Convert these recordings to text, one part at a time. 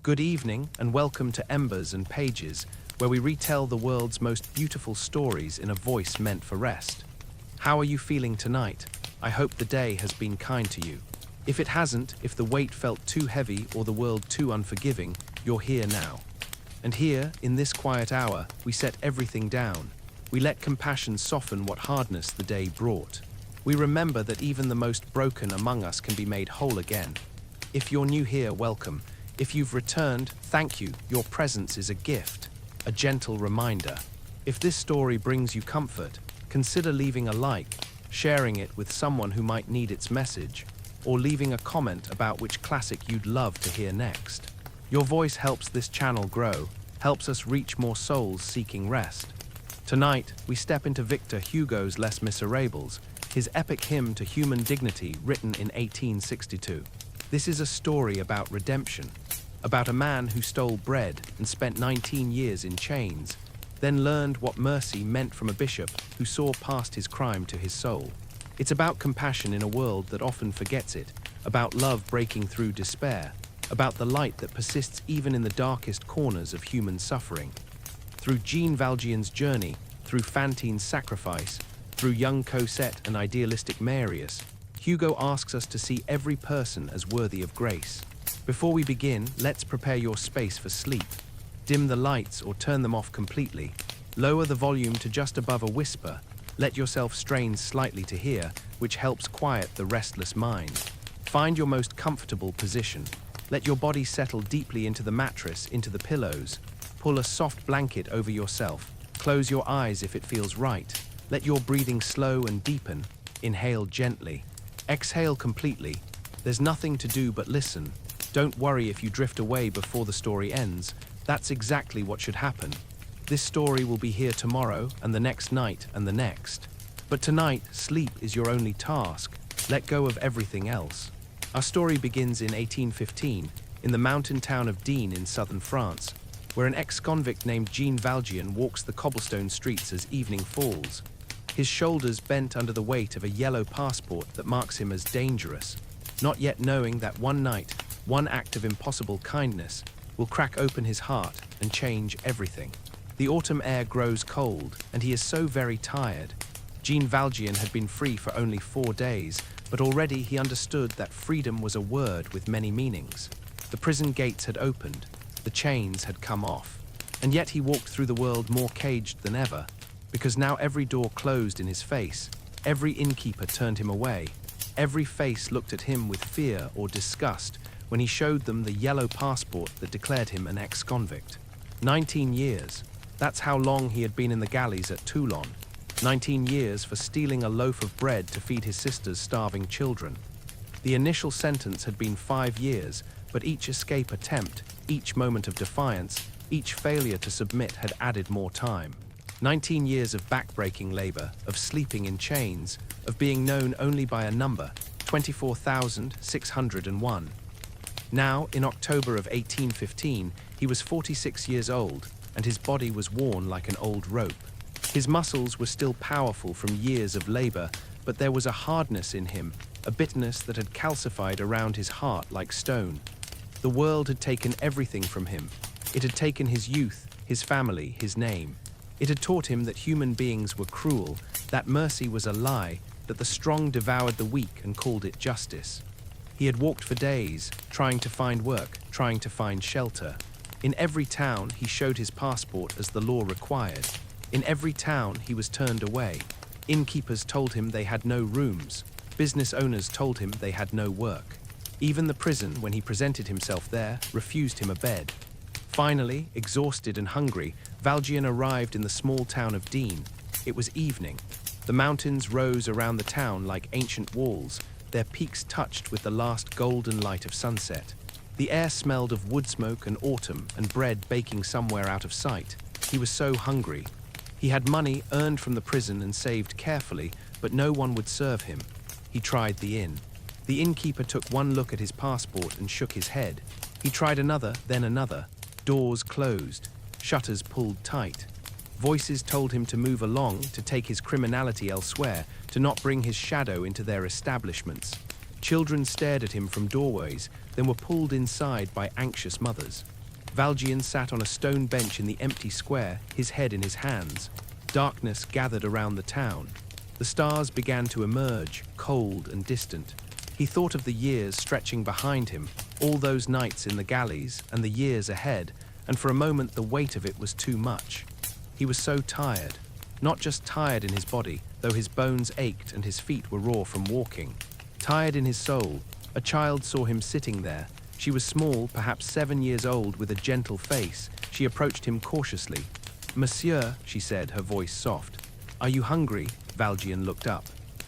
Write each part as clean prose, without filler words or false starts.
Good evening and welcome to Embers and Pages, where we retell the world's most beautiful stories in a voice meant for rest. How are you feeling tonight? I hope the day has been kind to you. If it hasn't, if the weight felt too heavy or the world too unforgiving, you're here now. And here, in this quiet hour, we set everything down. We let compassion soften what hardness the day brought. We remember that even the most broken among us can be made whole again. If you're new here, welcome. If you've returned, thank you. Your presence is a gift, a gentle reminder. If this story brings you comfort, consider leaving a like, sharing it with someone who might need its message, or leaving a comment about which classic you'd love to hear next. Your voice helps this channel grow, helps us reach more souls seeking rest. Tonight, we step into Victor Hugo's Les Misérables, his epic hymn to human dignity written in 1862. This is a story about redemption, about a man who stole bread and spent 19 years in chains, then learned what mercy meant from a bishop who saw past his crime to his soul. It's about compassion in a world that often forgets it, about love breaking through despair, about the light that persists even in the darkest corners of human suffering. Through Jean Valjean's journey, through Fantine's sacrifice, through young Cosette and idealistic Marius, Hugo asks us to see every person as worthy of grace. Before we begin, let's prepare your space for sleep. Dim the lights or turn them off completely. Lower the volume to just above a whisper. Let yourself strain slightly to hear, which helps quiet the restless mind. Find your most comfortable position. Let your body settle deeply into the mattress, into the pillows. Pull a soft blanket over yourself. Close your eyes if it feels right. Let your breathing slow and deepen. Inhale gently. Exhale completely. There's nothing to do but listen. Don't worry if you drift away before the story ends. That's exactly what should happen. This story will be here tomorrow and the next night and the next. But tonight, sleep is your only task. Let go of everything else. Our story begins in 1815, in the mountain town of Digne in southern France, where an ex-convict named Jean Valjean walks the cobblestone streets as evening falls. His shoulders bent under the weight of a yellow passport that marks him as dangerous, not yet knowing that one night, one act of impossible kindness will crack open his heart and change everything. The autumn air grows cold, and he is so very tired. Jean Valjean had been free for only 4 days, but already he understood that freedom was a word with many meanings. The prison gates had opened, the chains had come off, and yet he walked through the world more caged than ever, because now every door closed in his face, every innkeeper turned him away, every face looked at him with fear or disgust when he showed them the yellow passport that declared him an ex-convict. 19 years. That's how long he had been in the galleys at Toulon. 19 years for stealing a loaf of bread to feed his sister's starving children. The initial sentence had been 5 years, but each escape attempt, each moment of defiance, each failure to submit had added more time. 19 years of backbreaking labor, of sleeping in chains, of being known only by a number, 24,601. Now, in October of 1815, he was 46 years old, and his body was worn like an old rope. His muscles were still powerful from years of labor, but there was a hardness in him, a bitterness that had calcified around his heart like stone. The world had taken everything from him. It had taken his youth, his family, his name. It had taught him that human beings were cruel, that mercy was a lie, that the strong devoured the weak and called it justice. He had walked for days, trying to find work, trying to find shelter. In every town, he showed his passport as the law required. In every town, he was turned away. Innkeepers told him they had no rooms. Business owners told him they had no work. Even the prison, when he presented himself there, refused him a bed. Finally, exhausted and hungry, Valjean arrived in the small town of Digne. It was evening. The mountains rose around the town like ancient walls, their peaks touched with the last golden light of sunset. The air smelled of wood smoke and autumn and bread baking somewhere out of sight. He was so hungry. He had money earned from the prison and saved carefully, but no one would serve him. He tried the inn. The innkeeper took one look at his passport and shook his head. He tried another, then another. Doors closed, shutters pulled tight. Voices told him to move along, to take his criminality elsewhere, to not bring his shadow into their establishments. Children stared at him from doorways, then were pulled inside by anxious mothers. Valjean sat on a stone bench in the empty square, his head in his hands. Darkness gathered around the town. The stars began to emerge, cold and distant. He thought of the years stretching behind him, all those nights in the galleys and the years ahead, and for a moment the weight of it was too much. He was so tired, not just tired in his body, though his bones ached and his feet were raw from walking. Tired in his soul. A child saw him sitting there. She was small, perhaps 7 years old, with a gentle face. She approached him cautiously. "Monsieur," she said, her voice soft. "Are you hungry?" Valjean looked up.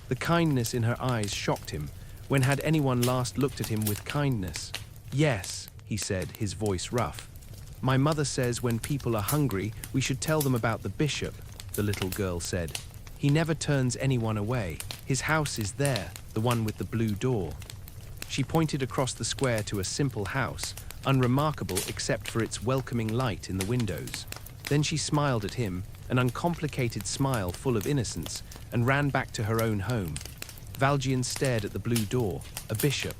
The kindness in her eyes shocked him. When had anyone last looked at him with kindness? "Yes," he said, his voice rough. "My mother says when people are hungry, we should tell them about the bishop," the little girl said. "He never turns anyone away. His house is there, the one with the blue door." She pointed across the square to a simple house, unremarkable except for its welcoming light in the windows. Then she smiled at him, an uncomplicated smile full of innocence, and ran back to her own home. Valjean stared at the blue door. A bishop.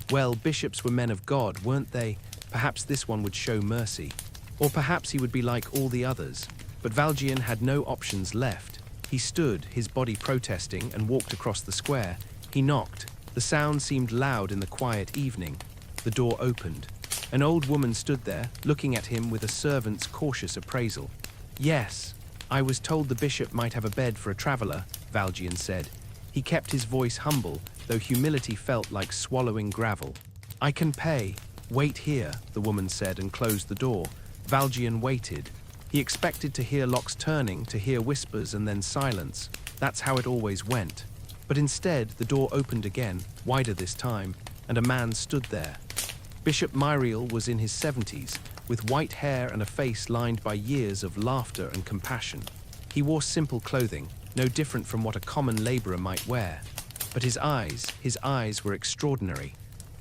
Well, bishops were men of God, weren't they? Perhaps this one would show mercy. Or perhaps he would be like all the others. But Valjean had no options left. He stood, his body protesting, and walked across the square. He knocked. The sound seemed loud in the quiet evening. The door opened. An old woman stood there, looking at him with a servant's cautious appraisal. "Yes, I was told the bishop might have a bed for a traveller," Valjean said. He kept his voice humble, though humility felt like swallowing gravel. "I can pay. Wait here," the woman said, and closed the door. Valjean waited. He expected to hear locks turning, to hear whispers and then silence. That's how it always went. But instead, the door opened again, wider this time, and a man stood there. Bishop Myriel was in his 70s, with white hair and a face lined by years of laughter and compassion. He wore simple clothing, no different from what a common laborer might wear. But his eyes were extraordinary.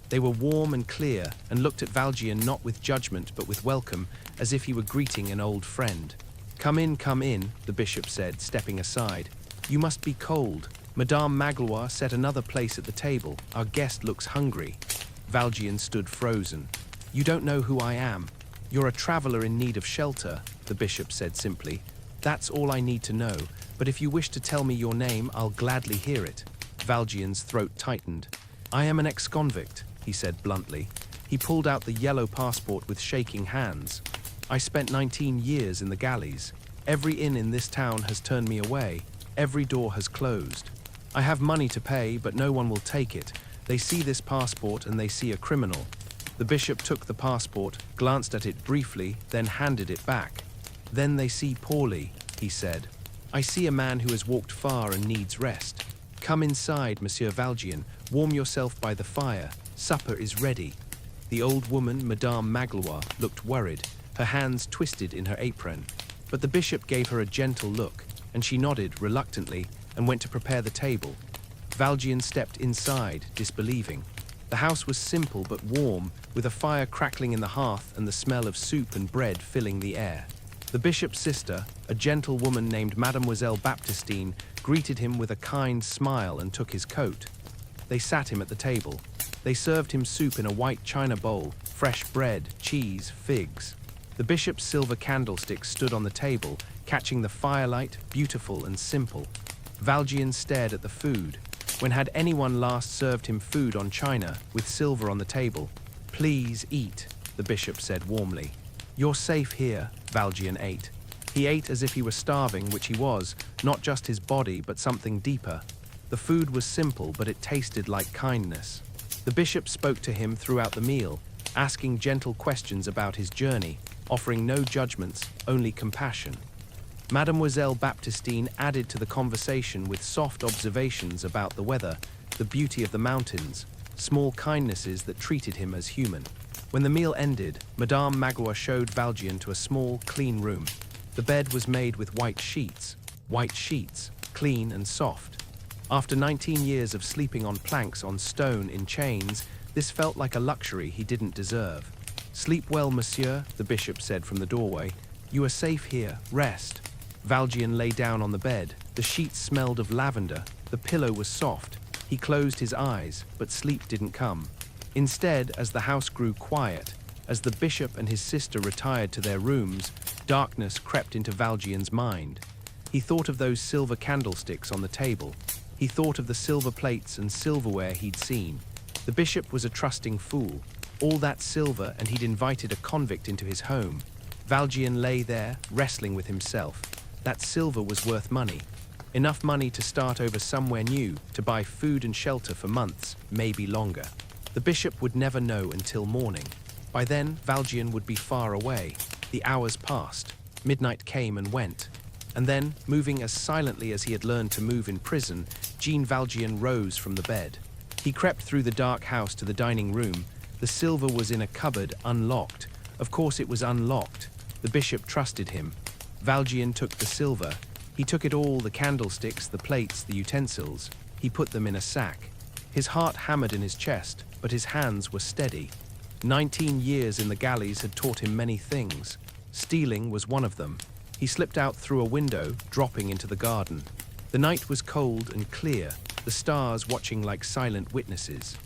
They were warm and clear, and looked at Valjean not with judgment but with welcome, as if he were greeting an old friend. Come in," the bishop said, stepping aside. "You must be cold. Madame Magloire set another place at the table. Our guest looks hungry." Valjean stood frozen. "You don't know who I am. You're a traveller in need of shelter," the bishop said simply. "That's all I need to know, but if you wish to tell me your name, I'll gladly hear it." Valjean's throat tightened. "I am an ex-convict," he said bluntly. He pulled out the yellow passport with shaking hands. "I spent 19 years in the galleys. Every inn in this town has turned me away. Every door has closed. I have money to pay, but no one will take it. They see this passport and they see a criminal." The bishop took the passport, glanced at it briefly, then handed it back. "Then they see poorly," he said. "I see a man who has walked far and needs rest. Come inside, Monsieur Valjean. Warm yourself by the fire. Supper is ready." The old woman, Madame Magloire, looked worried, her hands twisted in her apron. But the bishop gave her a gentle look, and she nodded reluctantly and went to prepare the table. Valjean stepped inside, disbelieving. The house was simple but warm, with a fire crackling in the hearth and the smell of soup and bread filling the air. The bishop's sister, a gentle woman named Mademoiselle Baptistine, greeted him with a kind smile and took his coat. They sat him at the table. They served him soup in a white china bowl, fresh bread, cheese, figs. The bishop's silver candlestick stood on the table, catching the firelight, beautiful and simple. Valjean stared at the food. When had anyone last served him food on china, with silver on the table? "Please eat," the bishop said warmly. "You're safe here." Valjean ate. He ate as if he were starving, which he was, not just his body, but something deeper. The food was simple, but it tasted like kindness. The bishop spoke to him throughout the meal, asking gentle questions about his journey, offering no judgments, only compassion. Mademoiselle Baptistine added to the conversation with soft observations about the weather, the beauty of the mountains, small kindnesses that treated him as human. When the meal ended, Madame Magloire showed Valjean to a small, clean room. The bed was made with white sheets, clean and soft. After 19 years of sleeping on planks on stone in chains, this felt like a luxury he didn't deserve. "Sleep well, monsieur," the bishop said from the doorway. "You are safe here. Rest." Valjean lay down on the bed. The sheets smelled of lavender. The pillow was soft. He closed his eyes, but sleep didn't come. Instead, as the house grew quiet, As the bishop and his sister retired to their rooms, darkness crept into Valjean's mind. He thought of those silver candlesticks on the table. He thought of the silver plates and silverware he'd seen. The bishop was a trusting fool. All that silver, and he'd invited a convict into his home. Valjean lay there, wrestling with himself. That silver was worth money. Enough money to start over somewhere new, to buy food and shelter for months, maybe longer. The bishop would never know until morning. By then, Valjean would be far away. The hours passed. Midnight came and went. And then, moving as silently as he had learned to move in prison, Jean Valjean rose from the bed. He crept through the dark house to the dining room. The silver was in a cupboard, unlocked. Of course it was unlocked. The bishop trusted him. Valjean took the silver. He took it all, the candlesticks, the plates, the utensils. He put them in a sack. His heart hammered in his chest, but his hands were steady. 19 years in the galleys had taught him many things. Stealing was one of them. He slipped out through a window, dropping into the garden. The night was cold and clear, the stars watching like silent witnesses.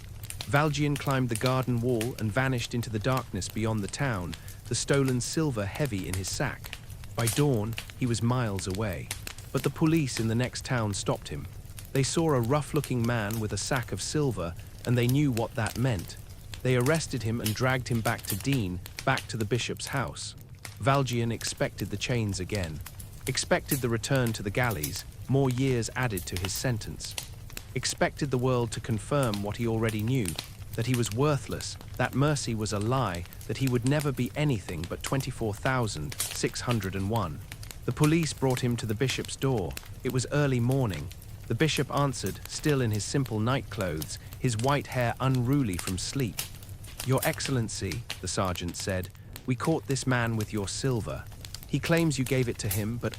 Valjean climbed the garden wall and vanished into the darkness beyond the town, the stolen silver heavy in his sack. By dawn, he was miles away. But the police in the next town stopped him. They saw a rough-looking man with a sack of silver, and they knew what that meant. They arrested him and dragged him back to Dean, back to the bishop's house. Valjean expected the chains again, expected the return to the galleys, more years added to his sentence. Expected the world to confirm what he already knew, that he was worthless, that mercy was a lie, that he would never be anything but 24,601. The police brought him to the bishop's door. It was early morning. The bishop answered, still in his simple night clothes, his white hair unruly from sleep. "Your Excellency," the sergeant said, "we caught this man with your silver. He claims you gave it to him, but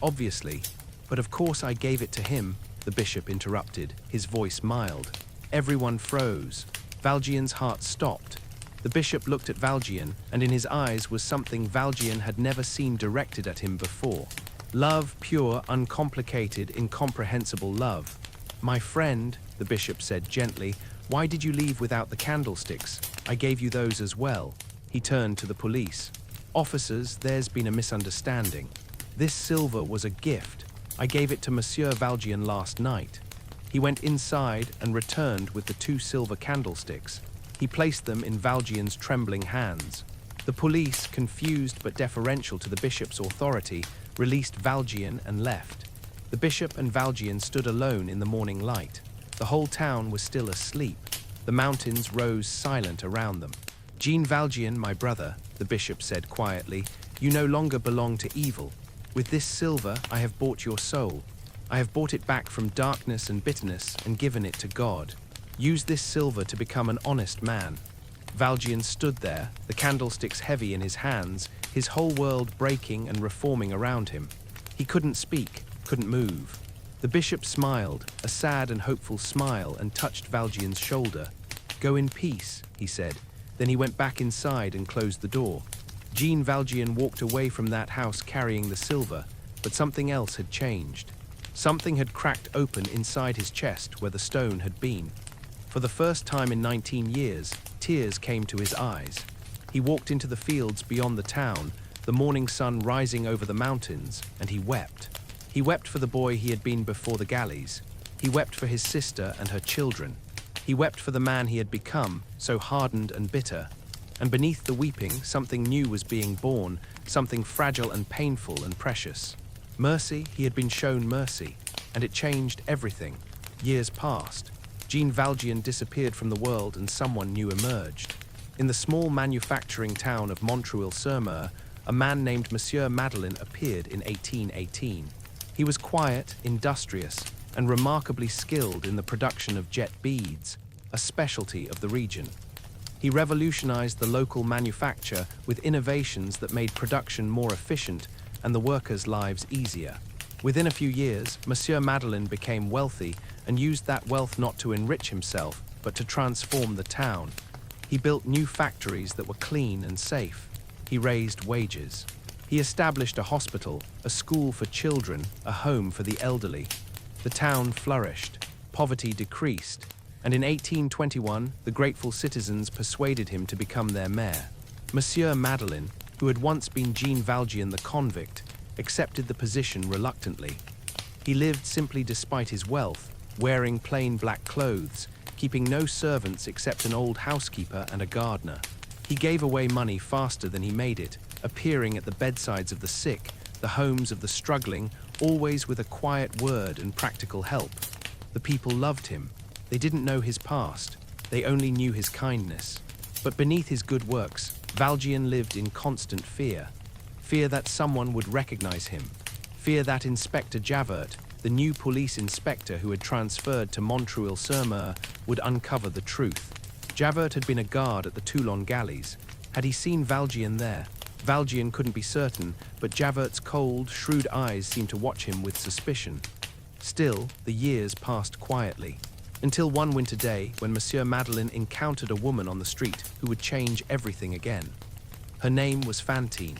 of course I gave it to him," the bishop interrupted, his voice mild. Everyone froze. Valjean's heart stopped. The bishop looked at Valjean, and in his eyes was something Valjean had never seen directed at him before. Love, pure, uncomplicated, incomprehensible love. "My friend," the bishop said gently, "why did you leave without the candlesticks? I gave you those as well." He turned to the police. "Officers, there's been a misunderstanding. This silver was a gift. I gave it to Monsieur Valjean last night." He went inside and returned with the 2 silver candlesticks. He placed them in Valjean's trembling hands. The police, confused but deferential to the bishop's authority, released Valjean and left. The bishop and Valjean stood alone in the morning light. The whole town was still asleep. The mountains rose silent around them. "Jean Valjean, my brother," the bishop said quietly, "you no longer belong to evil. With this silver I have bought your soul. I have bought it back from darkness and bitterness and given it to God. Use this silver to become an honest man." Valjean stood there, the candlesticks heavy in his hands, his whole world breaking and reforming around him. He couldn't speak, couldn't move. The bishop smiled, a sad and hopeful smile, and touched Valjean's shoulder. "Go in peace," he said. Then he went back inside and closed the door. Jean Valjean walked away from that house carrying the silver, but something else had changed. Something had cracked open inside his chest where the stone had been. For the first time in 19 years, tears came to his eyes. He walked into the fields beyond the town, the morning sun rising over the mountains, and he wept. He wept for the boy he had been before the galleys. He wept for his sister and her children. He wept for the man he had become, so hardened and bitter. And beneath the weeping, something new was being born, something fragile and painful and precious. Mercy, he had been shown mercy, and it changed everything. Years passed. Jean Valjean disappeared from the world and someone new emerged. In the small manufacturing town of Montreuil-sur-Mer, a man named Monsieur Madeleine appeared in 1818. He was quiet, industrious, and remarkably skilled in the production of jet beads, a specialty of the region. He revolutionized the local manufacture with innovations that made production more efficient and the workers' lives easier. Within a few years, Monsieur Madeleine became wealthy and used that wealth not to enrich himself, but to transform the town. He built new factories that were clean and safe. He raised wages. He established a hospital, a school for children, a home for the elderly. The town flourished, poverty decreased, and in 1821, the grateful citizens persuaded him to become their mayor. Monsieur Madeleine, who had once been Jean Valjean the convict, accepted the position reluctantly. He lived simply despite his wealth, wearing plain black clothes, keeping no servants except an old housekeeper and a gardener. He gave away money faster than he made it, appearing at the bedsides of the sick, the homes of the struggling, always with a quiet word and practical help. The people loved him. They didn't know his past. They only knew his kindness. But beneath his good works, Valjean lived in constant fear. Fear that someone would recognize him. Fear that Inspector Javert, the new police inspector who had transferred to Montreuil-sur-Mer, would uncover the truth. Javert had been a guard at the Toulon galleys. Had he seen Valjean there? Valjean couldn't be certain, but Javert's cold, shrewd eyes seemed to watch him with suspicion. Still, the years passed quietly, until one winter day when Monsieur Madeleine encountered a woman on the street who would change everything again. Her name was Fantine.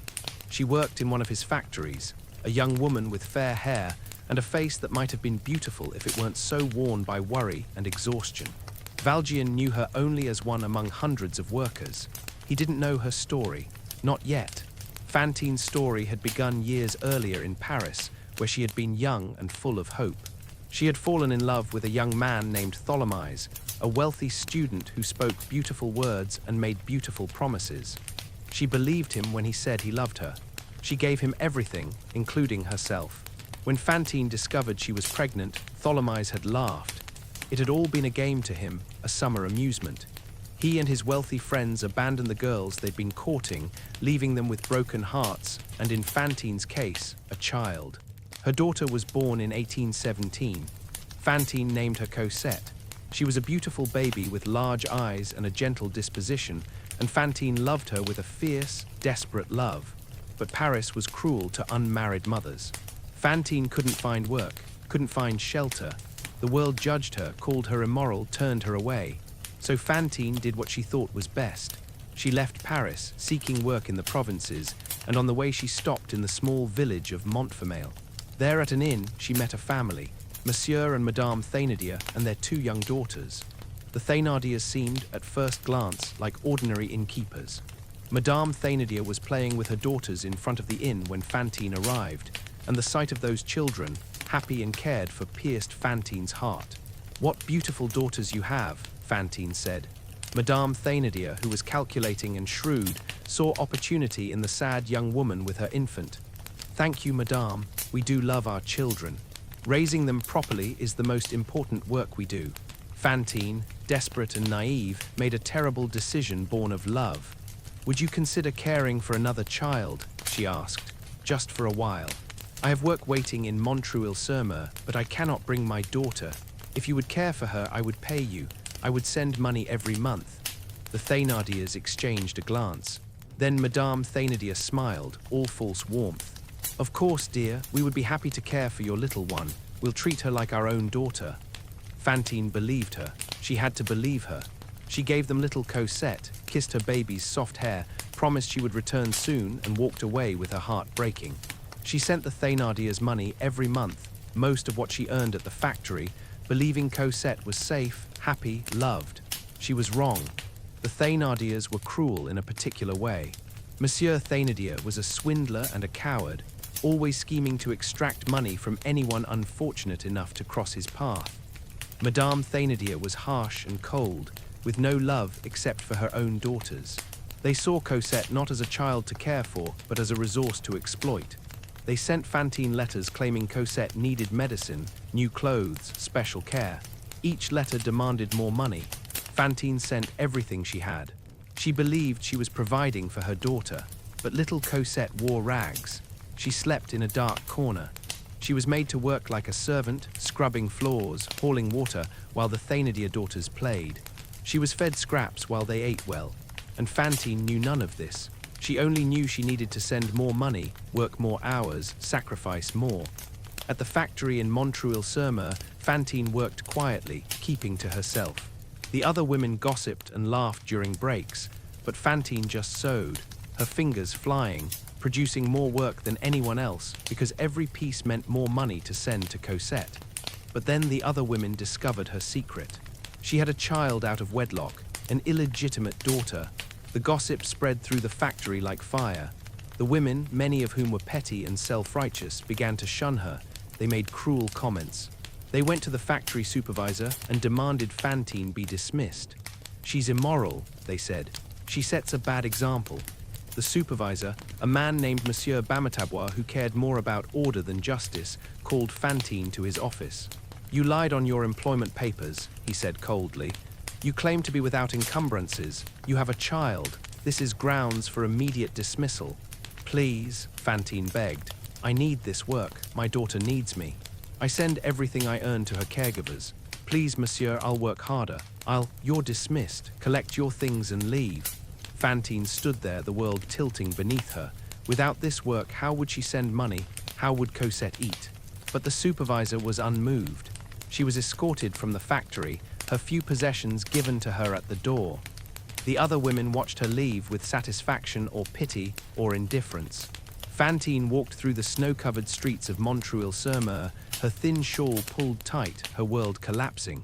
She worked in one of his factories, a young woman with fair hair and a face that might have been beautiful if it weren't so worn by worry and exhaustion. Valjean knew her only as one among hundreds of workers. He didn't know her story. Not yet. Fantine's story had begun years earlier in Paris, where she had been young and full of hope. She had fallen in love with a young man named Tholomyès, a wealthy student who spoke beautiful words and made beautiful promises. She believed him when he said he loved her. She gave him everything, including herself. When Fantine discovered she was pregnant, Tholomyès had laughed. It had all been a game to him, a summer amusement. He and his wealthy friends abandoned the girls they'd been courting, leaving them with broken hearts, and in Fantine's case, a child. Her daughter was born in 1817. Fantine named her Cosette. She was a beautiful baby with large eyes and a gentle disposition, and Fantine loved her with a fierce, desperate love. But Paris was cruel to unmarried mothers. Fantine couldn't find work, couldn't find shelter. The world judged her, called her immoral, turned her away. So Fantine did what she thought was best. She left Paris, seeking work in the provinces, and on the way she stopped in the small village of Montfermeil. There at an inn, she met a family, Monsieur and Madame Thénardier and their 2 young daughters. The Thénardiers seemed, at first glance, like ordinary innkeepers. Madame Thénardier was playing with her daughters in front of the inn when Fantine arrived, and the sight of those children, happy and cared for, pierced Fantine's heart. "What beautiful daughters you have," Fantine said. Madame Thénardier, who was calculating and shrewd, saw opportunity in the sad young woman with her infant. "Thank you, madame. We do love our children. Raising them properly is the most important work we do." Fantine, desperate and naive, made a terrible decision born of love. "Would you consider caring for another child?" she asked. "Just for a while. I have work waiting in Montreuil-sur-Mer, but I cannot bring my daughter. If you would care for her, I would pay you. I would send money every month." The Thénardiers exchanged a glance. Then Madame Thénardier smiled, all false warmth. "Of course, dear, we would be happy to care for your little one. We'll treat her like our own daughter." Fantine believed her. She had to believe her. She gave them little Cosette, kissed her baby's soft hair, promised she would return soon, and walked away with her heart breaking. She sent the Thénardiers money every month, most of what she earned at the factory, believing Cosette was safe, happy, loved. She was wrong. The Thénardiers were cruel in a particular way. Monsieur Thénardier was a swindler and a coward, always scheming to extract money from anyone unfortunate enough to cross his path. Madame Thénardier was harsh and cold, with no love except for her own daughters. They saw Cosette not as a child to care for, but as a resource to exploit. They sent Fantine letters claiming Cosette needed medicine, new clothes, special care. Each letter demanded more money. Fantine sent everything she had. She believed she was providing for her daughter, but little Cosette wore rags. She slept in a dark corner. She was made to work like a servant, scrubbing floors, hauling water, while the Thénardier daughters played. She was fed scraps while they ate well, and Fantine knew none of this. She only knew she needed to send more money, work more hours, sacrifice more. At the factory in Montreuil-sur-Mer, Fantine worked quietly, keeping to herself. The other women gossiped and laughed during breaks, but Fantine just sewed, her fingers flying, producing more work than anyone else because every piece meant more money to send to Cosette. But then the other women discovered her secret. She had a child out of wedlock, an illegitimate daughter. The gossip spread through the factory like fire. The women, many of whom were petty and self-righteous, began to shun her. They made cruel comments. They went to the factory supervisor and demanded Fantine be dismissed. "She's immoral," they said. "She sets a bad example." The supervisor, a man named Monsieur Bamatabois who cared more about order than justice, called Fantine to his office. "You lied on your employment papers," he said coldly. "You claim to be without encumbrances. You have a child. This is grounds for immediate dismissal." "Please," Fantine begged. "I need this work. My daughter needs me. I send everything I earn to her caregivers. Please, monsieur, I'll work harder. You're dismissed. Collect your things and leave." Fantine stood there, the world tilting beneath her. Without this work, how would she send money? How would Cosette eat? But the supervisor was unmoved. She was escorted from the factory, her few possessions given to her at the door. The other women watched her leave with satisfaction or pity or indifference. Fantine walked through the snow-covered streets of Montreuil-sur-Mer, her thin shawl pulled tight, her world collapsing.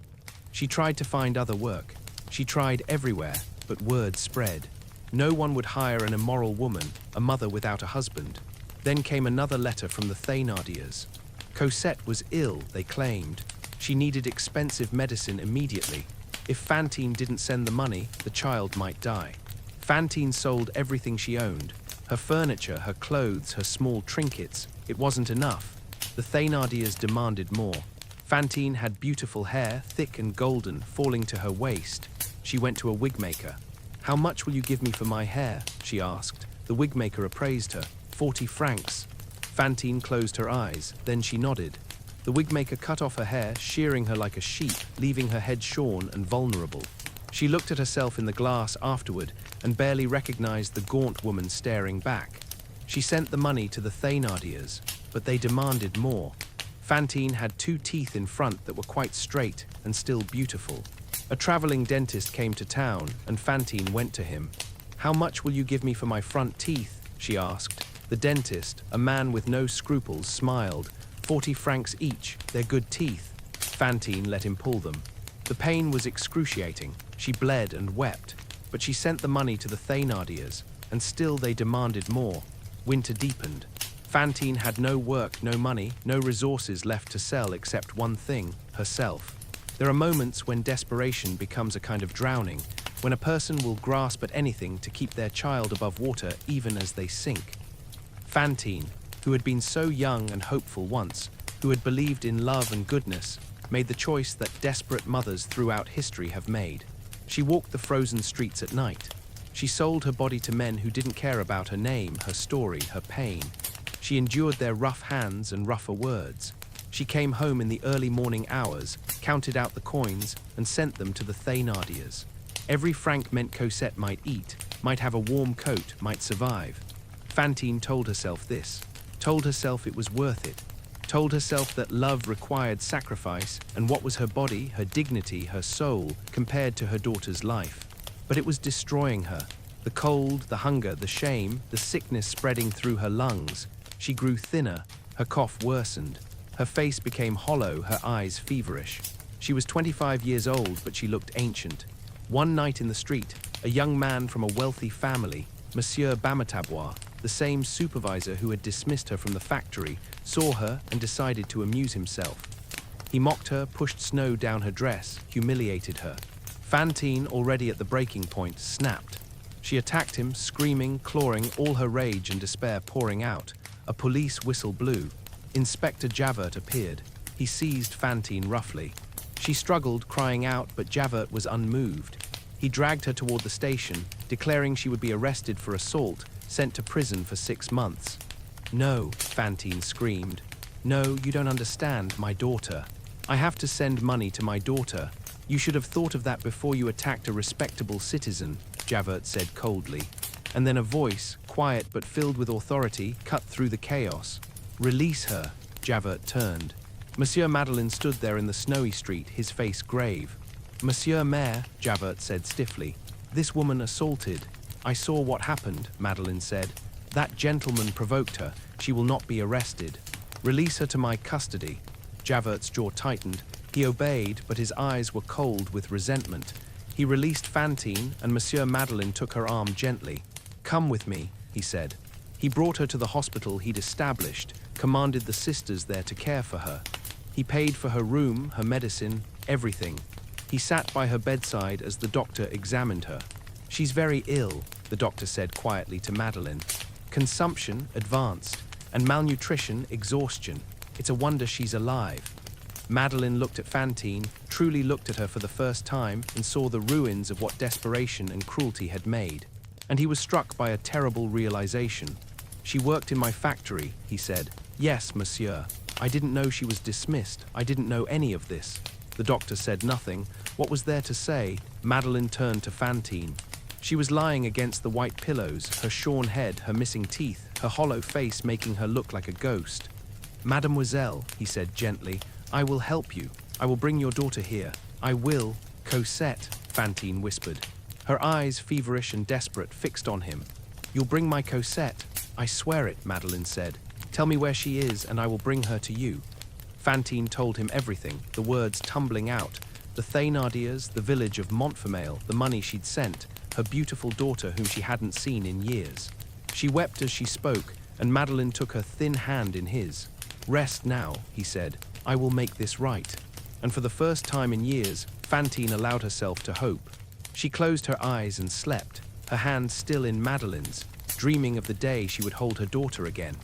She tried to find other work. She tried everywhere, but word spread. No one would hire an immoral woman, a mother without a husband. Then came another letter from the Thénardiers. Cosette was ill, they claimed. She needed expensive medicine immediately. If Fantine didn't send the money, the child might die. Fantine sold everything she owned. Her furniture, her clothes, her small trinkets. It wasn't enough. The Thénardiers demanded more. Fantine had beautiful hair, thick and golden, falling to her waist. She went to a wig-maker. "How much will you give me for my hair?" she asked. The wig-maker appraised her. 40 francs. Fantine closed her eyes, then she nodded. The wig-maker cut off her hair, shearing her like a sheep, leaving her head shorn and vulnerable. She looked at herself in the glass afterward and barely recognized the gaunt woman staring back. She sent the money to the Thénardiers, but they demanded more. Fantine had 2 teeth in front that were quite straight and still beautiful. A traveling dentist came to town, and Fantine went to him. "How much will you give me for my front teeth?" she asked. The dentist, a man with no scruples, smiled. 40 francs each, they're good teeth." Fantine let him pull them. The pain was excruciating. She bled and wept, but she sent the money to the Thénardiers, and still they demanded more. Winter deepened. Fantine had no work, no money, no resources left to sell except one thing, herself. There are moments when desperation becomes a kind of drowning, when a person will grasp at anything to keep their child above water even as they sink. Fantine, who had been so young and hopeful once, who had believed in love and goodness, made the choice that desperate mothers throughout history have made. She walked the frozen streets at night. She sold her body to men who didn't care about her name, her story, her pain. She endured their rough hands and rougher words. She came home in the early morning hours, counted out the coins, and sent them to the Thénardiers. Every franc meant Cosette might eat, might have a warm coat, might survive. Fantine told herself this, told herself it was worth it, told herself that love required sacrifice, and what was her body, her dignity, her soul, compared to her daughter's life. But it was destroying her. The cold, the hunger, the shame, the sickness spreading through her lungs. She grew thinner, her cough worsened. Her face became hollow, her eyes feverish. She was 25 years old, but she looked ancient. One night in the street, a young man from a wealthy family, Monsieur Bamatabois, the same supervisor who had dismissed her from the factory, saw her and decided to amuse himself. He mocked her, pushed snow down her dress, humiliated her. Fantine, already at the breaking point, snapped. She attacked him, screaming, clawing, all her rage and despair pouring out. A police whistle blew. Inspector Javert appeared. He seized Fantine roughly. She struggled, crying out, but Javert was unmoved. He dragged her toward the station, declaring she would be arrested for assault, sent to prison for 6 months. "No," Fantine screamed. "No, you don't understand, my daughter. I have to send money to my daughter. You should have thought of that before you attacked a respectable citizen," Javert said coldly. And then a voice, quiet but filled with authority, cut through the chaos. "Release her." Javert turned. Monsieur Madeleine stood there in the snowy street, his face grave. "Monsieur Maire," Javert said stiffly, "this woman assaulted." "I saw what happened," Madeleine said. "That gentleman provoked her. She will not be arrested. Release her to my custody." Javert's jaw tightened. He obeyed, but his eyes were cold with resentment. He released Fantine, and Monsieur Madeleine took her arm gently. "Come with me," he said. He brought her to the hospital he'd established, commanded the sisters there to care for her. He paid for her room, her medicine, everything. He sat by her bedside as the doctor examined her. "She's very ill," the doctor said quietly to Madeleine. "Consumption, advanced, and malnutrition, exhaustion. It's a wonder she's alive." Madeleine looked at Fantine, truly looked at her for the first time, and saw the ruins of what desperation and cruelty had made. And he was struck by a terrible realization. "She worked in my factory," he said. "Yes, monsieur. I didn't know she was dismissed. I didn't know any of this." The doctor said nothing. What was there to say? Madeleine turned to Fantine. She was lying against the white pillows, her shorn head, her missing teeth, her hollow face making her look like a ghost. "Mademoiselle," he said gently, "I will help you. I will bring your daughter here. I will." "Cosette," Fantine whispered, her eyes feverish and desperate, fixed on him. "You'll bring my Cosette." "I swear it," Madeleine said. "Tell me where she is, and I will bring her to you." Fantine told him everything, the words tumbling out. The Thénardiers, the village of Montfermeil, the money she'd sent, her beautiful daughter whom she hadn't seen in years. She wept as she spoke, and Madeleine took her thin hand in his. "Rest now," he said. "I will make this right." And for the first time in years, Fantine allowed herself to hope. She closed her eyes and slept, her hand still in Madeleine's, dreaming of the day she would hold her daughter again.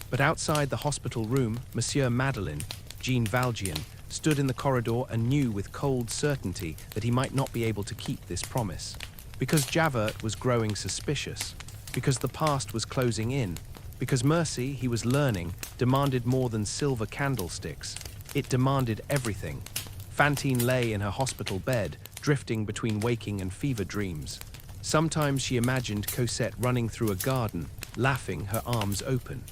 But outside the hospital room, Monsieur Madeleine, Jean Valjean, stood in the corridor and knew with cold certainty that he might not be able to keep this promise. Because Javert was growing suspicious, because the past was closing in, because mercy, he was learning, demanded more than silver candlesticks. It demanded everything. Fantine lay in her hospital bed, drifting between waking and fever dreams. Sometimes she imagined Cosette running through a garden, laughing, her arms open.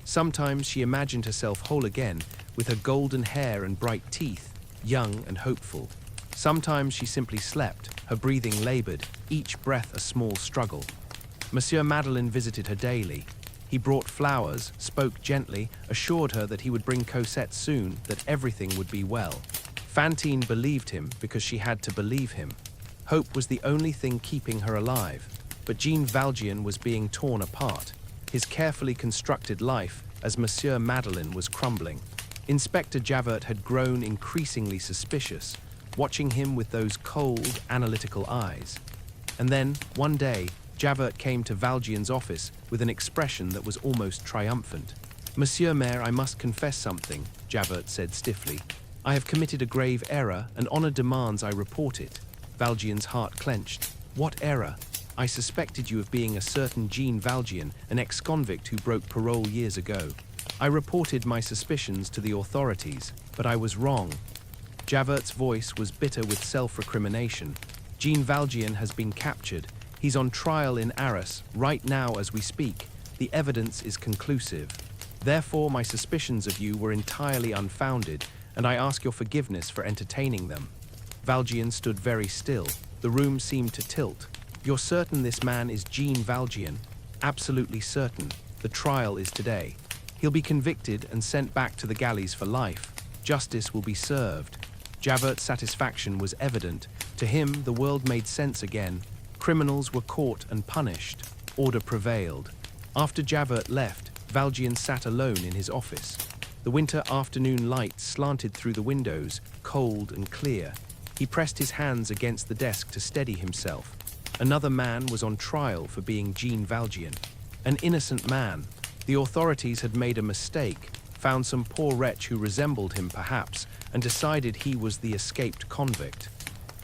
Sometimes she imagined herself whole again, with her golden hair and bright teeth, young and hopeful. Sometimes she simply slept, her breathing labored, each breath a small struggle. Monsieur Madeleine visited her daily. He brought flowers, spoke gently, assured her that he would bring Cosette soon, that everything would be well. Fantine believed him because she had to believe him. Hope was the only thing keeping her alive. But Jean Valjean was being torn apart, his carefully constructed life as Monsieur Madeleine was crumbling. Inspector Javert had grown increasingly suspicious, watching him with those cold, analytical eyes. And then, one day, Javert came to Valjean's office with an expression that was almost triumphant. "Monsieur Maire, I must confess something," Javert said stiffly. "I have committed a grave error, and honor demands I report it." Valjean's heart clenched. "What error?" "I suspected you of being a certain Jean Valjean, an ex-convict who broke parole years ago. I reported my suspicions to the authorities, but I was wrong." Javert's voice was bitter with self-recrimination. "Jean Valjean has been captured. He's on trial in Arras, right now as we speak. The evidence is conclusive. Therefore, my suspicions of you were entirely unfounded, and I ask your forgiveness for entertaining them." Valjean stood very still. The room seemed to tilt. "You're certain this man is Jean Valjean?" "Absolutely certain. The trial is today. He'll be convicted and sent back to the galleys for life. Justice will be served." Javert's satisfaction was evident. To him, the world made sense again. Criminals were caught and punished. Order prevailed. After Javert left, Valjean sat alone in his office. The winter afternoon light slanted through the windows, cold and clear. He pressed his hands against the desk to steady himself. Another man was on trial for being Jean Valjean. An innocent man. The authorities had made a mistake, found some poor wretch who resembled him perhaps, and decided he was the escaped convict.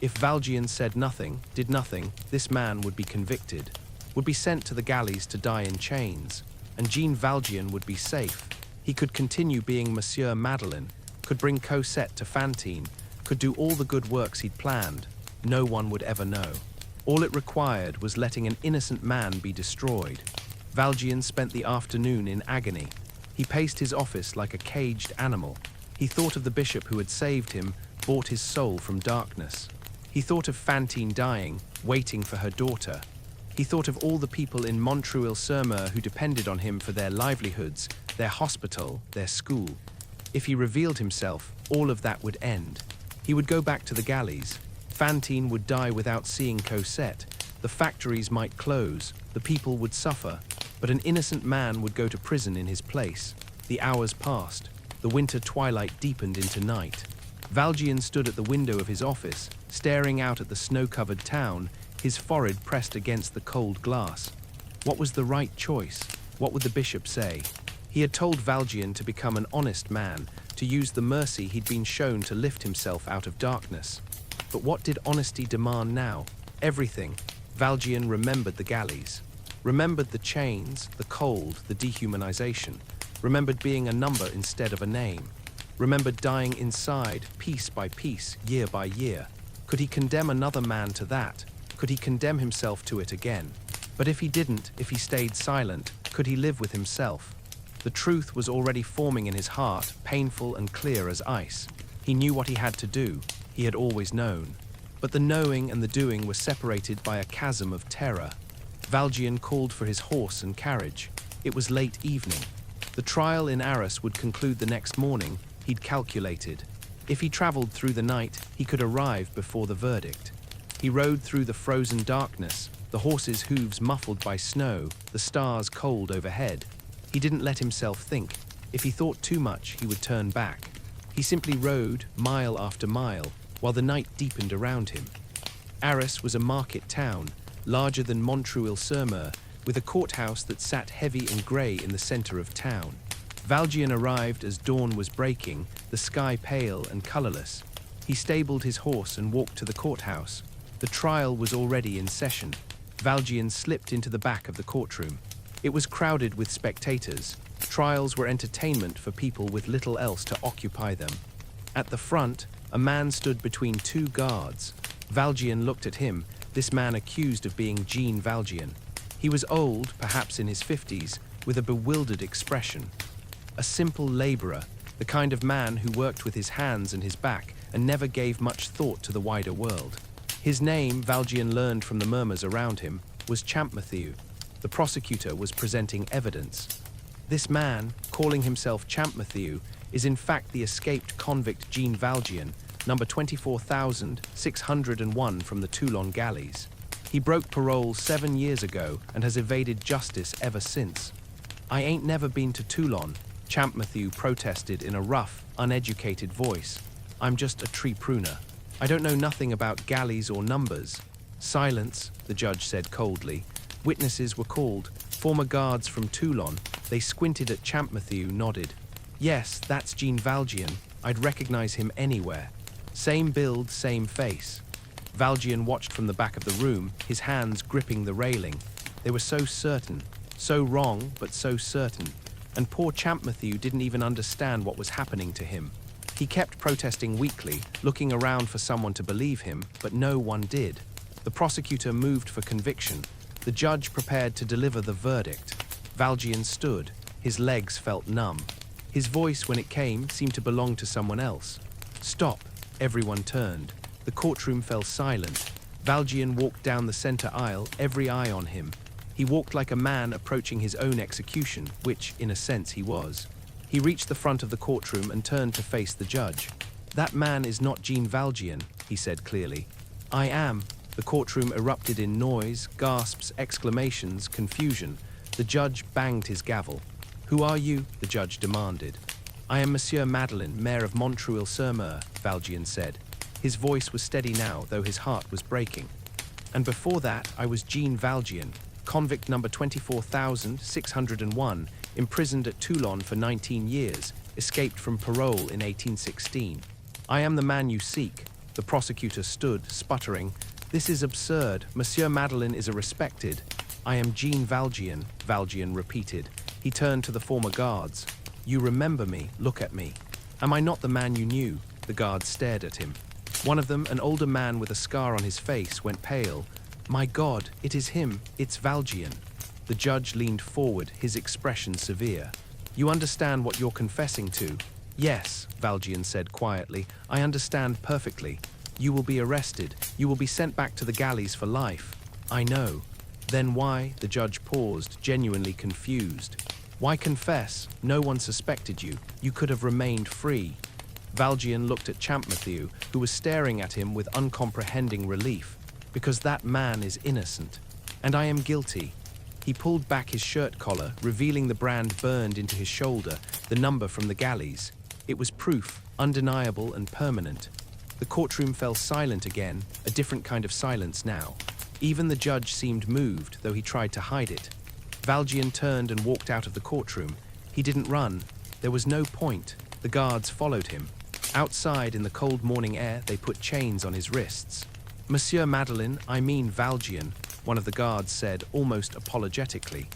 If Valjean said nothing, did nothing, this man would be convicted, would be sent to the galleys to die in chains, and Jean Valjean would be safe. He could continue being Monsieur Madeleine, could bring Cosette to Fantine, could do all the good works he'd planned. No one would ever know. All it required was letting an innocent man be destroyed. Valjean spent the afternoon in agony. He paced his office like a caged animal. He thought of the bishop who had saved him, bought his soul from darkness. He thought of Fantine dying, waiting for her daughter. He thought of all the people in Montreuil-sur-Mer who depended on him for their livelihoods, their hospital, their school. If he revealed himself, all of that would end. He would go back to the galleys. Fantine would die without seeing Cosette. The factories might close, the people would suffer, but an innocent man would go to prison in his place. The hours passed. The winter twilight deepened into night. Valjean stood at the window of his office, staring out at the snow-covered town, his forehead pressed against the cold glass. What was the right choice? What would the bishop say? He had told Valjean to become an honest man, to use the mercy he'd been shown to lift himself out of darkness. But what did honesty demand now? Everything. Valjean remembered the galleys, remembered the chains, the cold, the dehumanization, remembered being a number instead of a name, remembered dying inside, piece by piece, year by year. Could he condemn another man to that? Could he condemn himself to it again? But if he didn't, if he stayed silent, could he live with himself? The truth was already forming in his heart, painful and clear as ice. He knew what he had to do. He had always known. But the knowing and the doing were separated by a chasm of terror. Valjean called for his horse and carriage. It was late evening. The trial in Arras would conclude the next morning, he'd calculated. If he traveled through the night, he could arrive before the verdict. He rode through the frozen darkness, the horse's hooves muffled by snow, the stars cold overhead. He didn't let himself think. If he thought too much, he would turn back. He simply rode, mile after mile, while the night deepened around him. Arras was a market town, larger than Montreuil-sur-Mer, with a courthouse that sat heavy and grey in the centre of town. Valjean arrived as dawn was breaking, the sky pale and colourless. He stabled his horse and walked to the courthouse. The trial was already in session. Valjean slipped into the back of the courtroom. It was crowded with spectators. Trials were entertainment for people with little else to occupy them. At the front, a man stood between two guards. Valjean looked at him, this man accused of being Jean Valjean. He was old, perhaps in his 50s, with a bewildered expression. A simple labourer, the kind of man who worked with his hands and his back and never gave much thought to the wider world. His name, Valjean learned from the murmurs around him, was Champmathieu. The prosecutor was presenting evidence. This man, calling himself Champmathieu, is in fact the escaped convict Jean Valjean, number 24,601 from the Toulon galleys. He broke parole 7 years ago and has evaded justice ever since. I ain't never been to Toulon, Champmathieu protested in a rough, uneducated voice. I'm just a tree pruner. I don't know nothing about galleys or numbers. Silence, the judge said coldly. Witnesses were called, former guards from Toulon. They squinted at Champmathieu, nodded. Yes, that's Jean Valjean. I'd recognize him anywhere. Same build, same face. Valjean watched from the back of the room, his hands gripping the railing. They were so certain, so wrong, but so certain. And poor Champmathieu didn't even understand what was happening to him. He kept protesting weakly, looking around for someone to believe him, but no one did. The prosecutor moved for conviction. The judge prepared to deliver the verdict. Valjean stood. His legs felt numb. His voice, when it came, seemed to belong to someone else. Stop. Everyone turned. The courtroom fell silent. Valjean walked down the center aisle, every eye on him. He walked like a man approaching his own execution, which, in a sense, he was. He reached the front of the courtroom and turned to face the judge. That man is not Jean Valjean, he said clearly. I am. The courtroom erupted in noise, gasps, exclamations, confusion. The judge banged his gavel. Who are you? The judge demanded. I am Monsieur Madeleine, mayor of Montreuil-sur-Mer, Valjean said. His voice was steady now, though his heart was breaking. And before that, I was Jean Valjean, convict number 24,601, imprisoned at Toulon for 19 years, escaped from parole in 1816. I am the man you seek. The prosecutor stood, sputtering. This is absurd. Monsieur Madeleine is a respected. I am Jean Valjean, Valjean repeated. He turned to the former guards. You remember me, look at me. Am I not the man you knew? The guards stared at him. One of them, an older man with a scar on his face, went pale. My God, it is him, it's Valjean. The judge leaned forward, his expression severe. You understand what you're confessing to? Yes, Valjean said quietly. I understand perfectly. You will be arrested. You will be sent back to the galleys for life. I know. Then why? The judge paused, genuinely confused. Why confess? No one suspected you. You could have remained free. Valjean looked at Champmathieu, who was staring at him with uncomprehending relief. Because that man is innocent. And I am guilty. He pulled back his shirt collar, revealing the brand burned into his shoulder, the number from the galleys. It was proof, undeniable and permanent. The courtroom fell silent again, a different kind of silence now. Even the judge seemed moved, though he tried to hide it. Valjean turned and walked out of the courtroom. He didn't run. There was no point. The guards followed him. Outside, in the cold morning air, they put chains on his wrists. Monsieur Madeleine, I mean Valjean, one of the guards said, almost apologetically.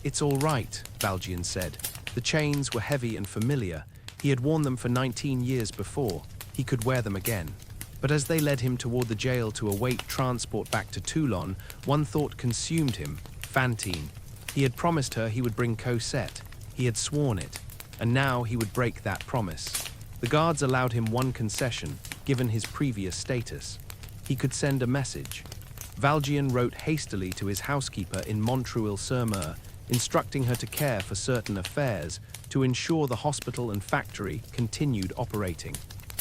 It's all right, Valjean said. The chains were heavy and familiar. He had worn them for 19 years before. He could wear them again. But as they led him toward the jail to await transport back to Toulon, one thought consumed him: Fantine. He had promised her he would bring Cosette. He had sworn it. And now he would break that promise. The guards allowed him one concession, given his previous status. He could send a message. Valjean wrote hastily to his housekeeper in Montreuil-sur-Mer, instructing her to care for certain affairs to ensure the hospital and factory continued operating.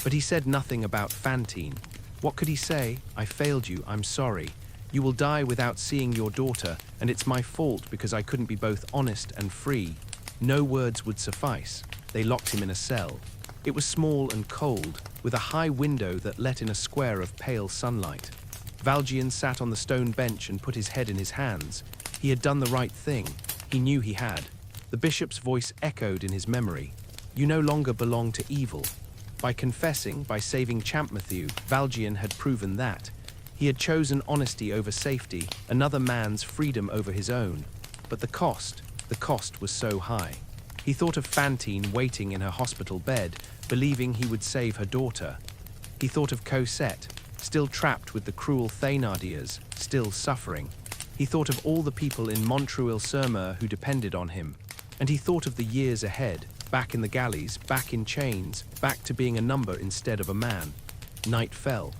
But he said nothing about Fantine. What could he say? I failed you, I'm sorry. You will die without seeing your daughter, and it's my fault because I couldn't be both honest and free. No words would suffice. They locked him in a cell. It was small and cold, with a high window that let in a square of pale sunlight. Valjean sat on the stone bench and put his head in his hands. He had done the right thing. He knew he had. The bishop's voice echoed in his memory. You no longer belong to evil. By confessing, by saving Champmathieu, Valjean had proven that. He had chosen honesty over safety, another man's freedom over his own. But the cost was so high. He thought of Fantine waiting in her hospital bed, believing he would save her daughter. He thought of Cosette, still trapped with the cruel Thénardiers, still suffering. He thought of all the people in Montreuil-sur-Mer who depended on him. And he thought of the years ahead, back in the galleys, back in chains, back to being a number instead of a man. Night fell.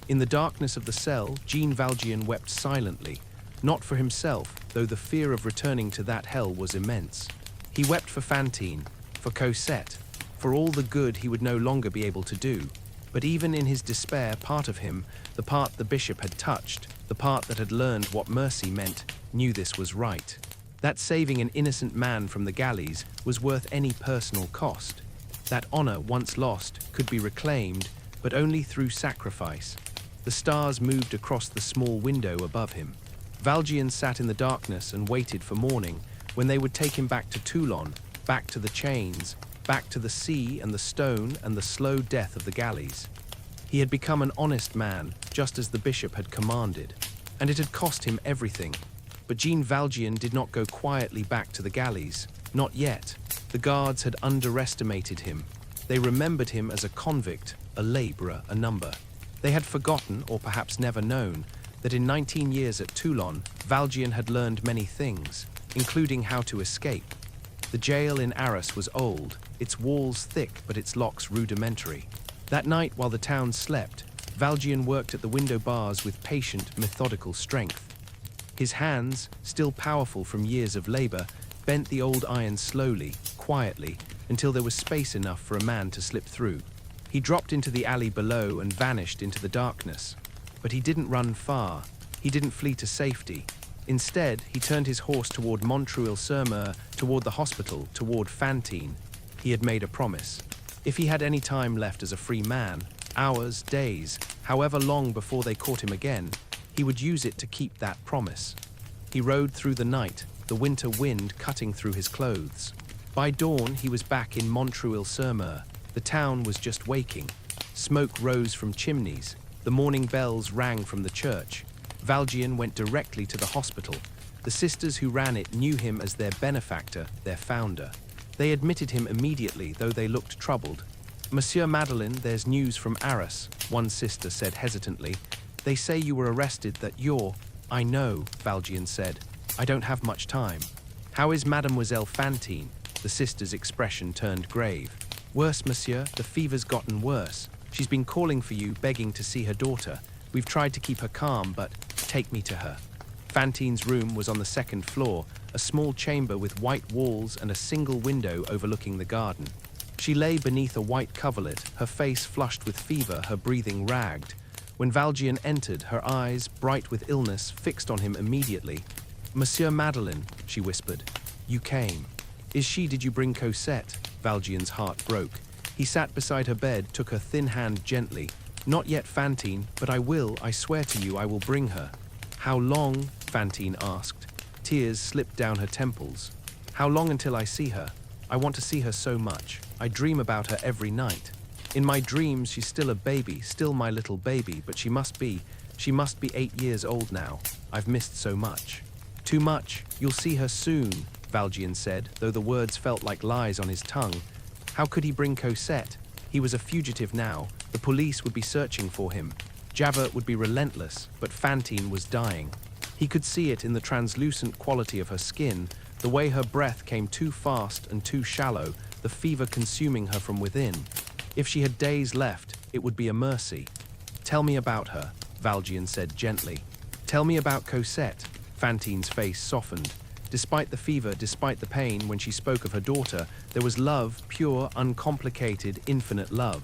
In the darkness of the cell, Jean Valjean wept silently, not for himself, though the fear of returning to that hell was immense. He wept for Fantine, for Cosette, for all the good he would no longer be able to do. But even in his despair, part of him, the part the bishop had touched, the part that had learned what mercy meant, knew this was right. That saving an innocent man from the galleys was worth any personal cost. That honor, once lost, could be reclaimed, but only through sacrifice. The stars moved across the small window above him. Valjean sat in the darkness and waited for morning, when they would take him back to Toulon, back to the chains, back to the sea and the stone and the slow death of the galleys. He had become an honest man, just as the bishop had commanded, and it had cost him everything. But Jean Valjean did not go quietly back to the galleys. Not yet. The guards had underestimated him. They remembered him as a convict, a laborer, a number. They had forgotten, or perhaps never known, that in 19 years at Toulon, Valjean had learned many things, including how to escape. The jail in Arras was old, its walls thick but its locks rudimentary. That night, while the town slept, Valjean worked at the window bars with patient, methodical strength. His hands, still powerful from years of labor, bent the old iron slowly, quietly, until there was space enough for a man to slip through. He dropped into the alley below and vanished into the darkness. But he didn't run far. He didn't flee to safety. Instead, he turned his horse toward Montreuil-sur-Mer, toward the hospital, toward Fantine. He had made a promise. If he had any time left as a free man, hours, days, however long before they caught him again, he would use it to keep that promise. He rode through the night, the winter wind cutting through his clothes. By dawn, he was back in Montreuil-sur-Mer. The town was just waking. Smoke rose from chimneys. The morning bells rang from the church. Valjean went directly to the hospital. The sisters who ran it knew him as their benefactor, their founder. They admitted him immediately, though they looked troubled. Monsieur Madeleine, there's news from Arras, one sister said hesitantly. They say you were arrested, that you're... I know, Valjean said. I don't have much time. How is Mademoiselle Fantine? The sister's expression turned grave. Worse, monsieur, the fever's gotten worse. She's been calling for you, begging to see her daughter. We've tried to keep her calm, but take me to her. Fantine's room was on the second floor, a small chamber with white walls and a single window overlooking the garden. She lay beneath a white coverlet, her face flushed with fever, her breathing ragged. When Valjean entered, her eyes, bright with illness, fixed on him immediately. "Monsieur Madeleine," she whispered, "you came." Did you bring Cosette?" Valjean's heart broke. He sat beside her bed, took her thin hand gently. "Not yet, Fantine, but I swear to you I will bring her." "How long?" Fantine asked. Tears slipped down her temples. "How long until I see her? I want to see her so much. I dream about her every night. In my dreams she's still a baby, still my little baby, but she must be 8 years old now. I've missed so much." "Too much. You'll see her soon," Valjean said, though the words felt like lies on his tongue. How could he bring Cosette? He was a fugitive now. The police would be searching for him. Javert would be relentless, but Fantine was dying. He could see it in the translucent quality of her skin, the way her breath came too fast and too shallow, the fever consuming her from within. If she had days left, it would be a mercy. "Tell me about her," Valjean said gently. "Tell me about Cosette." Fantine's face softened. Despite the fever, despite the pain, when she spoke of her daughter, there was love, pure, uncomplicated, infinite love.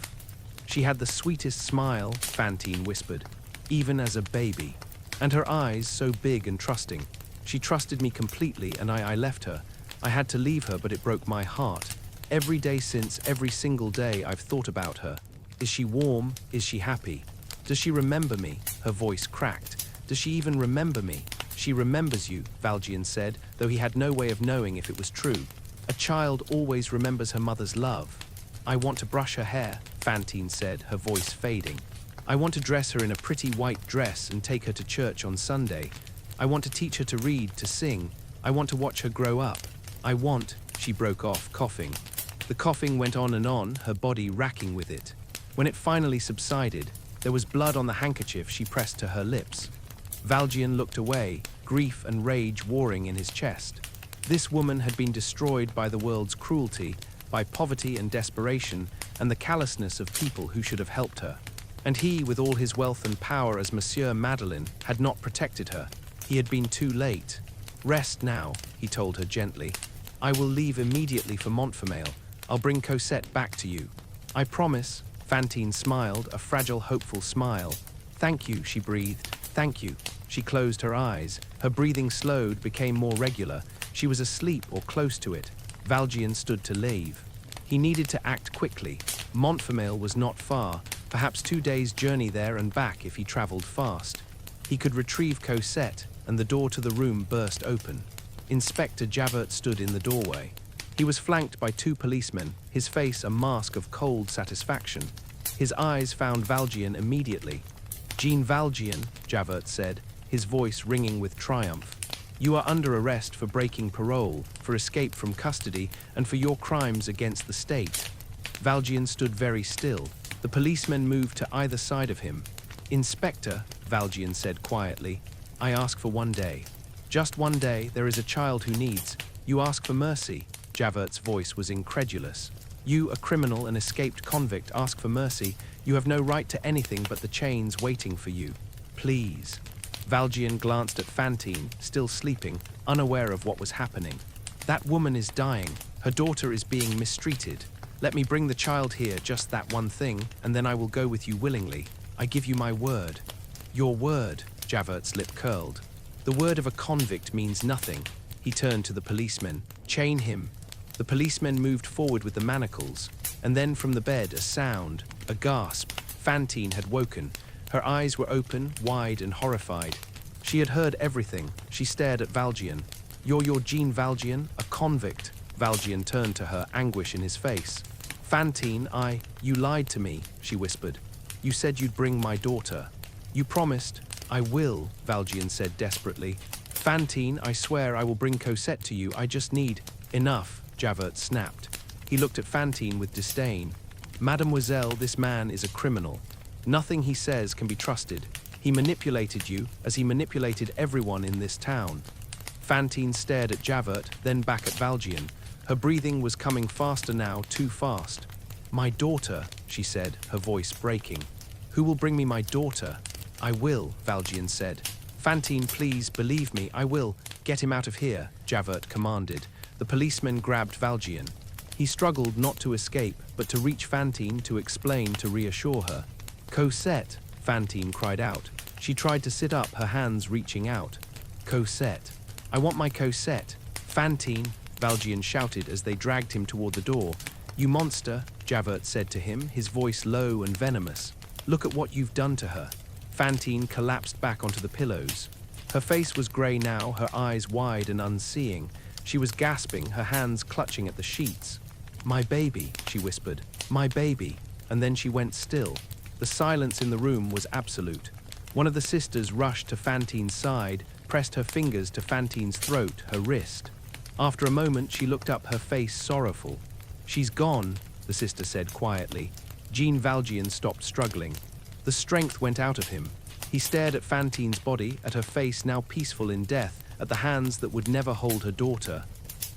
"She had the sweetest smile," Fantine whispered, "even as a baby. And her eyes so big and trusting. She trusted me completely, and I left her. I had to leave her, but it broke my heart. Every day since, every single day, I've thought about her. Is she warm? Is she happy? Does she remember me?" Her voice cracked. "Does she even remember me?" "She remembers you," Valjean said, though he had no way of knowing if it was true. "A child always remembers her mother's love." "I want to brush her hair," Fantine said, her voice fading. "I want to dress her in a pretty white dress and take her to church on Sunday. I want to teach her to read, to sing. I want to watch her grow up. I want—" She broke off, coughing. The coughing went on, her body racking with it. When it finally subsided, there was blood on the handkerchief she pressed to her lips. Valjean looked away, grief and rage warring in his chest. This woman had been destroyed by the world's cruelty, by poverty and desperation, and the callousness of people who should have helped her. And he, with all his wealth and power as Monsieur Madeleine, had not protected her. He had been too late. "Rest now," he told her gently. "I will leave immediately for Montfermeil. I'll bring Cosette back to you. I promise." Fantine smiled, a fragile, hopeful smile. "Thank you," she breathed. "Thank you." She closed her eyes. Her breathing slowed, became more regular. She was asleep or close to it. Valjean stood to leave. He needed to act quickly. Montfermeil was not far, perhaps 2 days' journey there and back if he traveled fast. He could retrieve Cosette, and the door to the room burst open. Inspector Javert stood in the doorway. He was flanked by 2 policemen, his face a mask of cold satisfaction. His eyes found Valjean immediately. "Jean Valjean," Javert said, his voice ringing with triumph. "You are under arrest for breaking parole, for escape from custody, and for your crimes against the state." Valjean stood very still. The policemen moved to either side of him. "Inspector," Valjean said quietly, "I ask for 1 day. Just 1 day. There is a child who needs. You ask for mercy." Javert's voice was incredulous. "You, a criminal, an escaped convict, ask for mercy. You have no right to anything but the chains waiting for you. Please." Valjean glanced at Fantine, still sleeping, unaware of what was happening. "That woman is dying. Her daughter is being mistreated. Let me bring the child here, just that one thing, and then I will go with you willingly. I give you my word." "Your word," Javert's lip curled. "The word of a convict means nothing." He turned to the policemen. "Chain him." The policemen moved forward with the manacles, and then from the bed a sound, a gasp. Fantine had woken. Her eyes were open, wide and horrified. She had heard everything. She stared at Valjean. You're Jean Valjean, a convict." Valjean turned to her, anguish in his face. "Fantine, you lied to me," she whispered. "You said you'd bring my daughter. You promised." "I will," Valjean said desperately. "Fantine, I swear I will bring Cosette to you. I just need—" "Enough," Javert snapped. He looked at Fantine with disdain. "Mademoiselle, this man is a criminal. Nothing he says can be trusted. He manipulated you, as he manipulated everyone in this town." Fantine stared at Javert, then back at Valjean. Her breathing was coming faster now, too fast. "My daughter," she said, her voice breaking. "Who will bring me my daughter?" "I will," Valjean said. "Fantine, please, believe me, I will." "Get him out of here," Javert commanded. The policeman grabbed Valjean. He struggled not to escape, but to reach Fantine, to explain, to reassure her. "Cosette," Fantine cried out. She tried to sit up, her hands reaching out. "Cosette. I want my Cosette." "Fantine," Valjean shouted as they dragged him toward the door. "You monster," Javert said to him, his voice low and venomous. "Look at what you've done to her." Fantine collapsed back onto the pillows. Her face was grey now, her eyes wide and unseeing. She was gasping, her hands clutching at the sheets. "My baby," she whispered. "My baby." And then she went still. The silence in the room was absolute. One of the sisters rushed to Fantine's side, pressed her fingers to Fantine's throat, her wrist. After a moment, she looked up, her face sorrowful. "She's gone," the sister said quietly. Jean Valjean stopped struggling. The strength went out of him. He stared at Fantine's body, at her face now peaceful in death, at the hands that would never hold her daughter.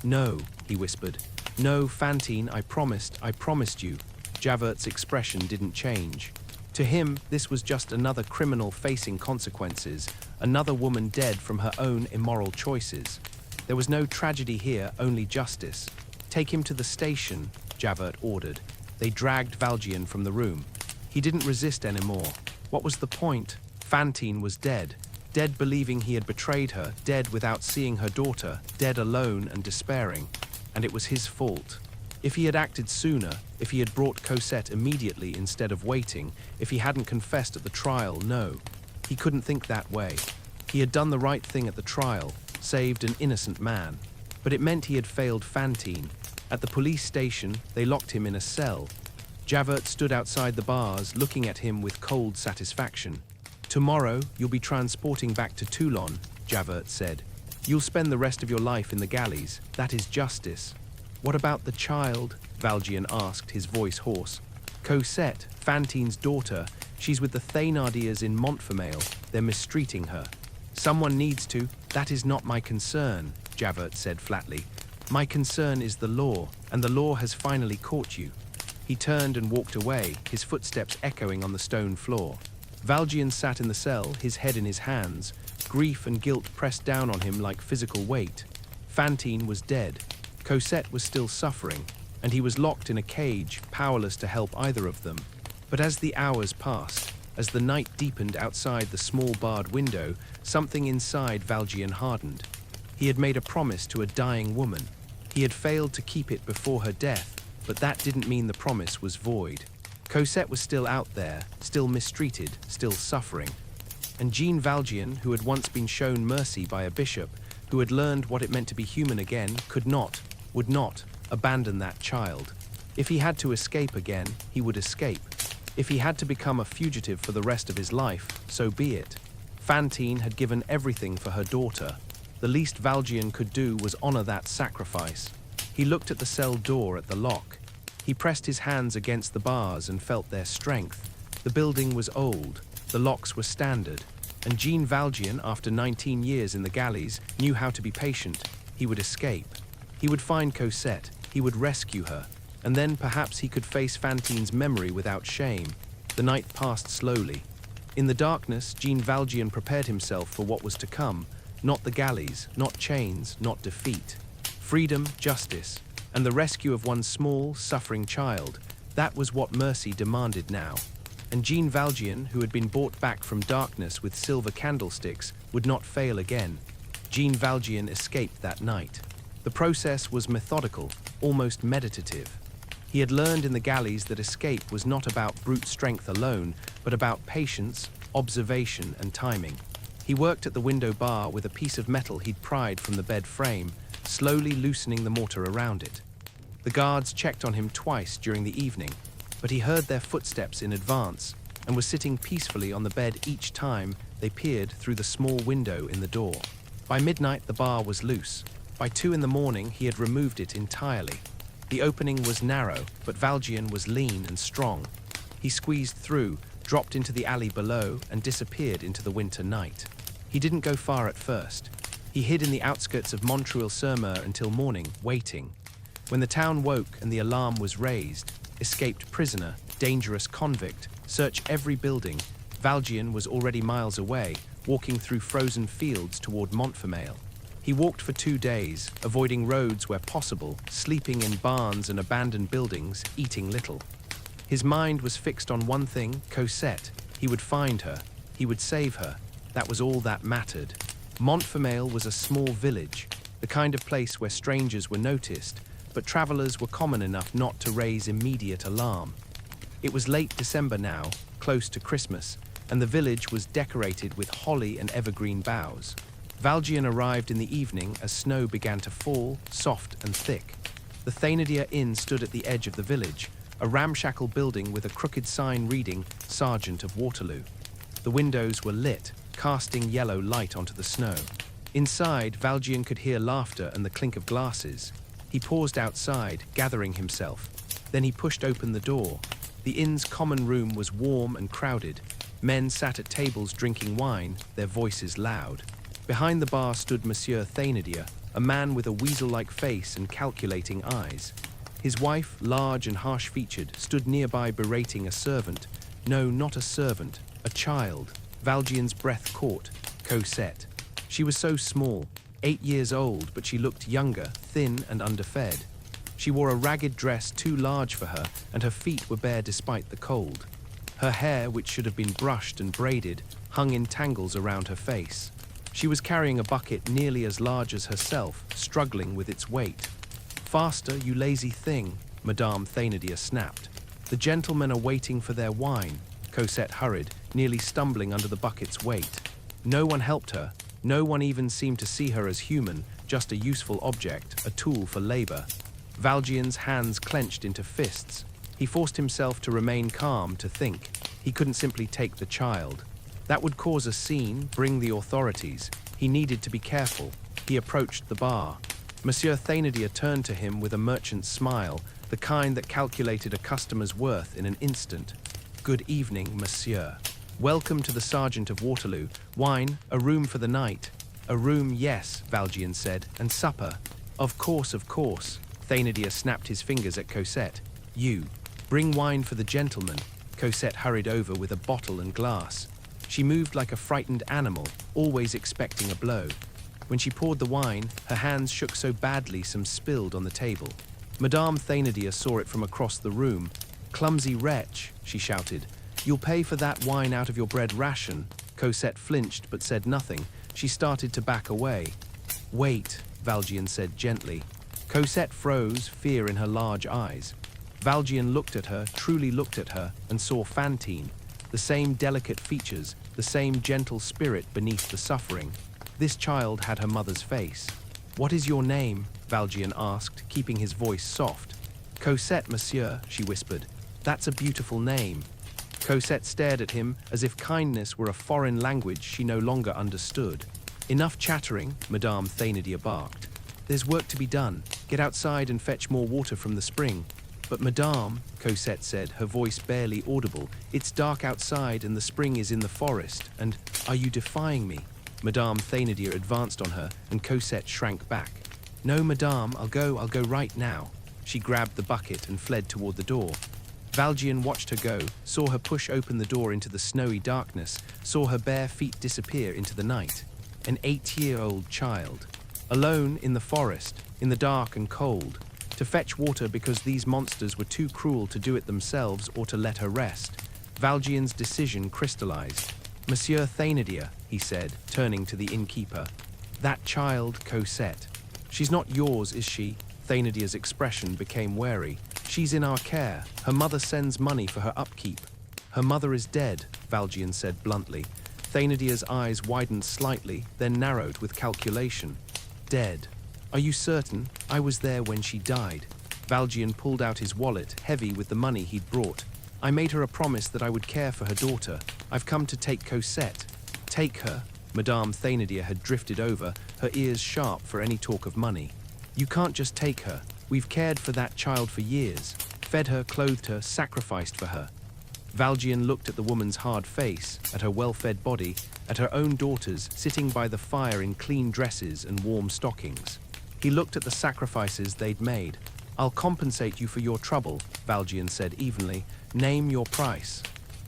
"No," he whispered. "No, Fantine, I promised you." Javert's expression didn't change. To him, this was just another criminal facing consequences, another woman dead from her own immoral choices. There was no tragedy here, only justice. "Take him to the station," Javert ordered. They dragged Valjean from the room. He didn't resist anymore. What was the point? Fantine was dead. Dead believing he had betrayed her, dead without seeing her daughter, dead alone and despairing. And it was his fault. If he had acted sooner, if he had brought Cosette immediately instead of waiting, if he hadn't confessed at the trial, no. He couldn't think that way. He had done the right thing at the trial, saved an innocent man. But it meant he had failed Fantine. At the police station, they locked him in a cell. Javert stood outside the bars, looking at him with cold satisfaction. "Tomorrow, you'll be transporting back to Toulon," Javert said. "You'll spend the rest of your life in the galleys. That is justice." "What about the child?" Valjean asked, his voice hoarse. "Cosette, Fantine's daughter. She's with the Thénardiers in Montfermeil. They're mistreating her." "Someone needs to." "That is not my concern," Javert said flatly. "My concern is the law, and the law has finally caught you." He turned and walked away, his footsteps echoing on the stone floor. Valjean sat in the cell, his head in his hands. Grief and guilt pressed down on him like physical weight. Fantine was dead. Cosette was still suffering, and he was locked in a cage, powerless to help either of them. But as the hours passed, as the night deepened outside the small barred window, something inside Valjean hardened. He had made a promise to a dying woman. He had failed to keep it before her death, but that didn't mean the promise was void. Cosette was still out there, still mistreated, still suffering. And Jean Valjean, who had once been shown mercy by a bishop, who had learned what it meant to be human again, could not, would not, abandon that child. If he had to escape again, he would escape. If he had to become a fugitive for the rest of his life, so be it. Fantine had given everything for her daughter. The least Valjean could do was honor that sacrifice. He looked at the cell door, at the lock. He pressed his hands against the bars and felt their strength. The building was old, the locks were standard, and Jean Valjean, after 19 years in the galleys, knew how to be patient. He would escape. He would find Cosette, he would rescue her, and then perhaps he could face Fantine's memory without shame. The night passed slowly. In the darkness, Jean Valjean prepared himself for what was to come. Not the galleys, not chains, not defeat. Freedom, justice, and the rescue of one small, suffering child. That was what mercy demanded now. And Jean Valjean, who had been brought back from darkness with silver candlesticks, would not fail again. Jean Valjean escaped that night. The process was methodical, almost meditative. He had learned in the galleys that escape was not about brute strength alone, but about patience, observation, and timing. He worked at the window bar with a piece of metal he'd pried from the bed frame, slowly loosening the mortar around it. The guards checked on him twice during the evening, but he heard their footsteps in advance and was sitting peacefully on the bed each time they peered through the small window in the door. By midnight, the bar was loose. By 2 a.m, he had removed it entirely. The opening was narrow, but Valjean was lean and strong. He squeezed through, dropped into the alley below, and disappeared into the winter night. He didn't go far at first. He hid in the outskirts of Montreuil-sur-Mer until morning, waiting. When the town woke and the alarm was raised, escaped prisoner, dangerous convict, search every building, Valjean was already miles away, walking through frozen fields toward Montfermeil. He walked for 2 days, avoiding roads where possible, sleeping in barns and abandoned buildings, eating little. His mind was fixed on one thing, Cosette. He would find her. He would save her. That was all that mattered. Montfermeil was a small village, the kind of place where strangers were noticed, but travelers were common enough not to raise immediate alarm. It was late December now, close to Christmas, and the village was decorated with holly and evergreen boughs. Valjean arrived in the evening as snow began to fall, soft and thick. The Thénardier Inn stood at the edge of the village, a ramshackle building with a crooked sign reading Sergeant of Waterloo. The windows were lit, casting yellow light onto the snow. Inside, Valjean could hear laughter and the clink of glasses. He paused outside, gathering himself. Then he pushed open the door. The inn's common room was warm and crowded. Men sat at tables drinking wine, their voices loud. Behind the bar stood Monsieur Thénardier, a man with a weasel-like face and calculating eyes. His wife, large and harsh-featured, stood nearby berating a servant. No, not a servant, a child. Valjean's breath caught. Cosette. She was so small, 8 years old, but she looked younger, thin and underfed. She wore a ragged dress too large for her, and her feet were bare despite the cold. Her hair, which should have been brushed and braided, hung in tangles around her face. She was carrying a bucket nearly as large as herself, struggling with its weight. "Faster, you lazy thing," Madame Thénardier snapped. "The gentlemen are waiting for their wine." Cosette hurried, nearly stumbling under the bucket's weight. No one helped her. No one even seemed to see her as human, just a useful object, a tool for labor. Valjean's hands clenched into fists. He forced himself to remain calm, to think. He couldn't simply take the child. That would cause a scene, bring the authorities. He needed to be careful. He approached the bar. Monsieur Thénardier turned to him with a merchant's smile, the kind that calculated a customer's worth in an instant. "Good evening, monsieur. Welcome to the Sergeant of Waterloo. Wine, a room for the night." "A room, yes," Valjean said, "and supper." Of course." Thénardier snapped his fingers at Cosette. "You, bring wine for the gentleman." Cosette hurried over with a bottle and glass. She moved like a frightened animal, always expecting a blow. When she poured the wine, her hands shook so badly some spilled on the table. Madame Thénardier saw it from across the room. "Clumsy wretch," she shouted. "You'll pay for that wine out of your bread ration." Cosette flinched but said nothing. She started to back away. "Wait," Valjean said gently. Cosette froze, fear in her large eyes. Valjean looked at her, truly looked at her, and saw Fantine. The same delicate features, the same gentle spirit beneath the suffering. This child had her mother's face. "What is your name?" Valjean asked, keeping his voice soft. "Cosette, monsieur," she whispered. "That's a beautiful name." Cosette stared at him as if kindness were a foreign language she no longer understood. "Enough chattering," Madame Thénardier barked. "There's work to be done. Get outside and fetch more water from the spring." "But madame," Cosette said, her voice barely audible, "it's dark outside and the spring is in the forest, and are you defying me?" Madame Thénardier advanced on her, and Cosette shrank back. "No, madame, I'll go right now." She grabbed the bucket and fled toward the door. Valjean watched her go, saw her push open the door into the snowy darkness, saw her bare feet disappear into the night. An 8-year-old child. Alone in the forest, in the dark and cold, to fetch water because these monsters were too cruel to do it themselves or to let her rest. Valjean's decision crystallized. "Monsieur Thénardier," he said, turning to the innkeeper. "That child, Cosette. She's not yours, is she?" Thénardier's expression became wary. "She's in our care. Her mother sends money for her upkeep." "Her mother is dead," Valjean said bluntly. Thénardier's eyes widened slightly, then narrowed with calculation. "Dead. Are you certain? I was there when she died." Valjean pulled out his wallet, heavy with the money he'd brought. "I made her a promise that I would care for her daughter. I've come to take Cosette." "Take her?" Madame Thénardier had drifted over, her ears sharp for any talk of money. "You can't just take her. We've cared for that child for years. Fed her, clothed her, sacrificed for her." Valjean looked at the woman's hard face, at her well-fed body, at her own daughters sitting by the fire in clean dresses and warm stockings. He looked at the sacrifices they'd made. "I'll compensate you for your trouble," Valjean said evenly. "Name your price."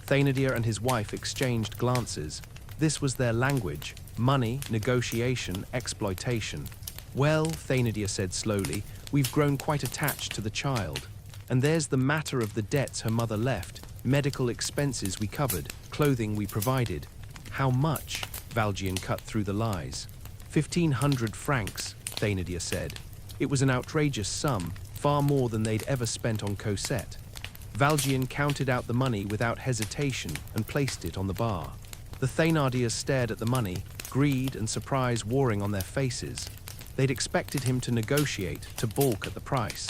Thénardier and his wife exchanged glances. This was their language: money, negotiation, exploitation. Well, Thénardier said slowly, we've grown quite attached to the child. And there's the matter of the debts her mother left, medical expenses we covered, clothing we provided. How much? Valjean cut through the lies. 1,500 francs, Thénardier said. It was an outrageous sum, far more than they'd ever spent on Cosette. Valjean counted out the money without hesitation and placed it on the bar. The Thénardiers stared at the money, greed and surprise warring on their faces. They'd expected him to negotiate, to balk at the price.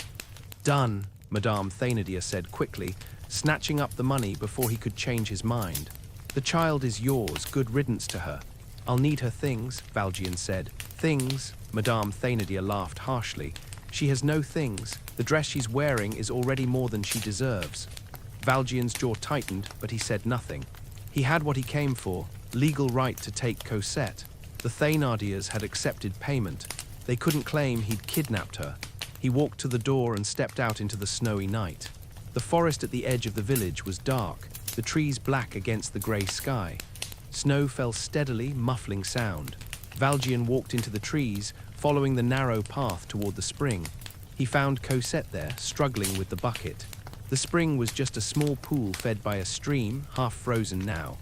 Done, Madame Thénardier said quickly, snatching up the money before he could change his mind. The child is yours, good riddance to her. I'll need her things, Valjean said. Things? Madame Thénardier laughed harshly. She has no things. The dress she's wearing is already more than she deserves. Valjean's jaw tightened, but he said nothing. He had what he came for, legal right to take Cosette. The Thénardiers had accepted payment. They couldn't claim he'd kidnapped her. He walked to the door and stepped out into the snowy night. The forest at the edge of the village was dark, the trees black against the grey sky. Snow fell steadily, muffling sound. Valjean walked into the trees, following the narrow path toward the spring. He found Cosette there, struggling with the bucket. The spring was just a small pool fed by a stream, half frozen now.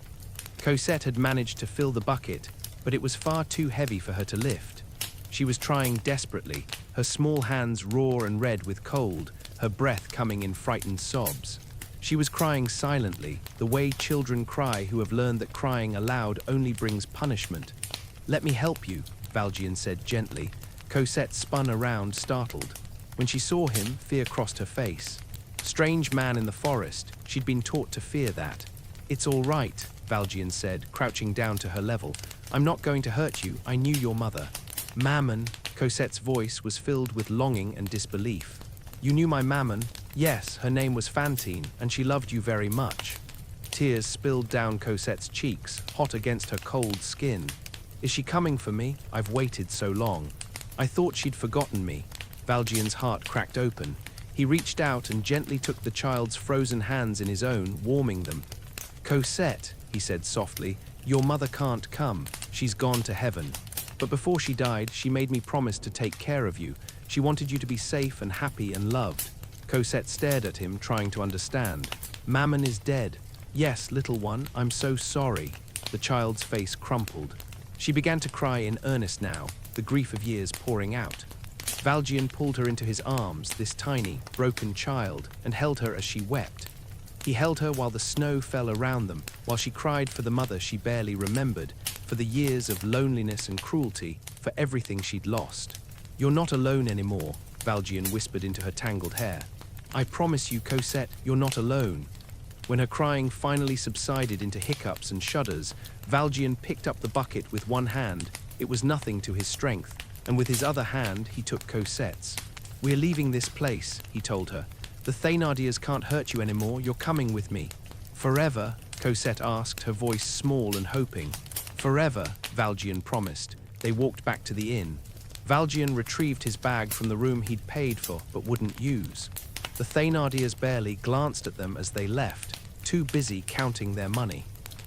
Cosette had managed to fill the bucket, but it was far too heavy for her to lift. She was trying desperately, her small hands raw and red with cold, her breath coming in frightened sobs. She was crying silently, the way children cry who have learned that crying aloud only brings punishment. "Let me help you," Valjean said gently. Cosette spun around, startled. When she saw him, fear crossed her face. Strange man in the forest, she'd been taught to fear that. "It's all right," Valjean said, crouching down to her level. "I'm not going to hurt you, I knew your mother." "Mammon," Cosette's voice was filled with longing and disbelief. "You knew my mammon?" "Yes, her name was Fantine, and she loved you very much." Tears spilled down Cosette's cheeks, hot against her cold skin. "Is she coming for me? I've waited so long. I thought she'd forgotten me." Valjean's heart cracked open. He reached out and gently took the child's frozen hands in his own, warming them. "Cosette," he said softly, "your mother can't come. She's gone to heaven. But before she died, she made me promise to take care of you. She wanted you to be safe and happy and loved." Cosette stared at him, trying to understand. "Mammon is dead." "Yes, little one, I'm so sorry." The child's face crumpled. She began to cry in earnest now, the grief of years pouring out. Valjean pulled her into his arms, this tiny, broken child, and held her as she wept. He held her while the snow fell around them, while she cried for the mother she barely remembered, for the years of loneliness and cruelty, for everything she'd lost. "You're not alone anymore," Valjean whispered into her tangled hair. "I promise you, Cosette, you're not alone." When her crying finally subsided into hiccups and shudders, Valjean picked up the bucket with one hand. It was nothing to his strength, and with his other hand he took Cosette's. "We're leaving this place," he told her. "The Thénardiers can't hurt you anymore, you're coming with me." "Forever?" Cosette asked, her voice small and hoping. "Forever," Valjean promised. They walked back to the inn. Valjean retrieved his bag from the room he'd paid for but wouldn't use. The Thénardiers barely glanced at them as they left, too busy counting their money.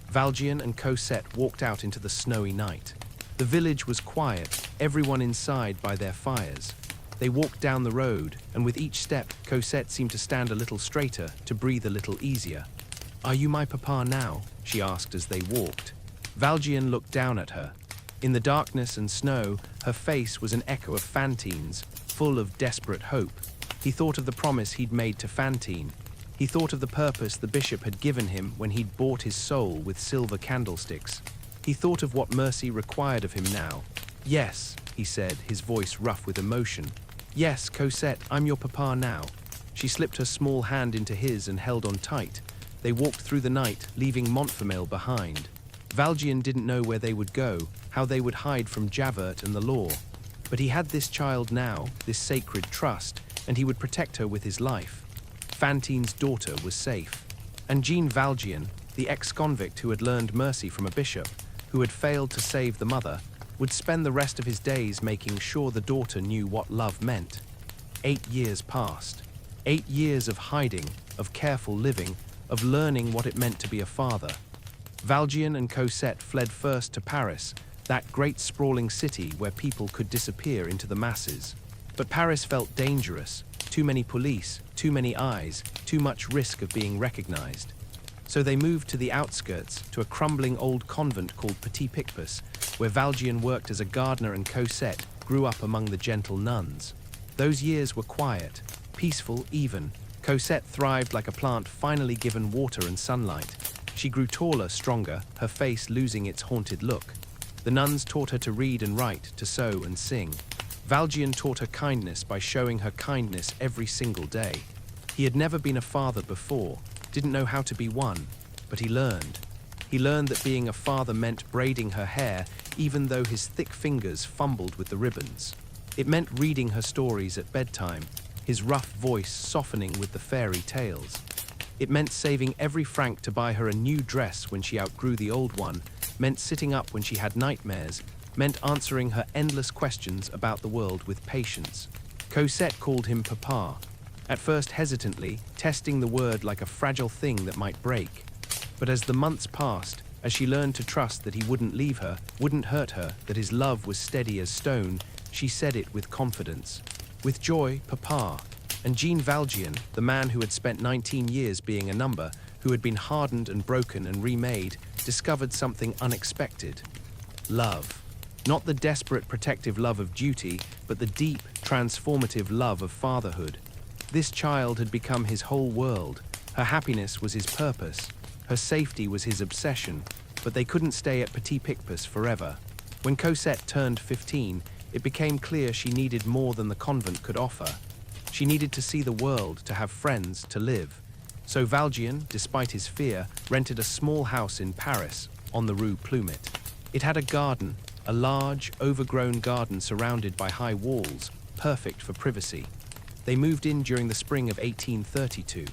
Valjean and Cosette walked out into the snowy night. The village was quiet, everyone inside by their fires. They walked down the road, and with each step, Cosette seemed to stand a little straighter, to breathe a little easier. "Are you my papa now?" she asked as they walked. Valjean looked down at her. In the darkness and snow, her face was an echo of Fantine's, full of desperate hope. He thought of the promise he'd made to Fantine. He thought of the purpose the bishop had given him when he'd bought his soul with silver candlesticks. He thought of what mercy required of him now. "Yes," he said, his voice rough with emotion. "Yes, Cosette, I'm your papa now." She slipped her small hand into his and held on tight. They walked through the night, leaving Montfermeil behind. Valjean didn't know where they would go, how they would hide from Javert and the law. But he had this child now, this sacred trust, and he would protect her with his life. Fantine's daughter was safe. And Jean Valjean, the ex-convict who had learned mercy from a bishop, who had failed to save the mother, would spend the rest of his days making sure the daughter knew what love meant. 8 years passed. 8 years of hiding, of careful living, of learning what it meant to be a father. Valjean and Cosette fled first to Paris, that great sprawling city where people could disappear into the masses. But Paris felt dangerous. Too many police, too many eyes, too much risk of being recognized. So they moved to the outskirts, to a crumbling old convent called Petit Picpus, where Valjean worked as a gardener and Cosette grew up among the gentle nuns. Those years were quiet, peaceful, even. Cosette thrived like a plant finally given water and sunlight. She grew taller, stronger, her face losing its haunted look. The nuns taught her to read and write, to sew and sing. Valjean taught her kindness by showing her kindness every single day. He had never been a father before, didn't know how to be one, but he learned. He learned that being a father meant braiding her hair, even though his thick fingers fumbled with the ribbons. It meant reading her stories at bedtime, his rough voice softening with the fairy tales. It meant saving every franc to buy her a new dress when she outgrew the old one, meant sitting up when she had nightmares, meant answering her endless questions about the world with patience. Cosette called him Papa, at first hesitantly, testing the word like a fragile thing that might break. But as the months passed, as she learned to trust that he wouldn't leave her, wouldn't hurt her, that his love was steady as stone, she said it with confidence. With joy, Papa. And Jean Valjean, the man who had spent 19 years being a number, who had been hardened and broken and remade, discovered something unexpected. Love. Not the desperate protective love of duty, but the deep, transformative love of fatherhood. This child had become his whole world. Her happiness was his purpose. Her safety was his obsession. But they couldn't stay at Petit Picpus forever. When Cosette turned 15, it became clear she needed more than the convent could offer. She needed to see the world, to have friends, to live. So Valjean, despite his fear, rented a small house in Paris, on the Rue Plumet. It had a garden, a large, overgrown garden surrounded by high walls, perfect for privacy. They moved in during the spring of 1832.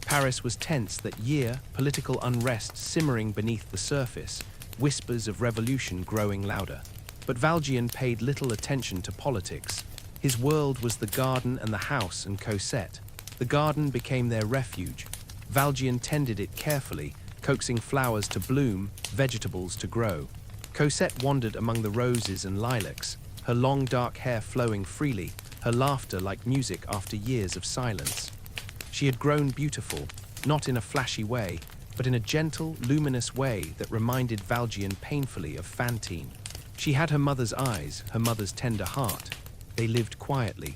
Paris was tense that year, political unrest simmering beneath the surface, whispers of revolution growing louder. But Valjean paid little attention to politics. His world was the garden and the house and Cosette. The garden became their refuge. Valjean tended it carefully, coaxing flowers to bloom, vegetables to grow. Cosette wandered among the roses and lilacs, her long dark hair flowing freely, her laughter like music after years of silence. She had grown beautiful, not in a flashy way, but in a gentle, luminous way that reminded Valjean painfully of Fantine. She had her mother's eyes, her mother's tender heart. They lived quietly.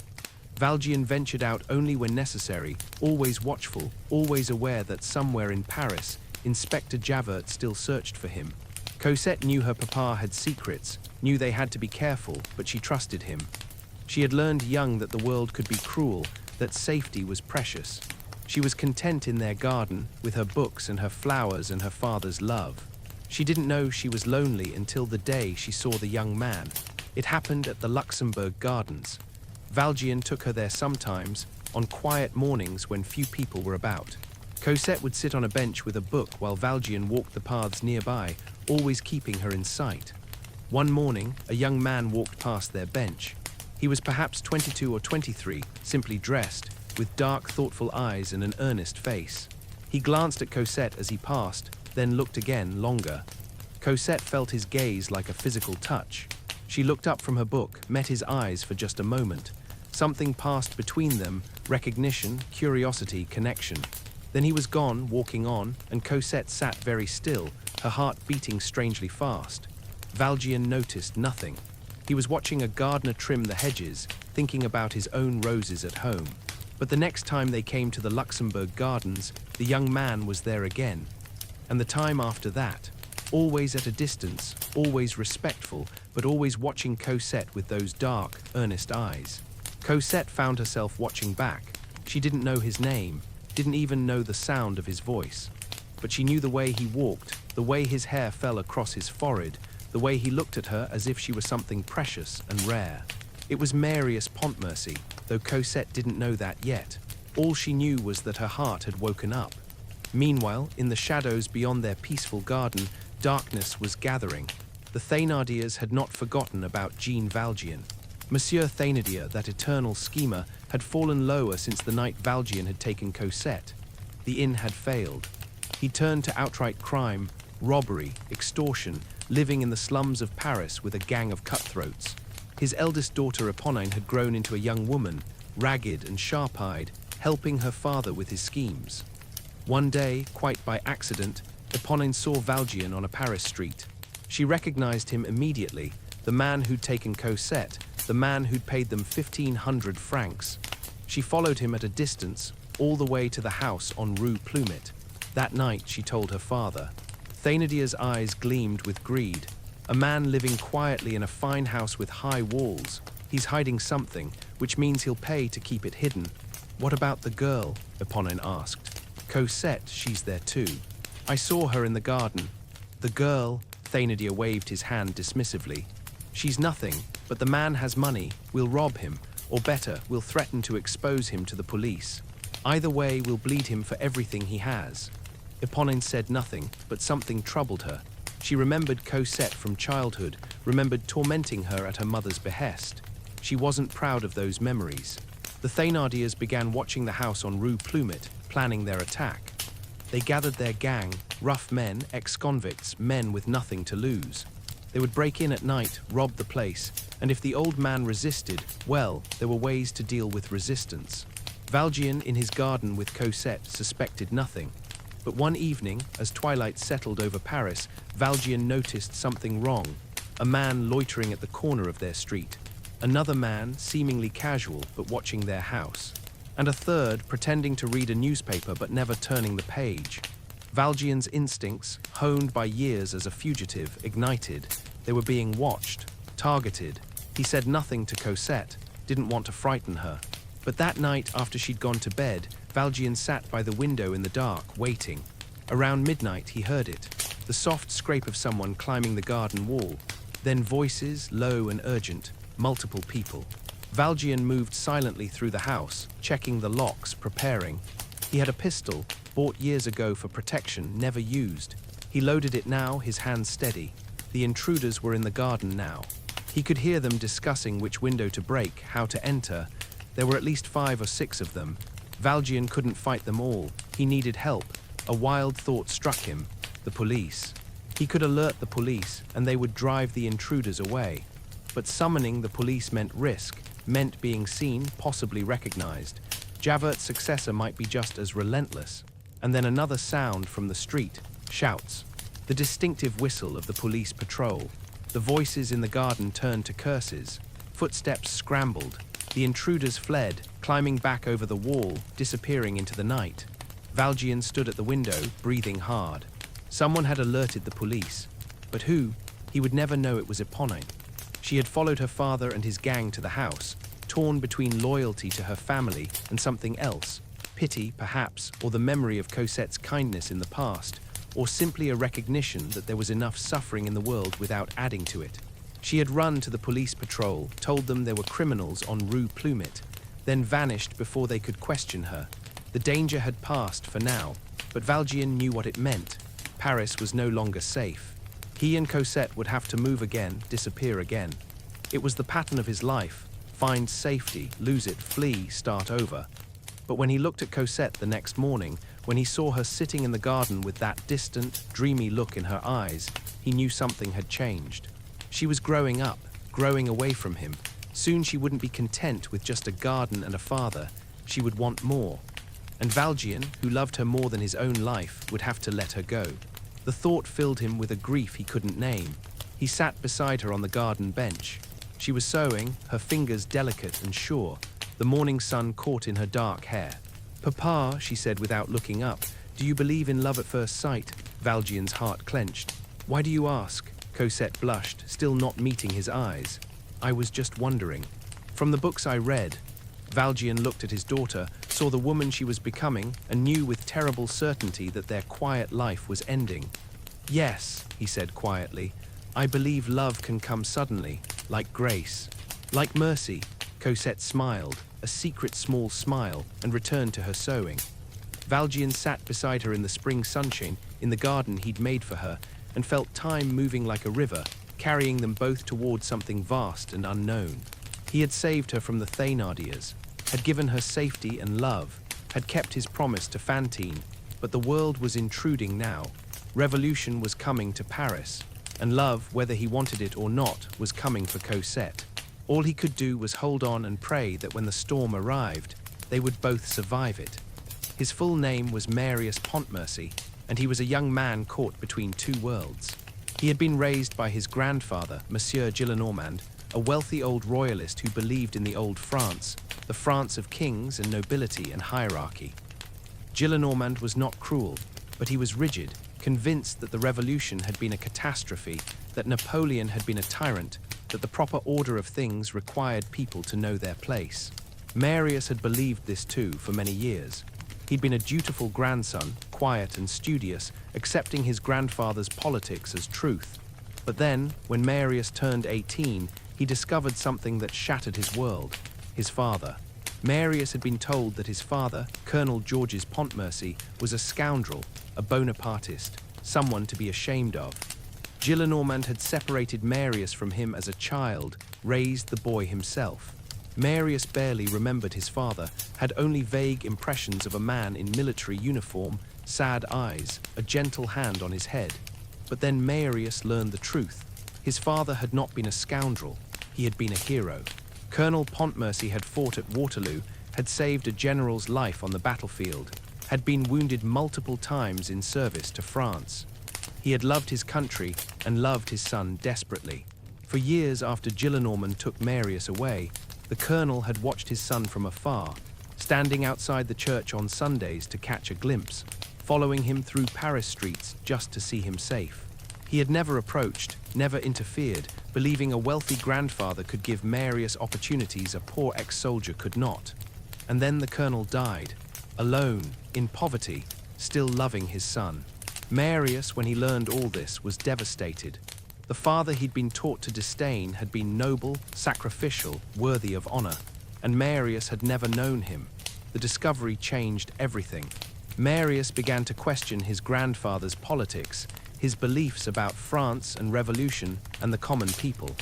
Valjean ventured out only when necessary, always watchful, always aware that somewhere in Paris, Inspector Javert still searched for him. Cosette knew her papa had secrets, knew they had to be careful, but she trusted him. She had learned young that the world could be cruel, that safety was precious. She was content in their garden, with her books and her flowers and her father's love. She didn't know she was lonely until the day she saw the young man. It happened at the Luxembourg Gardens. Valjean took her there sometimes, on quiet mornings when few people were about. Cosette would sit on a bench with a book while Valjean walked the paths nearby, always keeping her in sight. One morning, a young man walked past their bench. He was perhaps 22 or 23, simply dressed, with dark, thoughtful eyes and an earnest face. He glanced at Cosette as he passed, then looked again, longer. Cosette felt his gaze like a physical touch. She looked up from her book, met his eyes for just a moment. Something passed between them, recognition, curiosity, connection. Then he was gone, walking on, and Cosette sat very still, her heart beating strangely fast. Valjean noticed nothing. He was watching a gardener trim the hedges, thinking about his own roses at home. But the next time they came to the Luxembourg Gardens, the young man was there again. And the time after that, always at a distance, always respectful, but always watching Cosette with those dark, earnest eyes. Cosette found herself watching back. She didn't know his name, didn't even know the sound of his voice. But she knew the way he walked, the way his hair fell across his forehead, the way he looked at her as if she were something precious and rare. It was Marius Pontmercy, though Cosette didn't know that yet. All she knew was that her heart had woken up. Meanwhile, in the shadows beyond their peaceful garden, darkness was gathering. The Thénardiers had not forgotten about Jean Valjean. Monsieur Thénardier, that eternal schemer, had fallen lower since the night Valjean had taken Cosette. The inn had failed. He turned to outright crime, robbery, extortion, living in the slums of Paris with a gang of cutthroats. His eldest daughter Eponine had grown into a young woman, ragged and sharp-eyed, helping her father with his schemes. One day, quite by accident, Eponine saw Valjean on a Paris street. She recognized him immediately, the man who'd taken Cosette, the man who'd paid them 1,500 francs. She followed him at a distance, all the way to the house on Rue Plumet. That night, she told her father. Thénardier's eyes gleamed with greed. A man living quietly in a fine house with high walls. He's hiding something, which means he'll pay to keep it hidden. What about the girl? Eponine asked. Cosette, she's there too. I saw her in the garden. The girl, Thénardier waved his hand dismissively. She's nothing, but the man has money. We'll rob him, or better, we'll threaten to expose him to the police. Either way, we'll bleed him for everything he has. Eponine said nothing, but something troubled her. She remembered Cosette from childhood, remembered tormenting her at her mother's behest. She wasn't proud of those memories. The Thénardiers began watching the house on Rue Plumet, planning their attack. They gathered their gang, rough men, ex-convicts, men with nothing to lose. They would break in at night, rob the place, and if the old man resisted, well, there were ways to deal with resistance. Valjean, in his garden with Cosette, suspected nothing. But one evening, as twilight settled over Paris, Valjean noticed something wrong. A man loitering at the corner of their street. Another man, seemingly casual, but watching their house. And a third, pretending to read a newspaper but never turning the page. Valjean's instincts, honed by years as a fugitive, ignited. They were being watched, targeted. He said nothing to Cosette, didn't want to frighten her. But that night, after she'd gone to bed, Valjean sat by the window in the dark, waiting. Around midnight, he heard it, the soft scrape of someone climbing the garden wall. Then voices, low and urgent, multiple people. Valjean moved silently through the house, checking the locks, preparing. He had a pistol, bought years ago for protection, never used. He loaded it now, his hands steady. The intruders were in the garden now. He could hear them discussing which window to break, how to enter. There were at least 5 or 6 of them. Valjean couldn't fight them all. He needed help. A wild thought struck him. The police. He could alert the police, and they would drive the intruders away. But summoning the police meant risk, meant being seen, possibly recognized. Javert's successor might be just as relentless. And then another sound from the street. Shouts. The distinctive whistle of the police patrol. The voices in the garden turned to curses. Footsteps scrambled. The intruders fled, climbing back over the wall, disappearing into the night. Valjean stood at the window, breathing hard. Someone had alerted the police. But who? He would never know it was Eponine. She had followed her father and his gang to the house, torn between loyalty to her family and something else. Pity, perhaps, or the memory of Cosette's kindness in the past, or simply a recognition that there was enough suffering in the world without adding to it. She had run to the police patrol, told them there were criminals on Rue Plumet, then vanished before they could question her. The danger had passed for now, but Valjean knew what it meant. Paris was no longer safe. He and Cosette would have to move again, disappear again. It was the pattern of his life. Find safety, lose it, flee, start over. But when he looked at Cosette the next morning, when he saw her sitting in the garden with that distant, dreamy look in her eyes, he knew something had changed. She was growing up, growing away from him. Soon she wouldn't be content with just a garden and a father. She would want more. And Valjean, who loved her more than his own life, would have to let her go. The thought filled him with a grief he couldn't name. He sat beside her on the garden bench. She was sewing, her fingers delicate and sure, the morning sun caught in her dark hair. "Papa," she said without looking up, "do you believe in love at first sight?" Valjean's heart clenched. "Why do you ask?" Cosette blushed, still not meeting his eyes. "I was just wondering. From the books I read." Valjean looked at his daughter, saw the woman she was becoming, and knew with terrible certainty that their quiet life was ending. "Yes," he said quietly, "I believe love can come suddenly, like grace, like mercy." Cosette smiled, a secret small smile, and returned to her sewing. Valjean sat beside her in the spring sunshine, in the garden he'd made for her, and felt time moving like a river, carrying them both toward something vast and unknown. He had saved her from the Thénardiers, had given her safety and love, had kept his promise to Fantine, but the world was intruding now. Revolution was coming to Paris, and love, whether he wanted it or not, was coming for Cosette. All he could do was hold on and pray that when the storm arrived, they would both survive it. His full name was Marius Pontmercy, and he was a young man caught between two worlds. He had been raised by his grandfather, Monsieur Gillenormand, a wealthy old royalist who believed in the old France, the France of kings and nobility and hierarchy. Gillenormand was not cruel, but he was rigid, convinced that the revolution had been a catastrophe, that Napoleon had been a tyrant, that the proper order of things required people to know their place. Marius had believed this too for many years. He'd been a dutiful grandson, quiet and studious, accepting his grandfather's politics as truth. But then, when Marius turned 18, he discovered something that shattered his world: his father. Marius had been told that his father, Colonel Georges Pontmercy, was a scoundrel, a Bonapartist, someone to be ashamed of. Gillenormand had separated Marius from him as a child, raised the boy himself. Marius barely remembered his father, had only vague impressions of a man in military uniform, sad eyes, a gentle hand on his head. But then Marius learned the truth. His father had not been a scoundrel, he had been a hero. Colonel Pontmercy had fought at Waterloo, had saved a general's life on the battlefield, had been wounded multiple times in service to France. He had loved his country and loved his son desperately. For years after Gillenormand took Marius away, the colonel had watched his son from afar, standing outside the church on Sundays to catch a glimpse, following him through Paris streets just to see him safe. He had never approached, never interfered, believing a wealthy grandfather could give Marius opportunities a poor ex-soldier could not. And then the colonel died, alone, in poverty, still loving his son. Marius, when he learned all this, was devastated. The father he'd been taught to disdain had been noble, sacrificial, worthy of honor, and Marius had never known him. The discovery changed everything. Marius began to question his grandfather's politics, his beliefs about France and revolution and the common people.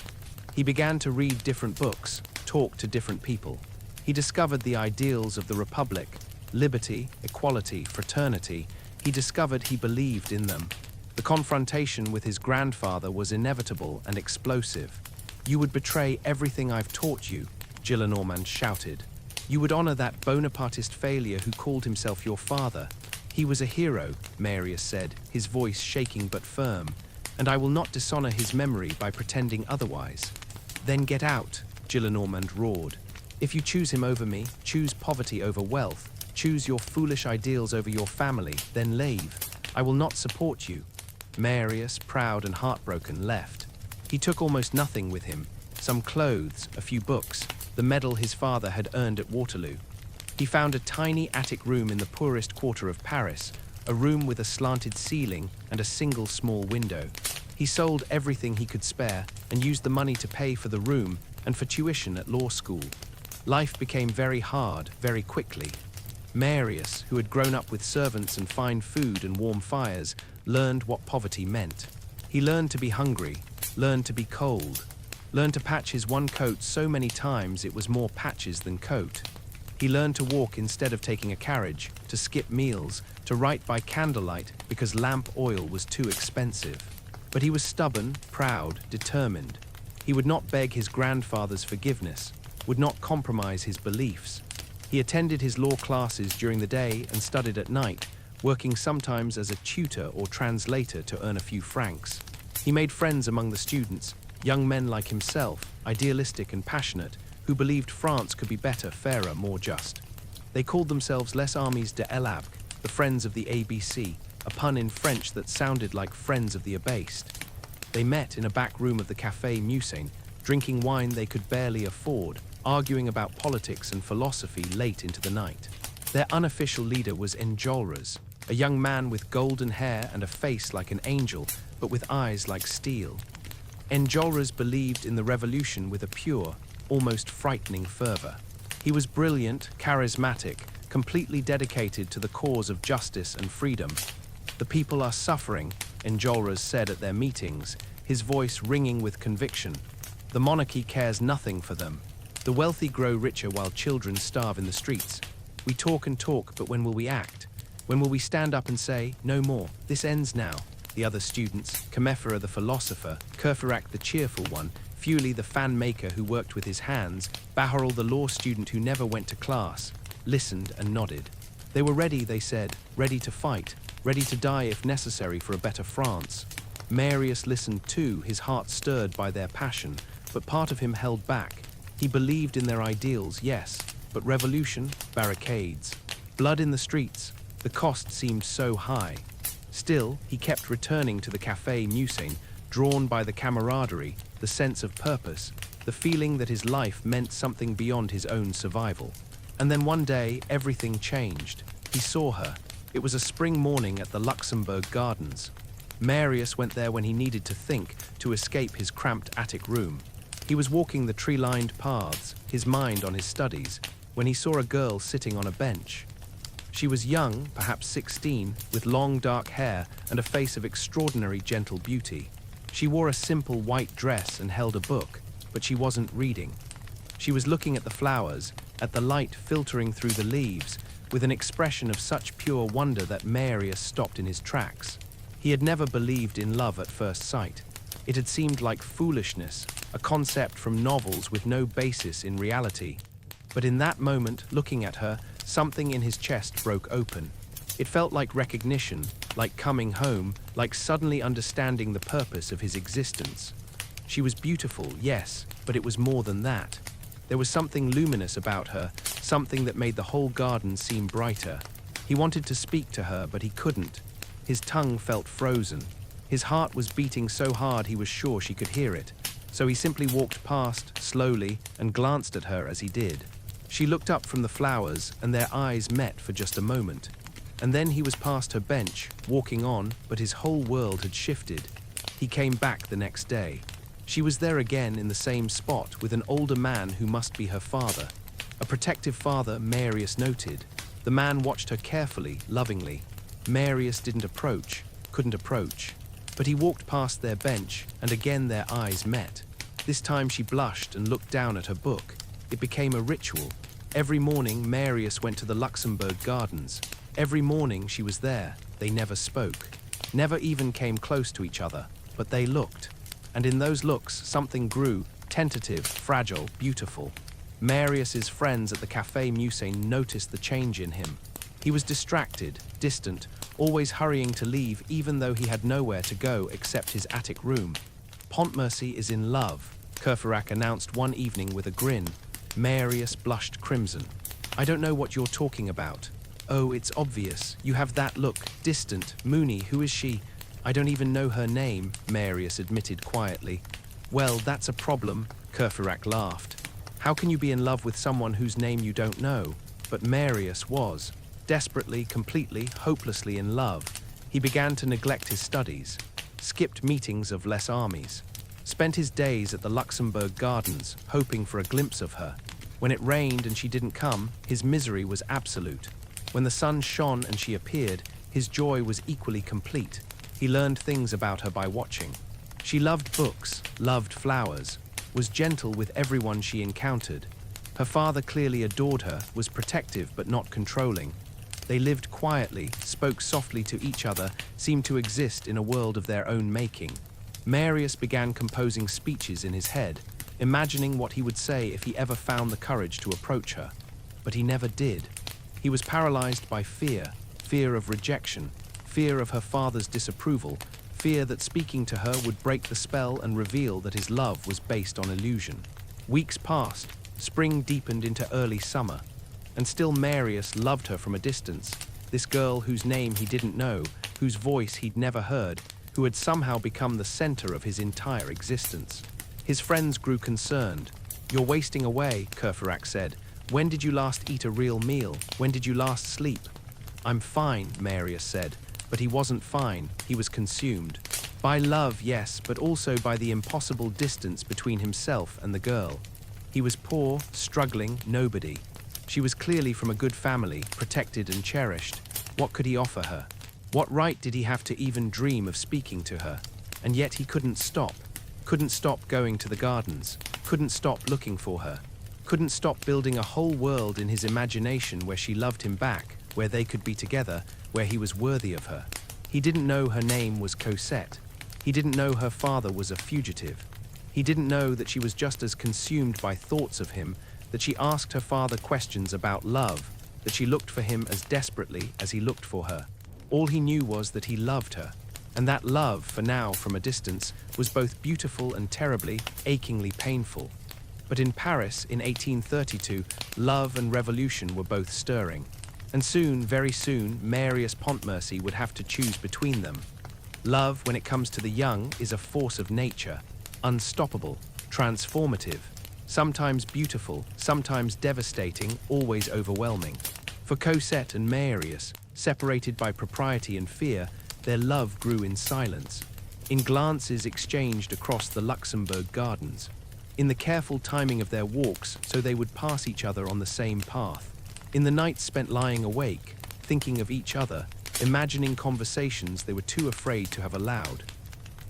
He began to read different books, talk to different people. He discovered the ideals of the Republic, liberty, equality, fraternity. He discovered he believed in them. The confrontation with his grandfather was inevitable and explosive. "You would betray everything I've taught you," Gillenormand shouted. "You would honor that Bonapartist failure who called himself your father. He was a hero," Marius said, his voice shaking but firm, "and I will not dishonor his memory by pretending otherwise." "Then get out," Gillenormand roared. "If you choose him over me, choose poverty over wealth, choose your foolish ideals over your family, then leave. I will not support you." Marius, proud and heartbroken, left. He took almost nothing with him: some clothes, a few books, the medal his father had earned at Waterloo. He found a tiny attic room in the poorest quarter of Paris, a room with a slanted ceiling and a single small window. He sold everything he could spare and used the money to pay for the room and for tuition at law school. Life became very hard, very quickly. Marius, who had grown up with servants and fine food and warm fires, learned what poverty meant. He learned to be hungry, learned to be cold, learned to patch his one coat so many times it was more patches than coat. He learned to walk instead of taking a carriage, to skip meals, to write by candlelight because lamp oil was too expensive. But he was stubborn, proud, determined. He would not beg his grandfather's forgiveness, would not compromise his beliefs. He attended his law classes during the day and studied at night, working sometimes as a tutor or translator to earn a few francs. He made friends among the students, young men like himself, idealistic and passionate, who believed France could be better, fairer, more just. They called themselves Les Amis de l'Aube, the Friends of the ABC, a pun in French that sounded like Friends of the Abased. They met in a back room of the Café Musain, drinking wine they could barely afford, arguing about politics and philosophy late into the night. Their unofficial leader was Enjolras, a young man with golden hair and a face like an angel, but with eyes like steel. Enjolras believed in the revolution with a pure, almost frightening fervor. He was brilliant, charismatic, completely dedicated to the cause of justice and freedom. "The people are suffering," Enjolras said at their meetings, his voice ringing with conviction. "The monarchy cares nothing for them. The wealthy grow richer while children starve in the streets. We talk and talk, but when will we act? When will we stand up and say, 'No more, this ends now'? the other students, Comefera the philosopher, Courfeyrac the cheerful one, Feuilly the fan maker who worked with his hands, Bahorel the law student who never went to class, listened and nodded. They were ready, they said, ready to fight, ready to die if necessary for a better France. Marius listened too, his heart stirred by their passion, but part of him held back. He believed in their ideals, yes, but revolution, barricades, blood in the streets, the cost seemed so high. Still, he kept returning to the Café Musain, drawn by the camaraderie, the sense of purpose, the feeling that his life meant something beyond his own survival. And then one day, everything changed. He saw her. It was a spring morning at the Luxembourg Gardens. Marius went there when he needed to think, to escape his cramped attic room. He was walking the tree-lined paths, his mind on his studies, when he saw a girl sitting on a bench. She was young, perhaps 16, with long dark hair and a face of extraordinary gentle beauty. She wore a simple white dress and held a book, but she wasn't reading. She was looking at the flowers, at the light filtering through the leaves, with an expression of such pure wonder that Marius stopped in his tracks. He had never believed in love at first sight. It had seemed like foolishness, a concept from novels with no basis in reality. But in that moment, looking at her, something in his chest broke open. It felt like recognition, like coming home, like suddenly understanding the purpose of his existence. She was beautiful, yes, but it was more than that. There was something luminous about her, something that made the whole garden seem brighter. He wanted to speak to her, but he couldn't. His tongue felt frozen. His heart was beating so hard he was sure she could hear it. So he simply walked past, slowly, and glanced at her as he did. She looked up from the flowers, and their eyes met for just a moment. And then he was past her bench, walking on, but his whole world had shifted. He came back the next day. She was there again in the same spot with an older man who must be her father. A protective father, Marius noted. The man watched her carefully, lovingly. Marius couldn't approach. But he walked past their bench, and again their eyes met. This time she blushed and looked down at her book. It became a ritual. Every morning, Marius went to the Luxembourg Gardens. Every morning she was there. They never spoke, never even came close to each other, but they looked. And in those looks, something grew, tentative, fragile, beautiful. Marius's friends at the Café Musain noticed the change in him. He was distracted, distant, always hurrying to leave even though he had nowhere to go except his attic room. Pontmercy is in love, Courfeyrac announced one evening with a grin. Marius blushed crimson. I don't know what you're talking about. Oh, it's obvious. You have that look, distant, moony. Who is she? I don't even know her name, Marius admitted quietly. Well, that's a problem, Courfeyrac laughed. How can you be in love with someone whose name you don't know? But Marius was. Desperately, completely, hopelessly in love. He began to neglect his studies, skipped meetings of Les Armies, spent his days at the Luxembourg Gardens, hoping for a glimpse of her. When it rained and she didn't come, his misery was absolute. When the sun shone and she appeared, his joy was equally complete. He learned things about her by watching. She loved books, loved flowers, was gentle with everyone she encountered. Her father clearly adored her, was protective but not controlling. They lived quietly, spoke softly to each other, seemed to exist in a world of their own making. Marius began composing speeches in his head, imagining what he would say if he ever found the courage to approach her. But he never did. He was paralyzed by fear, fear of rejection, fear of her father's disapproval, fear that speaking to her would break the spell and reveal that his love was based on illusion. Weeks passed, spring deepened into early summer, and still Marius loved her from a distance, this girl whose name he didn't know, whose voice he'd never heard, who had somehow become the center of his entire existence. His friends grew concerned. You're wasting away, Courfeyrac said. When did you last eat a real meal? When did you last sleep? I'm fine, Marius said. But he wasn't fine, he was consumed. By love, yes, but also by the impossible distance between himself and the girl. He was poor, struggling, nobody. She was clearly from a good family, protected and cherished. What could he offer her? What right did he have to even dream of speaking to her? And yet he couldn't stop going to the gardens, couldn't stop looking for her, couldn't stop building a whole world in his imagination where she loved him back, where they could be together, where he was worthy of her. He didn't know her name was Cosette. He didn't know her father was a fugitive. He didn't know that she was just as consumed by thoughts of him, that she asked her father questions about love, that she looked for him as desperately as he looked for her. All he knew was that he loved her, and that love, for now from a distance, was both beautiful and terribly, achingly painful. But in Paris, in 1832, love and revolution were both stirring. And soon, very soon, Marius Pontmercy would have to choose between them. Love, when it comes to the young, is a force of nature, unstoppable, transformative, sometimes beautiful, sometimes devastating, always overwhelming. For Cosette and Marius, separated by propriety and fear, their love grew in silence, in glances exchanged across the Luxembourg gardens, in the careful timing of their walks so they would pass each other on the same path, in the nights spent lying awake, thinking of each other, imagining conversations they were too afraid to have aloud.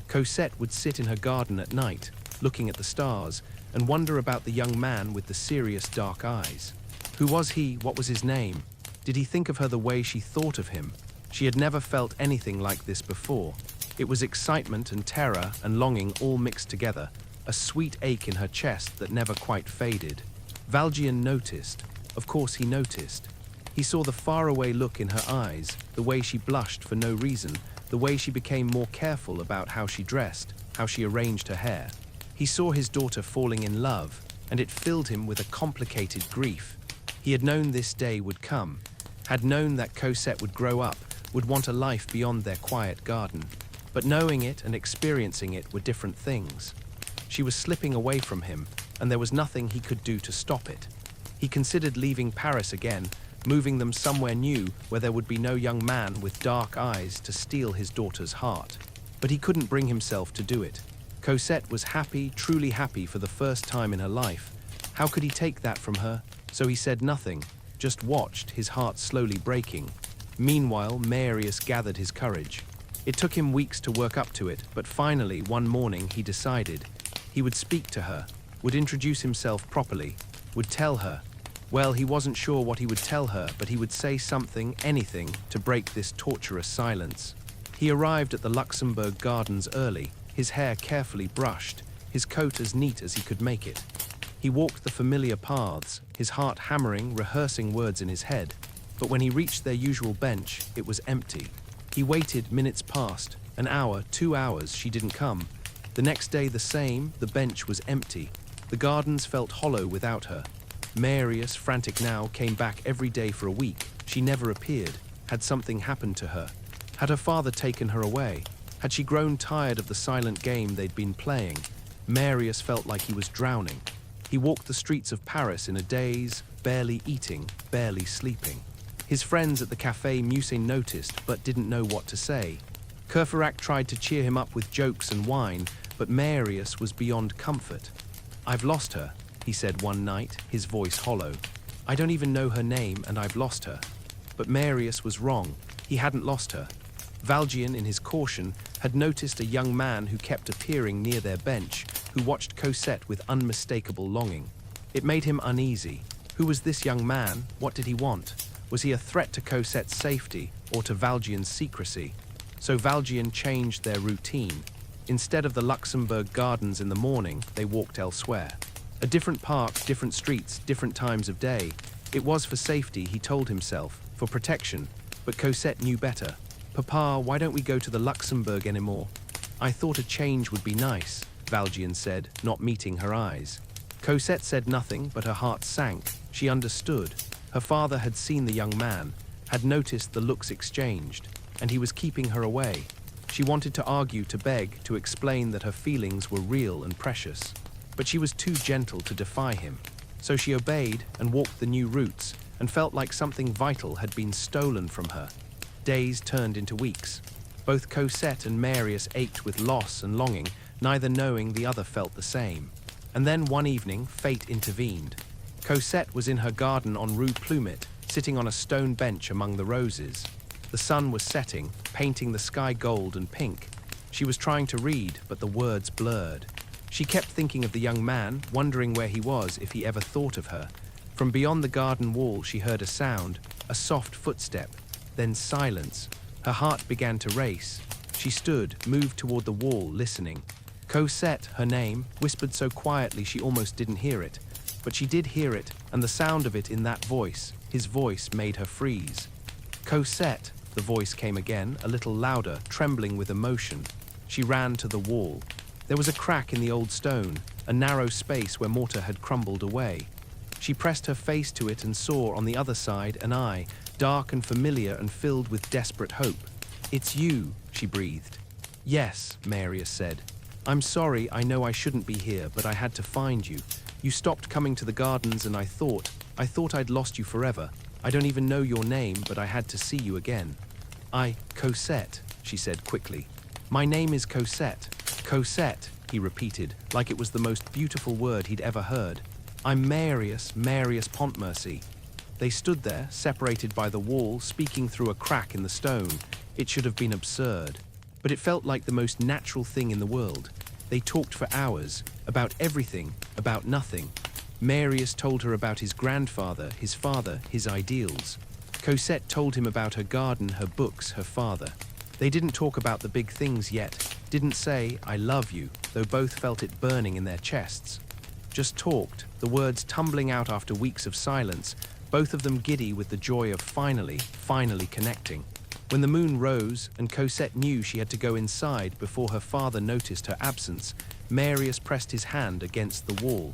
Cosette would sit in her garden at night, looking at the stars, and wonder about the young man with the serious dark eyes. Who was he? What was his name? Did he think of her the way she thought of him? She had never felt anything like this before. It was excitement and terror and longing all mixed together, a sweet ache in her chest that never quite faded. Valjean noticed. Of course he noticed. He saw the faraway look in her eyes, the way she blushed for no reason, the way she became more careful about how she dressed, how she arranged her hair. He saw his daughter falling in love, and it filled him with a complicated grief. He had known this day would come, had known that Cosette would grow up, would want a life beyond their quiet garden. But knowing it and experiencing it were different things. She was slipping away from him, and there was nothing he could do to stop it. He considered leaving Paris again, moving them somewhere new where there would be no young man with dark eyes to steal his daughter's heart. But he couldn't bring himself to do it. Cosette was happy, truly happy for the first time in her life. How could he take that from her? So he said nothing, just watched, his heart slowly breaking. Meanwhile, Marius gathered his courage. It took him weeks to work up to it, but finally, one morning, he decided. He would speak to her, would introduce himself properly, would tell her. Well, he wasn't sure what he would tell her, but he would say something, anything, to break this torturous silence. He arrived at the Luxembourg Gardens early, his hair carefully brushed, his coat as neat as he could make it. He walked the familiar paths, his heart hammering, rehearsing words in his head. But when he reached their usual bench, it was empty. He waited, minutes passed, an hour, 2 hours, she didn't come. The next day the same, the bench was empty. The gardens felt hollow without her. Marius, frantic now, came back every day for a week. She never appeared. Had something happened to her? Had her father taken her away? Had she grown tired of the silent game they'd been playing? Marius felt like he was drowning. He walked the streets of Paris in a daze, barely eating, barely sleeping. His friends at the Café Musée noticed, but didn't know what to say. Courfeyrac tried to cheer him up with jokes and wine, but Marius was beyond comfort. "I've lost her," he said one night, his voice hollow. "I don't even know her name, and I've lost her." But Marius was wrong. He hadn't lost her. Valjean, in his caution, had noticed a young man who kept appearing near their bench, who watched Cosette with unmistakable longing. It made him uneasy. Who was this young man? What did he want? Was he a threat to Cosette's safety or to Valjean's secrecy? So Valjean changed their routine. Instead of the Luxembourg Gardens in the morning, they walked elsewhere. A different park, different streets, different times of day. It was for safety, he told himself, for protection. But Cosette knew better. "Papa, why don't we go to the Luxembourg anymore?" "I thought a change would be nice," Valjean said, not meeting her eyes. Cosette said nothing, but her heart sank. She understood. Her father had seen the young man, had noticed the looks exchanged, and he was keeping her away. She wanted to argue, to beg, to explain that her feelings were real and precious. But she was too gentle to defy him. So she obeyed and walked the new routes and felt like something vital had been stolen from her. Days turned into weeks. Both Cosette and Marius ached with loss and longing, neither knowing the other felt the same. And then one evening, fate intervened. Cosette was in her garden on Rue Plumet, sitting on a stone bench among the roses. The sun was setting, painting the sky gold and pink. She was trying to read, but the words blurred. She kept thinking of the young man, wondering where he was, if he ever thought of her. From beyond the garden wall she heard a sound, a soft footstep, then silence. Her heart began to race. She stood, moved toward the wall, listening. Cosette, her name, whispered so quietly she almost didn't hear it. But she did hear it, and the sound of it in that voice, his voice, made her freeze. Cosette, the voice came again, a little louder, trembling with emotion. She ran to the wall. There was a crack in the old stone, a narrow space where mortar had crumbled away. She pressed her face to it and saw on the other side an eye, dark and familiar and filled with desperate hope. "It's you," she breathed. "Yes," Marius said. "I'm sorry, I know I shouldn't be here, but I had to find you. You stopped coming to the gardens and I thought I'd lost you forever. I don't even know your name, but I had to see you again." Cosette," she said quickly. "My name is Cosette." "Cosette," he repeated, like it was the most beautiful word he'd ever heard. "I'm Marius Pontmercy." They stood there, separated by the wall, speaking through a crack in the stone. It should have been absurd, but it felt like the most natural thing in the world. They talked for hours, about everything, about nothing. Marius told her about his grandfather, his father, his ideals. Cosette told him about her garden, her books, her father. They didn't talk about the big things yet, didn't say, "I love you," though both felt it burning in their chests. Just talked, the words tumbling out after weeks of silence, both of them giddy with the joy of finally connecting. When the moon rose and Cosette knew she had to go inside before her father noticed her absence, Marius pressed his hand against the wall.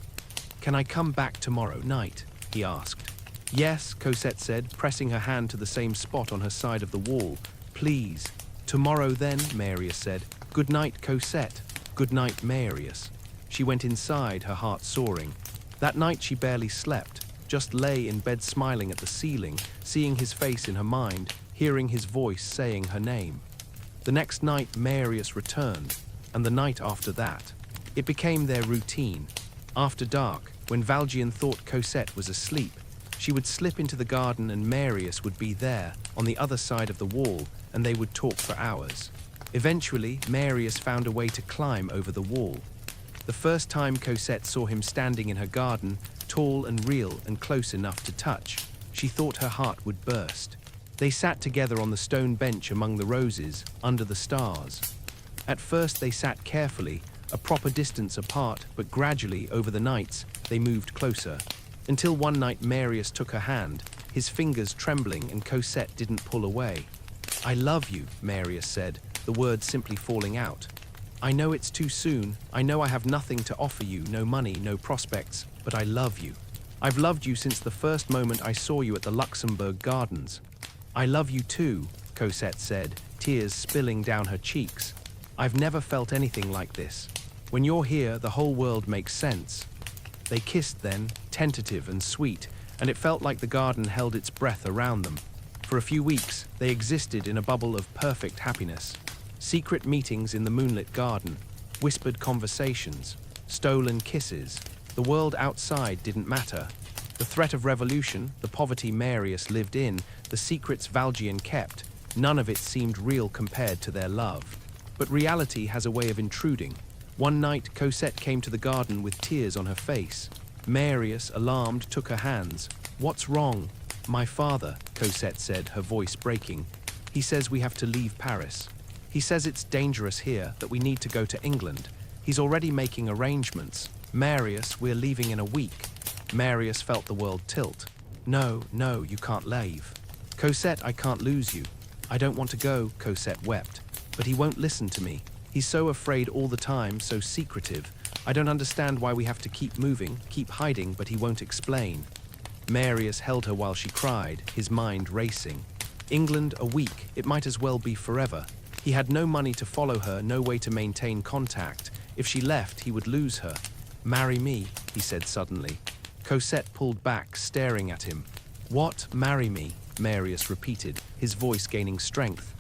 "Can I come back tomorrow night?" he asked. "Yes," Cosette said, pressing her hand to the same spot on her side of the wall. "Please." "Tomorrow then," Marius said. "Good night, Cosette." "Good night, Marius." She went inside, her heart soaring. That night she barely slept, just lay in bed smiling at the ceiling, seeing his face in her mind, hearing his voice saying her name. The next night Marius returned, and the night after that. It became their routine. After dark, when Valjean thought Cosette was asleep, she would slip into the garden and Marius would be there, on the other side of the wall, and they would talk for hours. Eventually, Marius found a way to climb over the wall. The first time Cosette saw him standing in her garden, tall and real and close enough to touch, she thought her heart would burst. They sat together on the stone bench among the roses, under the stars. At first they sat carefully, a proper distance apart, but gradually, over the nights, they moved closer. Until one night Marius took her hand, his fingers trembling, and Cosette didn't pull away. "I love you," Marius said, the words simply falling out. "I know it's too soon, I know I have nothing to offer you, no money, no prospects, but I love you. I've loved you since the first moment I saw you at the Luxembourg Gardens." "I love you too," Cosette said, tears spilling down her cheeks. "I've never felt anything like this. When you're here, the whole world makes sense." They kissed then, tentative and sweet, and it felt like the garden held its breath around them. For a few weeks, they existed in a bubble of perfect happiness. Secret meetings in the moonlit garden, whispered conversations, stolen kisses. The world outside didn't matter. The threat of revolution, the poverty Marius lived in, the secrets Valjean kept, none of it seemed real compared to their love. But reality has a way of intruding. One night, Cosette came to the garden with tears on her face. Marius, alarmed, took her hands. "What's wrong?" "My father," Cosette said, her voice breaking. "He says we have to leave Paris. He says it's dangerous here, that we need to go to England. He's already making arrangements. Marius, we're leaving in a week." Marius felt the world tilt. No, you can't leave." "Cosette, I can't lose you." "I don't want to go," Cosette wept. "But he won't listen to me. He's so afraid all the time, so secretive. I don't understand why we have to keep moving, keep hiding, but he won't explain." Marius held her while she cried, his mind racing. England, a week, it might as well be forever. He had no money to follow her, no way to maintain contact. If she left, he would lose her. "Marry me," he said suddenly. Cosette pulled back, staring at him. "What, marry me?" Marius repeated, his voice gaining strength.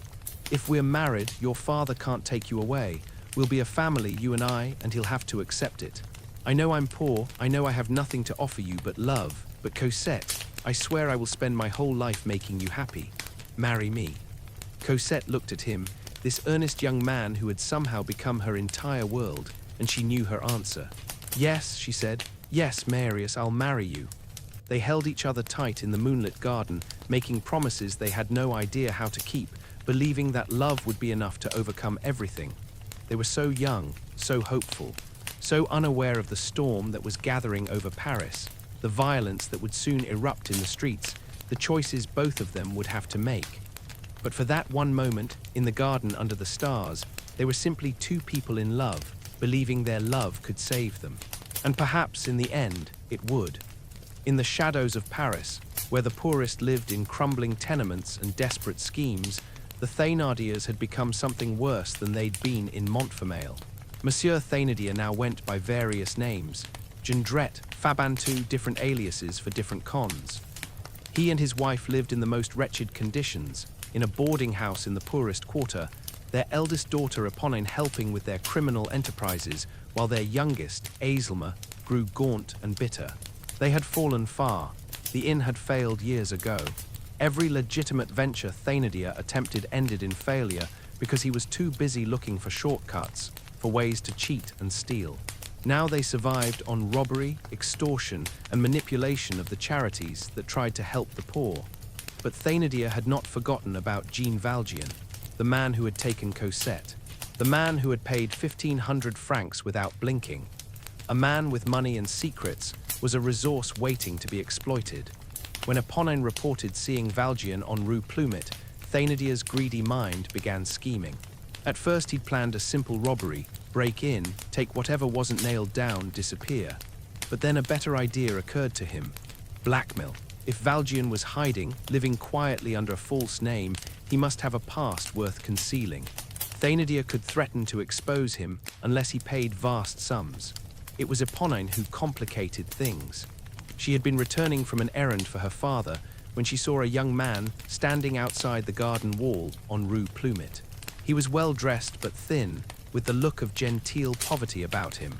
"If we're married, your father can't take you away. We'll be a family, you and I, and he'll have to accept it. I know I'm poor, I know I have nothing to offer you but love, but Cosette, I swear I will spend my whole life making you happy. Marry me." Cosette looked at him, this earnest young man who had somehow become her entire world, and she knew her answer. "Yes," she said. "Yes, Marius, I'll marry you." They held each other tight in the moonlit garden, making promises they had no idea how to keep, believing that love would be enough to overcome everything. They were so young, so hopeful, so unaware of the storm that was gathering over Paris, the violence that would soon erupt in the streets, the choices both of them would have to make. But for that one moment, in the garden under the stars, they were simply two people in love, believing their love could save them. And perhaps in the end, it would. In the shadows of Paris, where the poorest lived in crumbling tenements and desperate schemes, the Thénardiers had become something worse than they'd been in Montfermeil. Monsieur Thénardier now went by various names: Jondrette, Fabantou, different aliases for different cons. He and his wife lived in the most wretched conditions, in a boarding house in the poorest quarter, their eldest daughter Eponine helping with their criminal enterprises, while their youngest, Azelma, grew gaunt and bitter. They had fallen far. The inn had failed years ago. Every legitimate venture Thénardier attempted ended in failure because he was too busy looking for shortcuts, for ways to cheat and steal. Now they survived on robbery, extortion, and manipulation of the charities that tried to help the poor. But Thénardier had not forgotten about Jean Valjean, the man who had taken Cosette, the man who had paid 1,500 francs without blinking. A man with money and secrets was a resource waiting to be exploited. When Eponine reported seeing Valjean en Rue Plumet, Thénardier's greedy mind began scheming. At first he'd planned a simple robbery, break in, take whatever wasn't nailed down, disappear. But then a better idea occurred to him: blackmail. If Valjean was hiding, living quietly under a false name, he must have a past worth concealing. Thénardier could threaten to expose him unless he paid vast sums. It was Eponine who complicated things. She had been returning from an errand for her father when she saw a young man standing outside the garden wall on Rue Plumet. He was well dressed but thin, with the look of genteel poverty about him.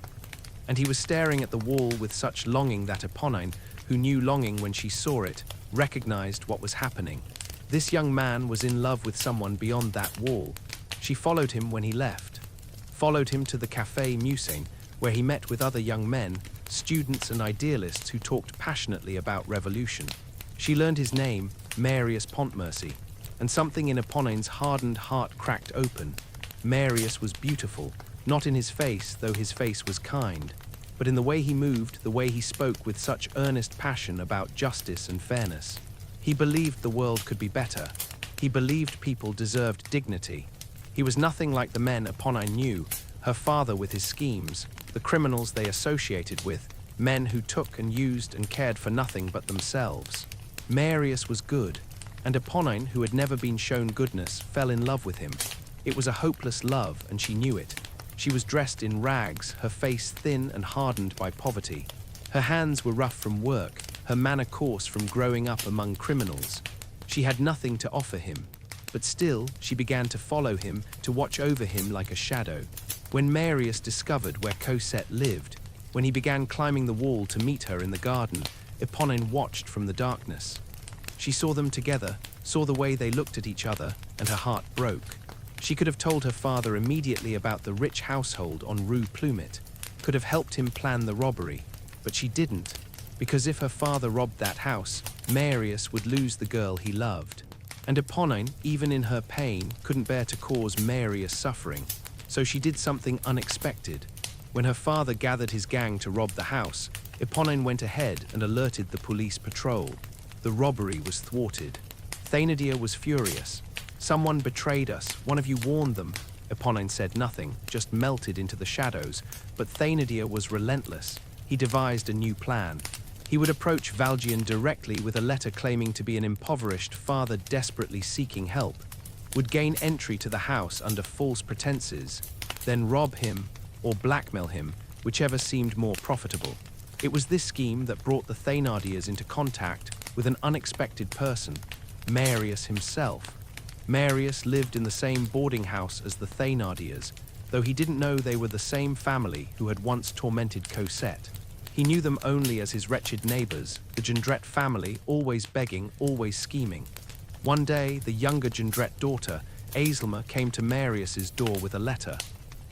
And he was staring at the wall with such longing that Eponine, who knew longing when she saw it, recognized what was happening. This young man was in love with someone beyond that wall. She followed him when he left, followed him to the Café Musain, where he met with other young men, students and idealists who talked passionately about revolution. She learned his name, Marius Pontmercy, and something in Eponine's hardened heart cracked open. Marius was beautiful, not in his face, though his face was kind, but in the way he moved, the way he spoke with such earnest passion about justice and fairness. He believed the world could be better. He believed people deserved dignity. He was nothing like the men Eponine knew, her father with his schemes, the criminals they associated with, men who took and used and cared for nothing but themselves. Marius was good, and Eponine, who had never been shown goodness, fell in love with him. It was a hopeless love, and she knew it. She was dressed in rags, her face thin and hardened by poverty. Her hands were rough from work, her manner coarse from growing up among criminals. She had nothing to offer him, but still she began to follow him, to watch over him like a shadow. When Marius discovered where Cosette lived, when he began climbing the wall to meet her in the garden, Eponine watched from the darkness. She saw them together, saw the way they looked at each other, and her heart broke. She could have told her father immediately about the rich household on Rue Plumet, could have helped him plan the robbery, but she didn't, because if her father robbed that house, Marius would lose the girl he loved. And Eponine, even in her pain, couldn't bear to cause Marius suffering, so she did something unexpected. When her father gathered his gang to rob the house, Eponine went ahead and alerted the police patrol. The robbery was thwarted. Thénardier was furious. "Someone betrayed us. One of you warned them." Eponine said nothing, just melted into the shadows, but Thénardier was relentless. He devised a new plan. He would approach Valjean directly with a letter claiming to be an impoverished father desperately seeking help, would gain entry to the house under false pretenses, then rob him or blackmail him, whichever seemed more profitable. It was this scheme that brought the Thénardiers into contact with an unexpected person, Marius himself. Marius lived in the same boarding house as the Thénardiers, though he didn't know they were the same family who had once tormented Cosette. He knew them only as his wretched neighbors, the Jondrette family, always begging, always scheming. One day, the younger Jondrette daughter, Azelma, came to Marius's door with a letter.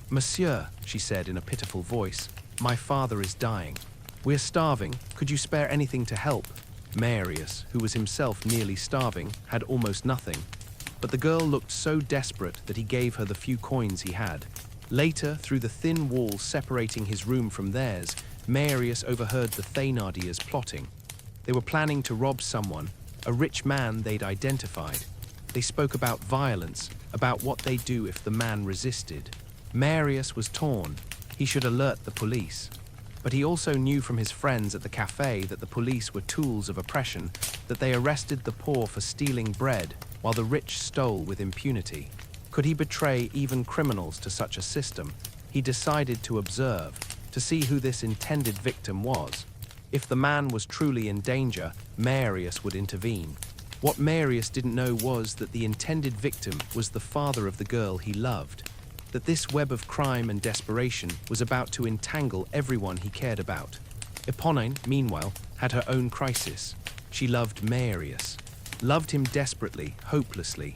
"Monsieur," she said in a pitiful voice, "my father is dying. We're starving. Could you spare anything to help?" Marius, who was himself nearly starving, had almost nothing. but the girl looked so desperate that he gave her the few coins he had. Later, through the thin wall separating his room from theirs, Marius overheard the Thénardiers plotting. They were planning to rob someone, a rich man they'd identified. They spoke about violence, about what they'd do if the man resisted. Marius was torn. He should alert the police. But he also knew from his friends at the cafe that the police were tools of oppression, that they arrested the poor for stealing bread, while the rich stole with impunity. Could he betray even criminals to such a system? He decided to observe, to see who this intended victim was. If the man was truly in danger, Marius would intervene. What Marius didn't know was that the intended victim was the father of the girl he loved, that this web of crime and desperation was about to entangle everyone he cared about. Eponine, meanwhile, had her own crisis. She loved Marius, loved him desperately, hopelessly.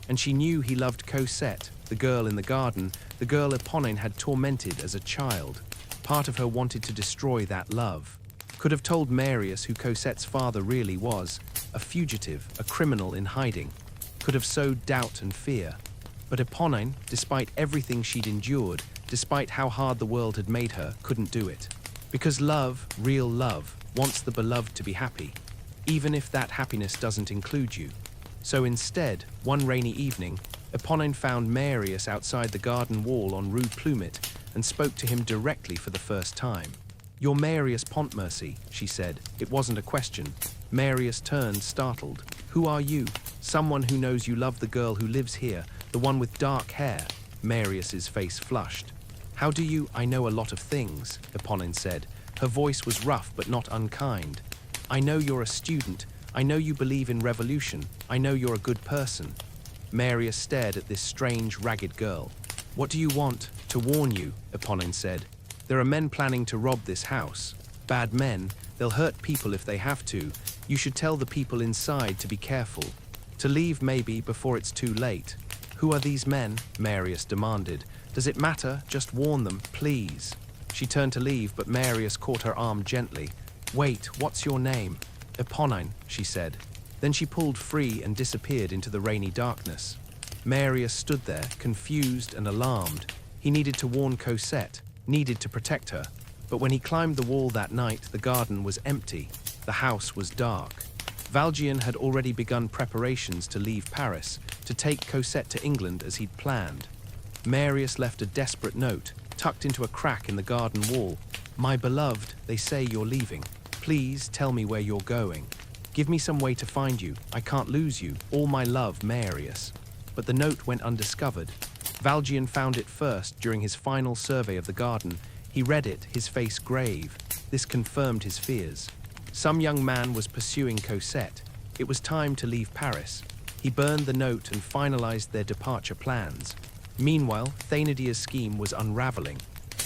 And she knew he loved Cosette, the girl in the garden, the girl Eponine had tormented as a child. Part of her wanted to destroy that love. Could have told Marius who Cosette's father really was, a fugitive, a criminal in hiding. Could have sowed doubt and fear. But Eponine, despite everything she'd endured, despite how hard the world had made her, couldn't do it. Because love, real love, wants the beloved to be happy, even if that happiness doesn't include you. So instead, one rainy evening, Eponine found Marius outside the garden wall on Rue Plumet and spoke to him directly for the first time. "You're Marius Pontmercy," she said. It wasn't a question. Marius turned, startled. "Who are you?" "Someone who knows you love the girl who lives here, the one with dark hair." Marius's face flushed. "How do you—" "I know a lot of things," Eponine said. Her voice was rough but not unkind. "I know you're a student. I know you believe in revolution. I know you're a good person." Marius stared at this strange, ragged girl. "What do you want?" "To warn you," Eponine said. "There are men planning to rob this house. Bad men. They'll hurt people if they have to. You should tell the people inside to be careful. To leave maybe before it's too late." "Who are these men?" Marius demanded. "Does it matter? Just warn them, please." She turned to leave, but Marius caught her arm gently. "Wait, what's your name?" "Eponine," she said. Then she pulled free and disappeared into the rainy darkness. Marius stood there, confused and alarmed. He needed to warn Cosette, needed to protect her. But when he climbed the wall that night, the garden was empty. The house was dark. Valjean had already begun preparations to leave Paris, to take Cosette to England as he'd planned. Marius left a desperate note, tucked into a crack in the garden wall. "My beloved, they say you're leaving. Please tell me where you're going. Give me some way to find you. I can't lose you. All my love, Marius." But the note went undiscovered. Valjean found it first during his final survey of the garden. He read it, his face grave. This confirmed his fears. Some young man was pursuing Cosette. It was time to leave Paris. He burned the note and finalized their departure plans. Meanwhile, Thénardier's scheme was unraveling.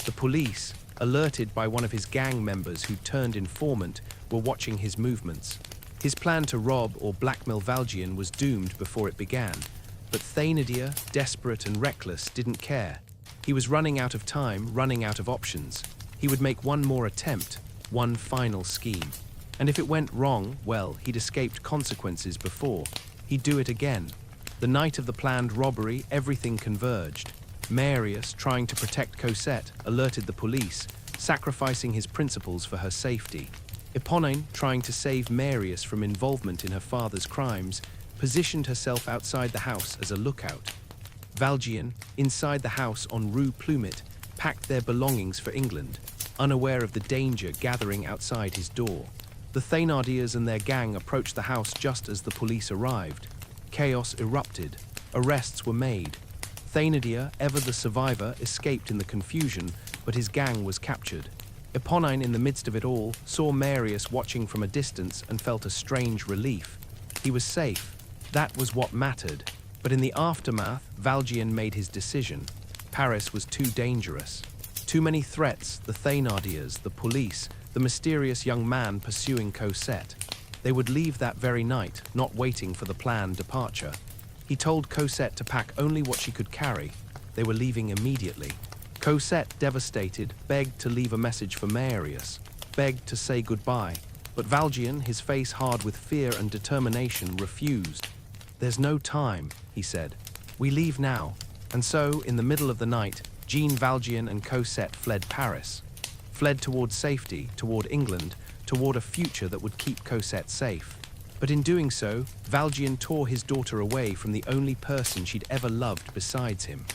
The police, alerted by one of his gang members who turned informant, were watching his movements. His plan to rob or blackmail Valjean was doomed before it began. But Thénardier, desperate and reckless, didn't care. He was running out of time, running out of options. He would make one more attempt, one final scheme. And if it went wrong, well, he'd escaped consequences before. He'd do it again. The night of the planned robbery, everything converged. Marius, trying to protect Cosette, alerted the police, sacrificing his principles for her safety. Eponine, trying to save Marius from involvement in her father's crimes, positioned herself outside the house as a lookout. Valjean, inside the house on Rue Plumet, packed their belongings for England, unaware of the danger gathering outside his door. The Thénardiers and their gang approached the house just as the police arrived. Chaos erupted. Arrests were made. Thénardier, ever the survivor, escaped in the confusion, but his gang was captured. Eponine, in the midst of it all, saw Marius watching from a distance and felt a strange relief. He was safe. That was what mattered. But in the aftermath, Valjean made his decision. Paris was too dangerous. Too many threats, the Thénardiers, the police, the mysterious young man pursuing Cosette. They would leave that very night, not waiting for the planned departure. He told Cosette to pack only what she could carry. They were leaving immediately. Cosette, devastated, begged to leave a message for Marius, begged to say goodbye. But Valjean, his face hard with fear and determination, refused. "There's no time. he said. We leave now. And so, in the middle of the night, Jean Valjean and Cosette fled Paris. Fled toward safety, toward England, toward a future that would keep Cosette safe. But in doing so, Valjean tore his daughter away from the only person she'd ever loved besides him.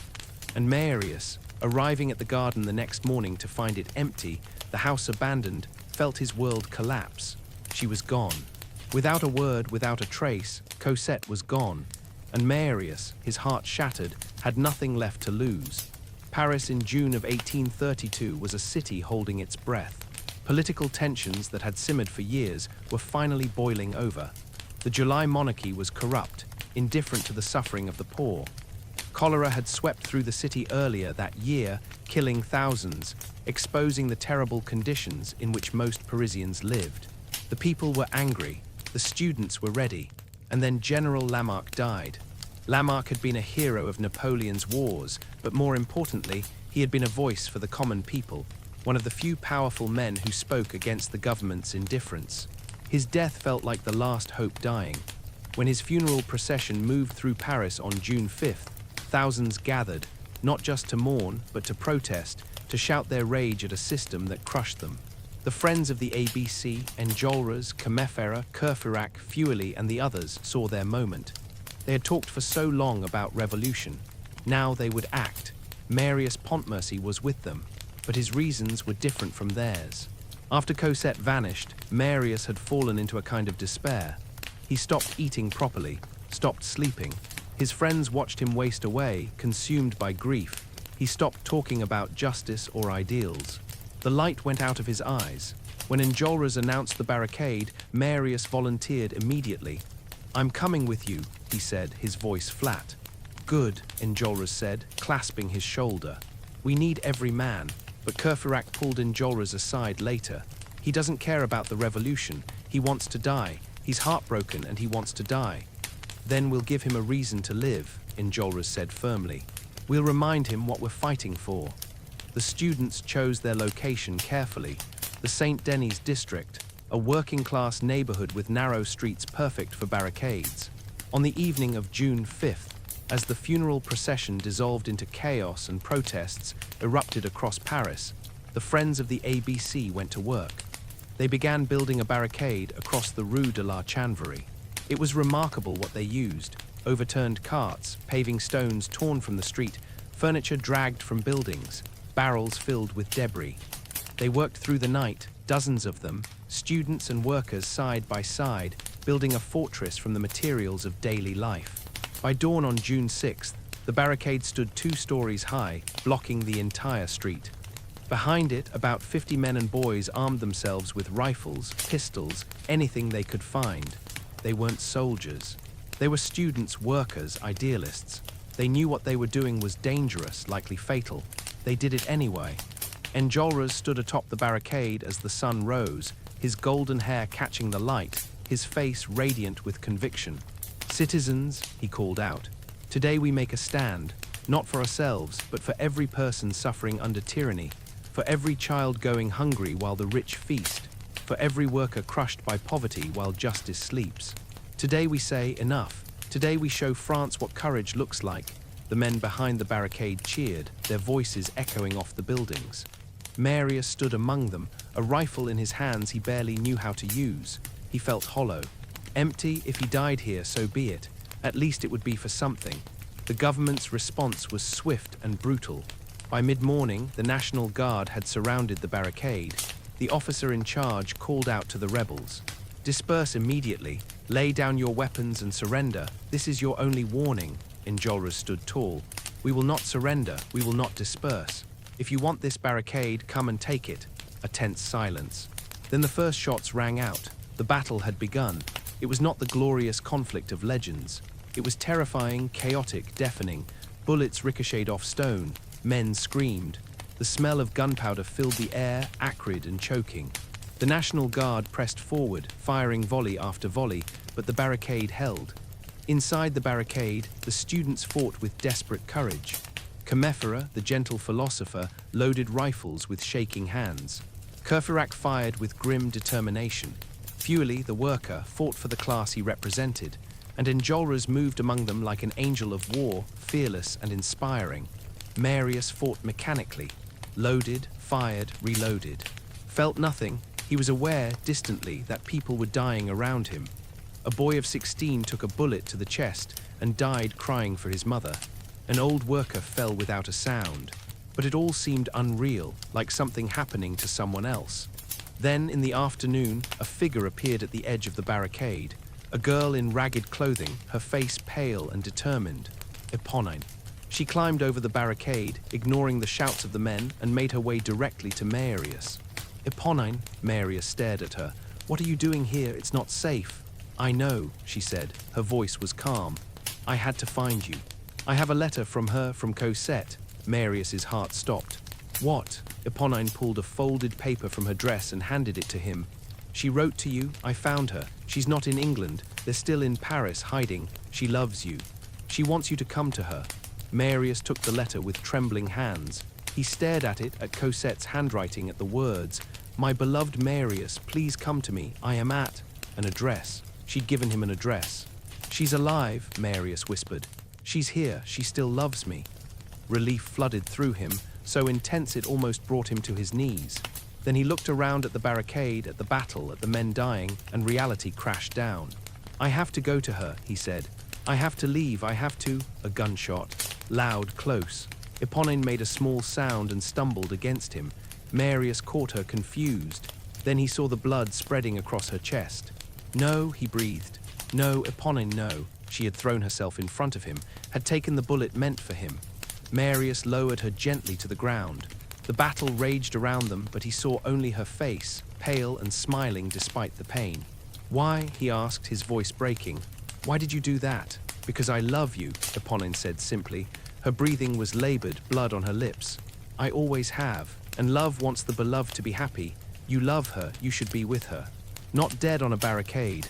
And Marius, arriving at the garden the next morning to find it empty, the house abandoned, felt his world collapse. She was gone. Without a word, without a trace, Cosette was gone. And Marius, his heart shattered, had nothing left to lose. Paris in June of 1832 was a city holding its breath. Political tensions that had simmered for years were finally boiling over. The July monarchy was corrupt, indifferent to the suffering of the poor. Cholera had swept through the city earlier that year, killing thousands, exposing the terrible conditions in which most Parisians lived. The people were angry, the students were ready, and then General Lamarck died. Lamarck had been a hero of Napoleon's wars, but more importantly, he had been a voice for the common people, one of the few powerful men who spoke against the government's indifference. His death felt like the last hope dying. When his funeral procession moved through Paris on June 5th, thousands gathered, not just to mourn, but to protest, to shout their rage at a system that crushed them. The friends of the ABC, Enjolras, Combeferre, Courfeyrac, Feuilly, and the others saw their moment. They had talked for so long about revolution. Now they would act. Marius Pontmercy was with them, but his reasons were different from theirs. After Cosette vanished, Marius had fallen into a kind of despair. He stopped eating properly, stopped sleeping. His friends watched him waste away, consumed by grief. He stopped talking about justice or ideals. The light went out of his eyes. When Enjolras announced the barricade, Marius volunteered immediately. "I'm coming with you," he said, his voice flat. "Good," Enjolras said, clasping his shoulder. "We need every man." But Courfeyrac pulled Enjolras aside later. "He doesn't care about the revolution. He wants to die. He's heartbroken and he wants to die." "Then we'll give him a reason to live," Enjolras said firmly. "We'll remind him what we're fighting for." The students chose their location carefully. The Saint Denis district, a working-class neighborhood with narrow streets perfect for barricades. On the evening of June 5th, as the funeral procession dissolved into chaos and protests erupted across Paris, the friends of the ABC went to work. They began building a barricade across the Rue de la Chanvrerie. It was remarkable what they used: overturned carts, paving stones torn from the street, furniture dragged from buildings, barrels filled with debris. They worked through the night, dozens of them, students and workers side by side, building a fortress from the materials of daily life. By dawn on June 6th, the barricade stood 2 stories high, blocking the entire street. Behind it, about 50 men and boys armed themselves with rifles, pistols, anything they could find. They weren't soldiers. They were students, workers, idealists. They knew what they were doing was dangerous, likely fatal. They did it anyway. Enjolras stood atop the barricade as the sun rose, his golden hair catching the light, his face radiant with conviction. "Citizens," he called out, "today we make a stand, not for ourselves, but for every person suffering under tyranny, for every child going hungry while the rich feast, for every worker crushed by poverty while justice sleeps. Today we say enough. Today we show France what courage looks like." The men behind the barricade cheered, their voices echoing off the buildings. Marius stood among them, a rifle in his hands he barely knew how to use. He felt hollow. Empty. If he died here, so be it. At least it would be for something. The government's response was swift and brutal. By mid-morning, the National Guard had surrounded the barricade. The officer in charge called out to the rebels. "Disperse immediately. Lay down your weapons and surrender. This is your only warning." Enjolras stood tall. "We will not surrender. We will not disperse. If you want this barricade, come and take it." A tense silence. Then the first shots rang out. The battle had begun. It was not the glorious conflict of legends. It was terrifying, chaotic, deafening. Bullets ricocheted off stone. Men screamed. The smell of gunpowder filled the air, acrid and choking. The National Guard pressed forward, firing volley after volley, but the barricade held. Inside the barricade, the students fought with desperate courage. Combeferre, the gentle philosopher, loaded rifles with shaking hands. Courfeyrac fired with grim determination. Feuilly, the worker, fought for the class he represented. and Enjolras moved among them like an angel of war, fearless and inspiring. Marius fought mechanically, loaded, fired, reloaded. Felt nothing. He was aware, distantly, that people were dying around him. A boy of 16 took a bullet to the chest and died crying for his mother. An old worker fell without a sound. But it all seemed unreal, like something happening to someone else. Then, in the afternoon, a figure appeared at the edge of the barricade. A girl in ragged clothing, her face pale and determined. Eponine. She climbed over the barricade, ignoring the shouts of the men, and made her way directly to Marius. Eponine, Marius stared at her. What are you doing here? It's not safe. I know, she said. Her voice was calm. I had to find you. I have a letter from her, from Cosette. Marius's heart stopped. What? Eponine pulled a folded paper from her dress and handed it to him. She wrote to you. I found her. She's not in England. They're still in Paris, hiding. She loves you. She wants you to come to her. Marius took the letter with trembling hands. He stared at it, at Cosette's handwriting, at the words. My beloved Marius, please come to me. I am at an address. She'd given him an address. She's alive, Marius whispered. She's here. She still loves me. Relief flooded through him, so intense it almost brought him to his knees. Then he looked around at the barricade, at the battle, at the men dying, and reality crashed down. I have to go to her, he said. I have to leave, I have to... A gunshot. Loud, close. Eponine made a small sound and stumbled against him. Marius caught her, confused. Then he saw the blood spreading across her chest. No, he breathed. No, Eponine, no. She had thrown herself in front of him, had taken the bullet meant for him. Marius lowered her gently to the ground. The battle raged around them, but he saw only her face, pale and smiling despite the pain. Why? He asked, his voice breaking. Why did you do that? Because I love you, Eponine said simply. Her breathing was labored, blood on her lips. I always have, and love wants the beloved to be happy. You love her, you should be with her. Not dead on a barricade.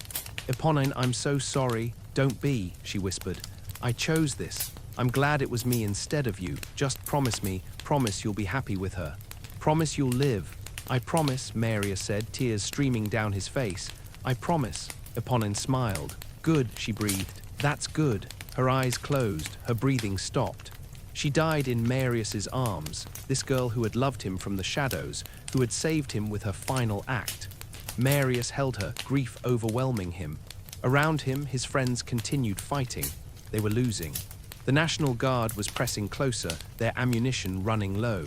Eponine, I'm so sorry. Don't be, she whispered. I chose this. I'm glad it was me instead of you. Just promise me, promise you'll be happy with her. Promise you'll live. I promise, Marius said, tears streaming down his face. I promise. Eponine smiled. Good, she breathed. That's good. Her eyes closed, her breathing stopped. She died in Marius's arms, this girl who had loved him from the shadows, who had saved him with her final act. Marius held her, grief overwhelming him. Around him, his friends continued fighting. They were losing. The National Guard was pressing closer, their ammunition running low.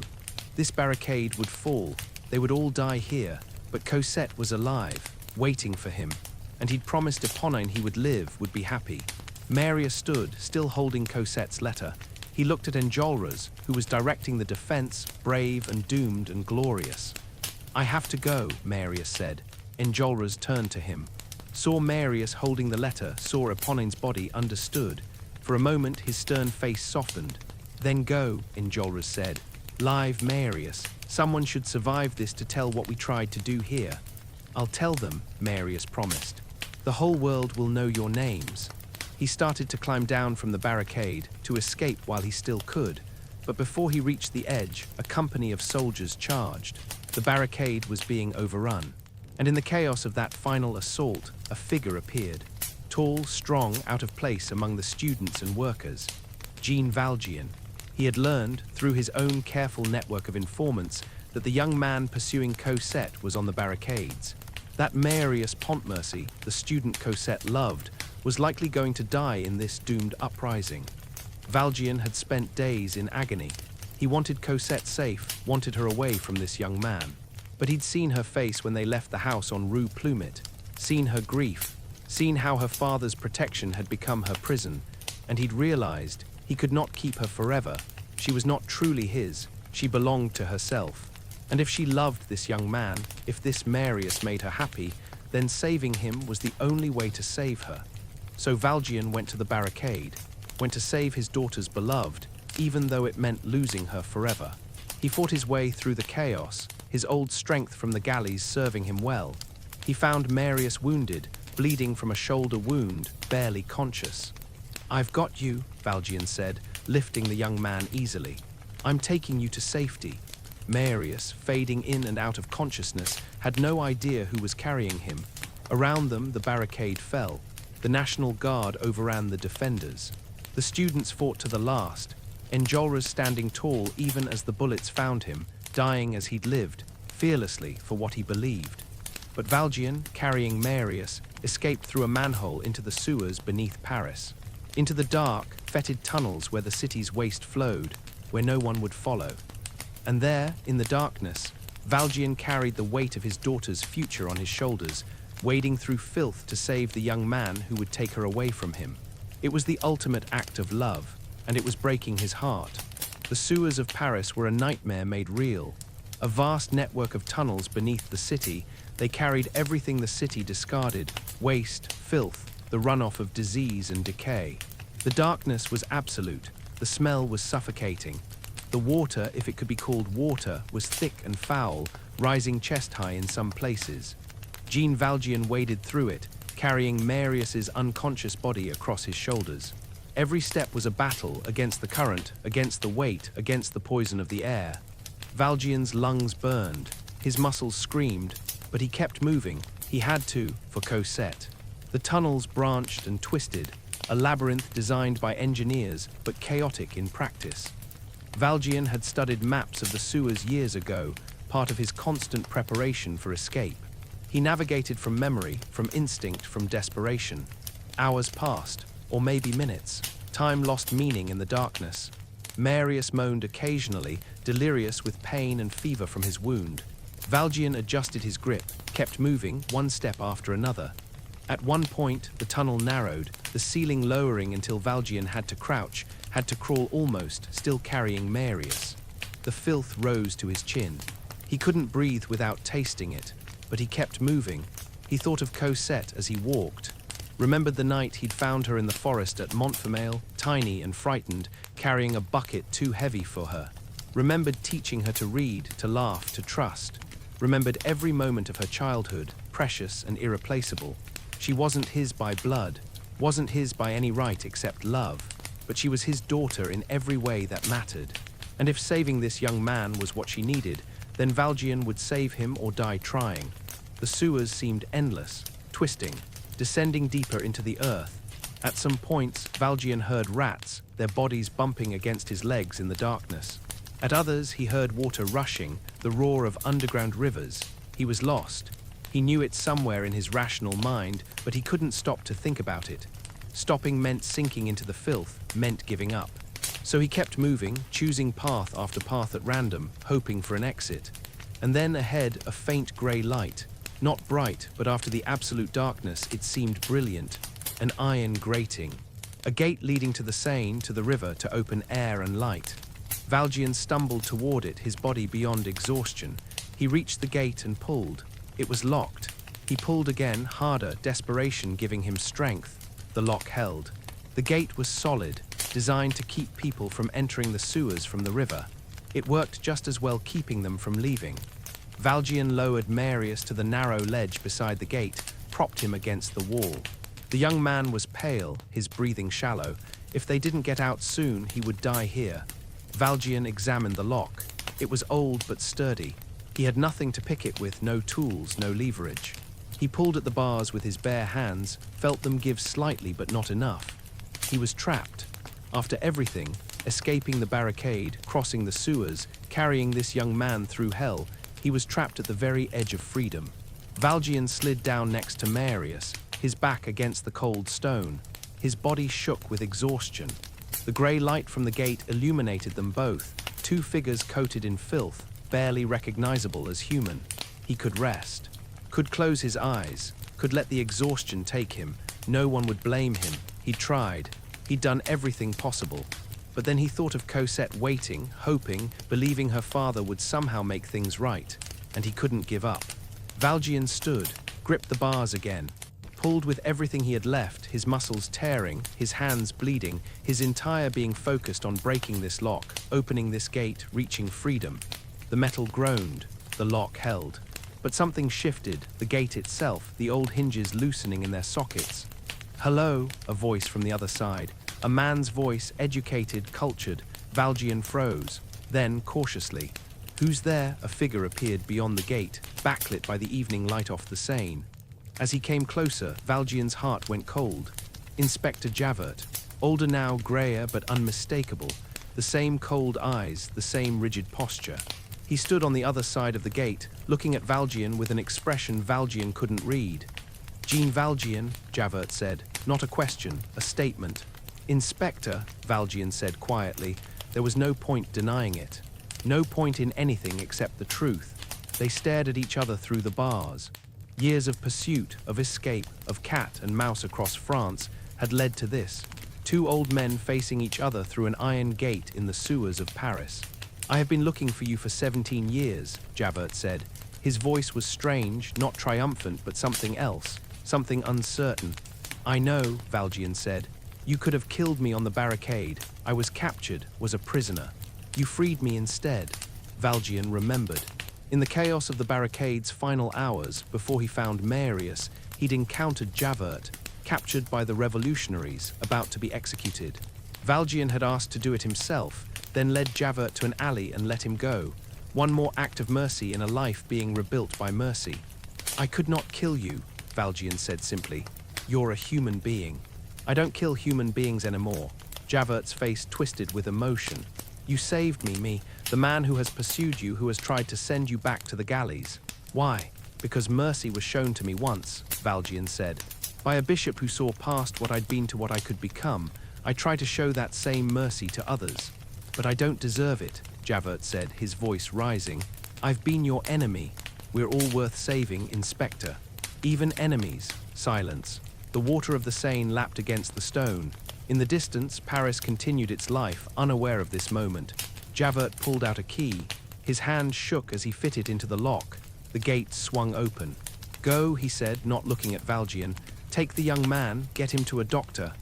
This barricade would fall. They would all die here, but Cosette was alive, waiting for him. And he'd promised Eponine he would live, would be happy. Marius stood, still holding Cosette's letter. He looked at Enjolras, who was directing the defense, brave and doomed and glorious. I have to go, Marius said. Enjolras turned to him. Saw Marius holding the letter, saw Eponine's body, understood. For a moment, his stern face softened. Then go, Enjolras said. Live Marius. Someone should survive this to tell what we tried to do here. I'll tell them, Marius promised. The whole world will know your names. He started to climb down from the barricade, to escape while he still could. But before he reached the edge, a company of soldiers charged. The barricade was being overrun. And in the chaos of that final assault, a figure appeared. Tall, strong, out of place among the students and workers. Jean Valjean. He had learned, through his own careful network of informants, that the young man pursuing Cosette was on the barricades. That Marius Pontmercy, the student Cosette loved, was likely going to die in this doomed uprising. Valjean had spent days in agony. He wanted Cosette safe, wanted her away from this young man. But he'd seen her face when they left the house on Rue Plumet, seen her grief, seen how her father's protection had become her prison, and he'd realized he could not keep her forever. She was not truly his, she belonged to herself. And if she loved this young man, if this Marius made her happy, then saving him was the only way to save her. So Valjean went to the barricade, went to save his daughter's beloved, even though it meant losing her forever. He fought his way through the chaos, his old strength from the galleys serving him well. He found Marius wounded, bleeding from a shoulder wound, barely conscious. I've got you, Valjean said, lifting the young man easily. I'm taking you to safety. Marius, fading in and out of consciousness, had no idea who was carrying him. Around them, the barricade fell. The National Guard overran the defenders. The students fought to the last, Enjolras standing tall even as the bullets found him, dying as he'd lived, fearlessly for what he believed. But Valjean, carrying Marius, escaped through a manhole into the sewers beneath Paris, into the dark, fetid tunnels where the city's waste flowed, where no one would follow. And there, in the darkness, Valjean carried the weight of his daughter's future on his shoulders, wading through filth to save the young man who would take her away from him. It was the ultimate act of love, and it was breaking his heart. The sewers of Paris were a nightmare made real. A vast network of tunnels beneath the city, they carried everything the city discarded: waste, filth, the runoff of disease and decay. The darkness was absolute. The smell was suffocating. The water, if it could be called water, was thick and foul, rising chest-high in some places. Jean Valjean waded through it, carrying Marius's unconscious body across his shoulders. Every step was a battle against the current, against the weight, against the poison of the air. Valjean's lungs burned, his muscles screamed, but he kept moving. He had to, for Cosette. The tunnels branched and twisted, a labyrinth designed by engineers, but chaotic in practice. Valjean had studied maps of the sewers years ago, part of his constant preparation for escape. He navigated from memory, from instinct, from desperation. Hours passed, or maybe minutes. Time lost meaning in the darkness. Marius moaned occasionally, delirious with pain and fever from his wound. Valjean adjusted his grip, kept moving, one step after another. At one point, the tunnel narrowed, the ceiling lowering until Valjean had to crouch, had to crawl almost, still carrying Marius. The filth rose to his chin. He couldn't breathe without tasting it, but he kept moving. He thought of Cosette as he walked. Remembered the night he'd found her in the forest at Montfermeil, tiny and frightened, carrying a bucket too heavy for her. Remembered teaching her to read, to laugh, to trust. Remembered every moment of her childhood, precious and irreplaceable. She wasn't his by blood, wasn't his by any right except love, but she was his daughter in every way that mattered. And if saving this young man was what she needed, then Valjean would save him or die trying. The sewers seemed endless, twisting, descending deeper into the earth. At some points, Valjean heard rats, their bodies bumping against his legs in the darkness. At others, he heard water rushing, the roar of underground rivers. He was lost. He knew it somewhere in his rational mind, but he couldn't stop to think about it. Stopping meant sinking into the filth, meant giving up. So he kept moving, choosing path after path at random, hoping for an exit. And then ahead, a faint grey light. Not bright, but after the absolute darkness, it seemed brilliant. An iron grating. A gate leading to the Seine, to the river, to open air and light. Valjean stumbled toward it, his body beyond exhaustion. He reached the gate and pulled. It was locked. He pulled again, harder, desperation giving him strength. The lock held. The gate was solid, designed to keep people from entering the sewers from the river. It worked just as well keeping them from leaving. Valjean lowered Marius to the narrow ledge beside the gate, propped him against the wall. The young man was pale, his breathing shallow. If they didn't get out soon, he would die here. Valjean examined the lock. It was old but sturdy. He had nothing to pick it with, no tools, no leverage. He pulled at the bars with his bare hands, felt them give slightly but not enough. He was trapped. After everything, escaping the barricade, crossing the sewers, carrying this young man through hell, he was trapped at the very edge of freedom. Valjean slid down next to Marius, his back against the cold stone. His body shook with exhaustion. The grey light from the gate illuminated them both, two figures coated in filth, barely recognizable as human. He could rest, could close his eyes, could let the exhaustion take him. No one would blame him. He'd tried. He'd done everything possible. But then he thought of Cosette waiting, hoping, believing her father would somehow make things right, and he couldn't give up. Valjean stood, gripped the bars again, pulled with everything he had left, his muscles tearing, his hands bleeding, his entire being focused on breaking this lock, opening this gate, reaching freedom. The metal groaned, the lock held. But something shifted, the gate itself, the old hinges loosening in their sockets. "Hello," a voice from the other side. A man's voice, educated, cultured. Valjean froze. Then, cautiously, "Who's there?" A figure appeared beyond the gate, backlit by the evening light off the Seine. As he came closer, Valjean's heart went cold. Inspector Javert, older now, grayer but unmistakable, the same cold eyes, the same rigid posture. He stood on the other side of the gate, looking at Valjean with an expression Valjean couldn't read. Jean Valjean, Javert said, not a question, a statement. Inspector, Valjean said quietly, there was no point denying it. No point in anything except the truth. They stared at each other through the bars. Years of pursuit, of escape, of cat and mouse across France had led to this. Two old men facing each other through an iron gate in the sewers of Paris. I have been looking for you for 17 years, Javert said. His voice was strange, not triumphant, but something else, something uncertain. I know, Valjean said. You could have killed me on the barricade. I was captured, was a prisoner. You freed me instead. Valjean remembered. In the chaos of the barricade's final hours, before he found Marius, he'd encountered Javert, captured by the revolutionaries, about to be executed. Valjean had asked to do it himself, then led Javert to an alley and let him go. One more act of mercy in a life being rebuilt by mercy. I could not kill you, Valjean said simply. You're a human being. I don't kill human beings anymore. Javert's face twisted with emotion. You saved me, the man who has pursued you, who has tried to send you back to the galleys. Why? Because mercy was shown to me once, Valjean said. By a bishop who saw past what I'd been to what I could become. I try to show that same mercy to others. But I don't deserve it, Javert said, his voice rising. I've been your enemy. We're all worth saving, Inspector. Even enemies. Silence. The water of the Seine lapped against the stone. In the distance, Paris continued its life, unaware of this moment. Javert pulled out a key. His hand shook as he fit it into the lock. The gate swung open. Go, he said, not looking at Valjean. Take the young man, get him to a doctor.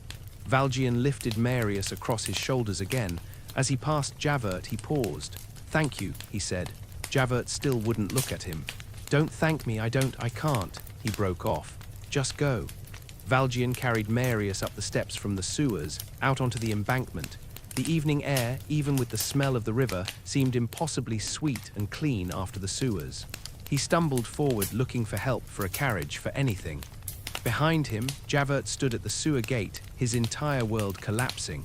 Valjean lifted Marius across his shoulders again. As he passed Javert, he paused. Thank you, he said. Javert still wouldn't look at him. Don't thank me, I can't, he broke off. Just go. Valjean carried Marius up the steps from the sewers, out onto the embankment. The evening air, even with the smell of the river, seemed impossibly sweet and clean after the sewers. He stumbled forward, looking for help, for a carriage, for anything. Behind him, Javert stood at the sewer gate, his entire world collapsing.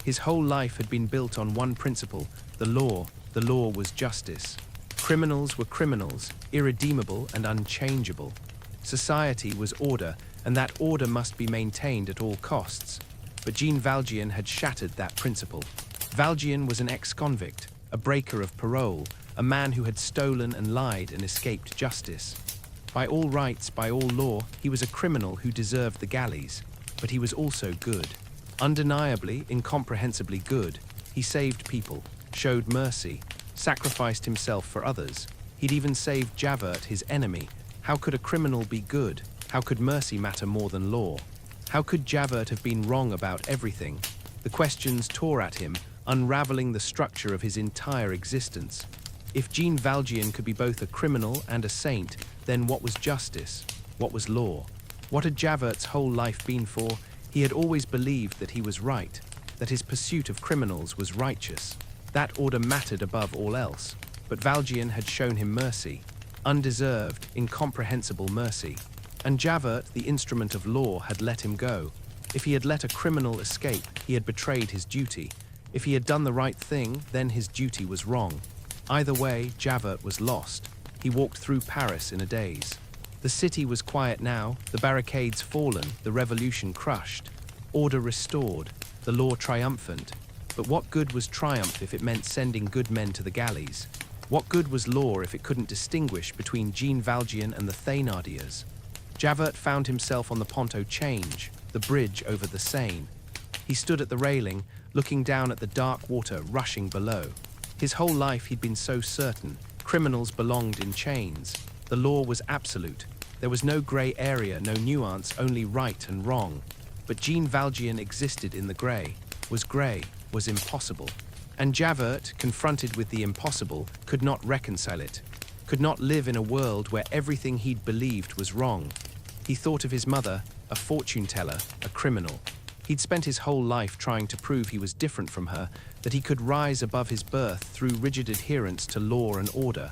His whole life had been built on one principle, the law. The law was justice. Criminals were criminals, irredeemable and unchangeable. Society was order, and that order must be maintained at all costs. But Jean Valjean had shattered that principle. Valjean was an ex-convict, a breaker of parole, a man who had stolen and lied and escaped justice. By all rights, by all law, he was a criminal who deserved the galleys. But he was also good. Undeniably, incomprehensibly good. He saved people, showed mercy, sacrificed himself for others. He'd even saved Javert, his enemy. How could a criminal be good? How could mercy matter more than law? How could Javert have been wrong about everything? The questions tore at him, unraveling the structure of his entire existence. If Jean Valjean could be both a criminal and a saint, then what was justice? What was law? What had Javert's whole life been for? He had always believed that he was right, that his pursuit of criminals was righteous. That order mattered above all else. But Valjean had shown him mercy, undeserved, incomprehensible mercy. And Javert, the instrument of law, had let him go. If he had let a criminal escape, he had betrayed his duty. If he had done the right thing, then his duty was wrong. Either way, Javert was lost. He walked through Paris in a daze. The city was quiet now, the barricades fallen, the revolution crushed. Order restored, the law triumphant. But what good was triumph if it meant sending good men to the galleys? What good was law if it couldn't distinguish between Jean Valjean and the Thénardiers? Javert found himself on the Ponto Change, the bridge over the Seine. He stood at the railing, looking down at the dark water rushing below. His whole life he'd been so certain. Criminals belonged in chains. The law was absolute. There was no grey area, no nuance, only right and wrong. But Jean Valjean existed in the grey, was impossible. And Javert, confronted with the impossible, could not reconcile it, could not live in a world where everything he'd believed was wrong. He thought of his mother, a fortune teller, a criminal. He'd spent his whole life trying to prove he was different from her, that he could rise above his birth through rigid adherence to law and order.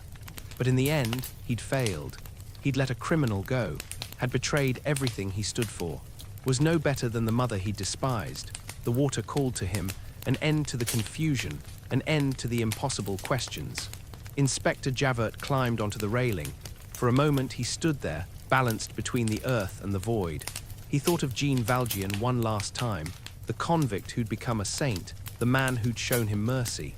But in the end, he'd failed. He'd let a criminal go. had betrayed everything he stood for, was no better than the mother he despised. The water called to him, an end to the confusion, an end to the impossible questions. Inspector Javert climbed onto the railing. For a moment he stood there, balanced between the earth and the void. He thought of Jean Valjean one last time, the convict who'd become a saint, the man who'd shown him mercy.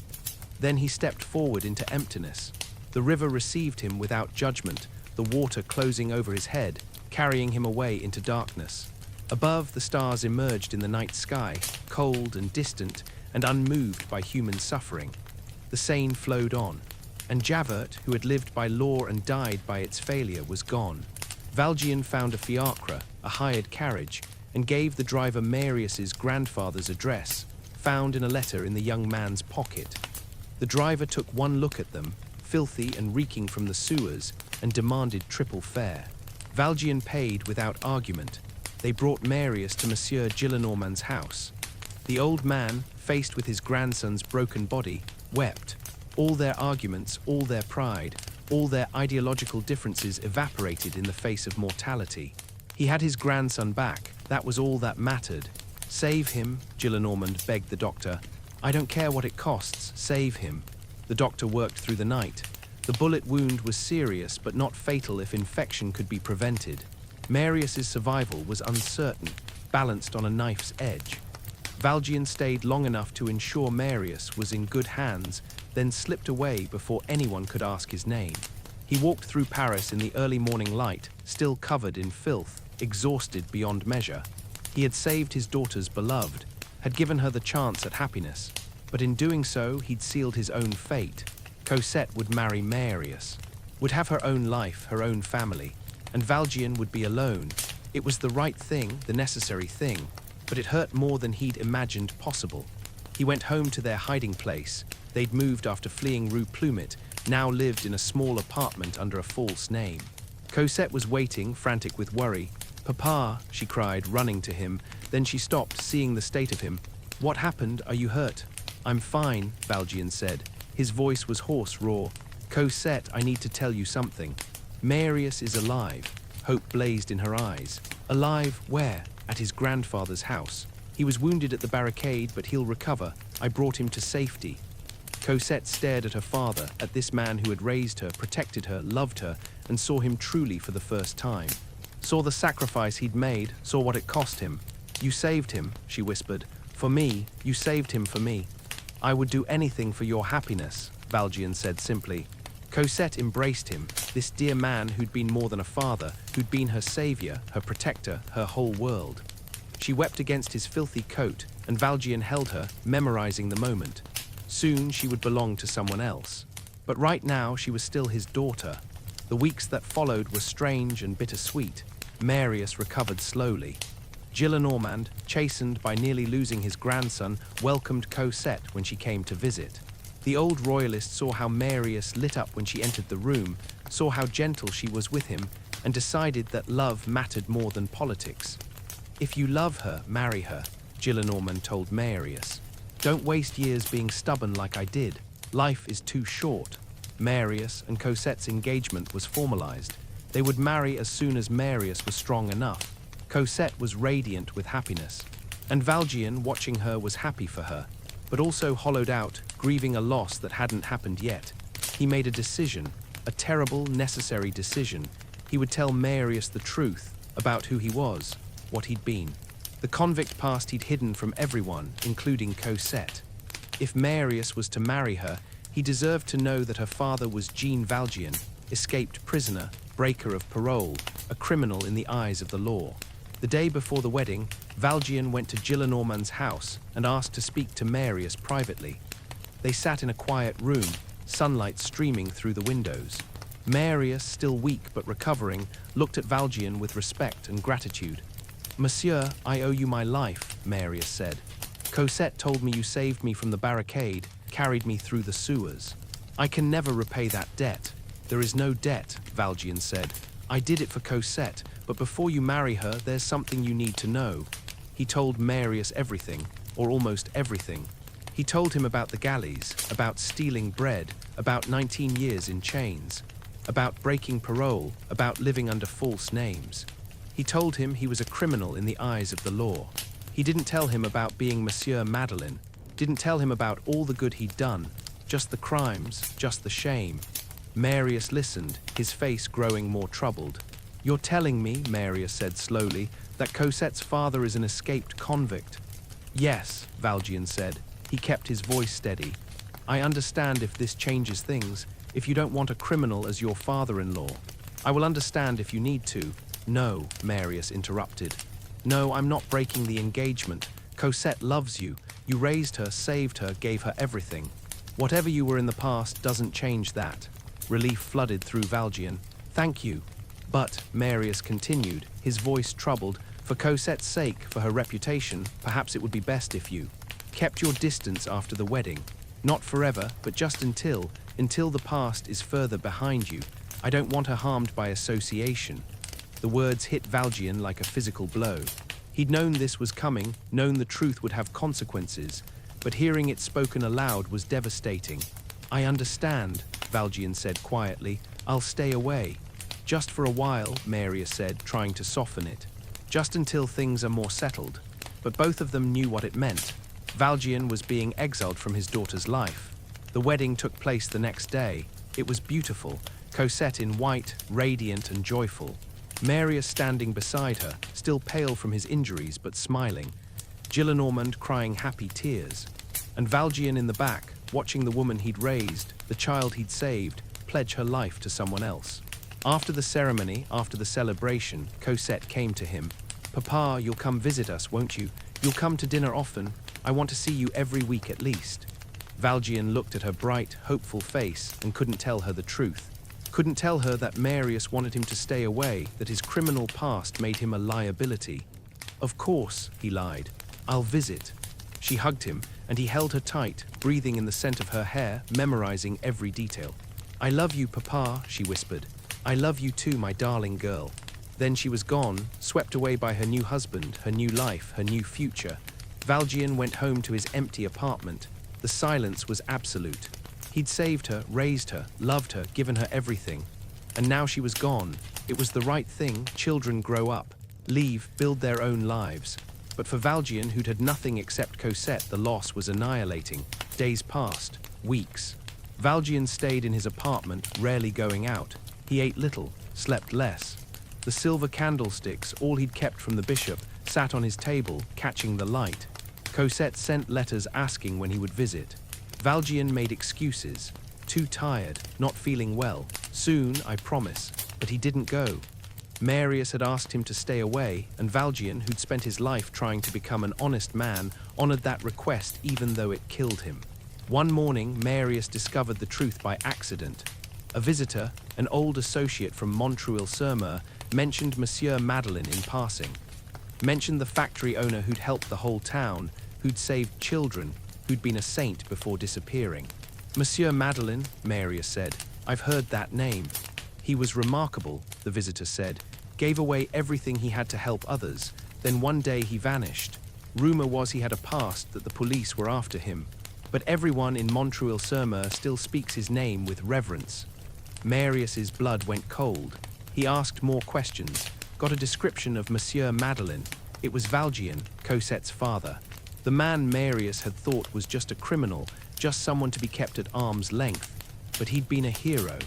Then he stepped forward into emptiness. The river received him without judgment, the water closing over his head, carrying him away into darkness. Above, the stars emerged in the night sky, cold and distant and unmoved by human suffering. The Seine flowed on, and Javert, who had lived by law and died by its failure, was gone. Valjean found a fiacre, a hired carriage, and gave the driver Marius's grandfather's address, found in a letter in the young man's pocket. The driver took one look at them, filthy and reeking from the sewers, and demanded triple fare. Valjean paid without argument. They brought Marius to Monsieur Gillenormand's house. The old man, faced with his grandson's broken body, wept. All their arguments, all their pride, all their ideological differences evaporated in the face of mortality. He had his grandson back. That was all that mattered. Save him, Gillenormand begged the doctor. I don't care what it costs, save him. The doctor worked through the night. The bullet wound was serious but not fatal if infection could be prevented. Marius's survival was uncertain, balanced on a knife's edge. Valjean stayed long enough to ensure Marius was in good hands, then slipped away before anyone could ask his name. He walked through Paris in the early morning light, still covered in filth, exhausted beyond measure. He had saved his daughter's beloved, had given her the chance at happiness, but in doing so he'd sealed his own fate. Cosette would marry Marius, would have her own life, her own family, and Valjean would be alone. It was the right thing, the necessary thing, but it hurt more than he'd imagined possible. He went home to their hiding place. They'd moved after fleeing Rue Plumet, now lived in a small apartment under a false name. Cosette was waiting, frantic with worry. Papa, she cried, running to him. Then she stopped, seeing the state of him. What happened? Are you hurt? I'm fine, Valjean said. His voice was hoarse, raw. Cosette, I need to tell you something. Marius is alive. Hope blazed in her eyes. Alive where? At his grandfather's house. He was wounded at the barricade, but he'll recover. I brought him to safety. Cosette stared at her father, at this man who had raised her, protected her, loved her, and saw him truly for the first time. Saw the sacrifice he'd made, saw what it cost him. You saved him, she whispered. For me, you saved him for me. I would do anything for your happiness, Valjean said simply. Cosette embraced him, this dear man who'd been more than a father, who'd been her savior, her protector, her whole world. She wept against his filthy coat, and Valjean held her, memorizing the moment. Soon she would belong to someone else. But right now she was still his daughter. The weeks that followed were strange and bittersweet. Marius recovered slowly. Gillenormand, chastened by nearly losing his grandson, welcomed Cosette when she came to visit. The old royalist saw how Marius lit up when she entered the room, saw how gentle she was with him, and decided that love mattered more than politics. If you love her, marry her, Gillenormand told Marius. Don't waste years being stubborn like I did. Life is too short. Marius and Cosette's engagement was formalized. They would marry as soon as Marius was strong enough. Cosette was radiant with happiness, and Valjean, watching her, was happy for her, but also hollowed out, grieving a loss that hadn't happened yet. He made a decision, a terrible, necessary decision. He would tell Marius the truth about who he was, what he'd been. The convict past he'd hidden from everyone, including Cosette. If Marius was to marry her, he deserved to know that her father was Jean Valjean, escaped prisoner, breaker of parole, a criminal in the eyes of the law. The day before the wedding, Valjean went to Gillenormand's house and asked to speak to Marius privately. They sat in a quiet room, sunlight streaming through the windows. Marius, still weak but recovering, looked at Valjean with respect and gratitude. Monsieur, I owe you my life, Marius said. Cosette told me you saved me from the barricade, carried me through the sewers. I can never repay that debt. There is no debt, Valjean said. I did it for Cosette, but before you marry her, there's something you need to know. He told Marius everything, or almost everything. He told him about the galleys, about stealing bread, about 19 years in chains, about breaking parole, about living under false names. He told him he was a criminal in the eyes of the law. He didn't tell him about being Monsieur Madeleine, didn't tell him about all the good he'd done, just the crimes, just the shame. Marius listened, his face growing more troubled. "You're telling me," Marius said slowly, "that Cosette's father is an escaped convict?" "Yes," Valjean said. He kept his voice steady. "I understand if this changes things, if you don't want a criminal as your father-in-law. I will understand if you need to." "No," Marius interrupted. "No, I'm not breaking the engagement. Cosette loves you. You raised her, saved her, gave her everything. Whatever you were in the past doesn't change that." Relief flooded through Valjean. "Thank you. But," Marius continued, his voice troubled, "for Cosette's sake, for her reputation, perhaps it would be best if you kept your distance after the wedding. Not forever, but just until the past is further behind you. I don't want her harmed by association." The words hit Valjean like a physical blow. He'd known this was coming, known the truth would have consequences, but hearing it spoken aloud was devastating. "I understand," Valjean said quietly. "I'll stay away." "Just for a while," Marius said, trying to soften it. "Just until things are more settled." But both of them knew what it meant. Valjean was being exiled from his daughter's life. The wedding took place the next day. It was beautiful, Cosette in white, radiant and joyful. Marius standing beside her, still pale from his injuries but smiling. Gillenormand crying happy tears. And Valjean in the back, watching the woman he'd raised, the child he'd saved, pledge her life to someone else. After the ceremony, after the celebration, Cosette came to him. "Papa, you'll come visit us, won't you? You'll come to dinner often. I want to see you every week at least." Valjean looked at her bright, hopeful face and couldn't tell her the truth. Couldn't tell her that Marius wanted him to stay away, that his criminal past made him a liability. "Of course," he lied. "I'll visit." She hugged him, and he held her tight, breathing in the scent of her hair, memorizing every detail. "I love you, Papa," she whispered. "I love you too, my darling girl." Then she was gone, swept away by her new husband, her new life, her new future. Valjean went home to his empty apartment. The silence was absolute. He'd saved her, raised her, loved her, given her everything. And now she was gone. It was the right thing. Children grow up, leave, build their own lives. But for Valjean, who'd had nothing except Cosette, the loss was annihilating. Days passed, weeks. Valjean stayed in his apartment, rarely going out. He ate little, slept less. The silver candlesticks, all he'd kept from the bishop, sat on his table, catching the light. Cosette sent letters asking when he would visit. Valjean made excuses. Too tired, not feeling well. Soon, I promise. But he didn't go. Marius had asked him to stay away, and Valjean, who'd spent his life trying to become an honest man, honored that request even though it killed him. One morning, Marius discovered the truth by accident. A visitor, an old associate from Montreuil-sur-Mer, mentioned Monsieur Madeleine in passing. Mentioned the factory owner who'd helped the whole town, who'd saved children, who'd been a saint before disappearing. "Monsieur Madeleine," Marius said. "I've heard that name. He was remarkable," the visitor said. "Gave away everything he had to help others. Then one day he vanished. Rumor was he had a past, that the police were after him. But everyone in Montreuil-sur-Mer still speaks his name with reverence." Marius's blood went cold. He asked more questions, got a description of Monsieur Madeleine. It was Valjean, Cosette's father. The man Marius had thought was just a criminal, just someone to be kept at arm's length. But he'd been a hero,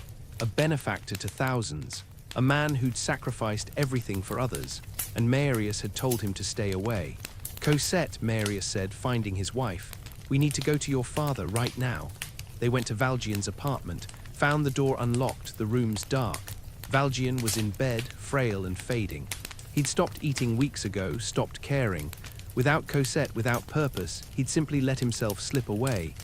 a benefactor to thousands, a man who'd sacrificed everything for others, and Marius had told him to stay away. "Cosette," Marius said, finding his wife, "we need to go to your father right now." They went to Valjean's apartment, found the door unlocked, the rooms dark. Valjean was in bed, frail and fading. He'd stopped eating weeks ago, stopped caring. Without Cosette, without purpose, he'd simply let himself slip away.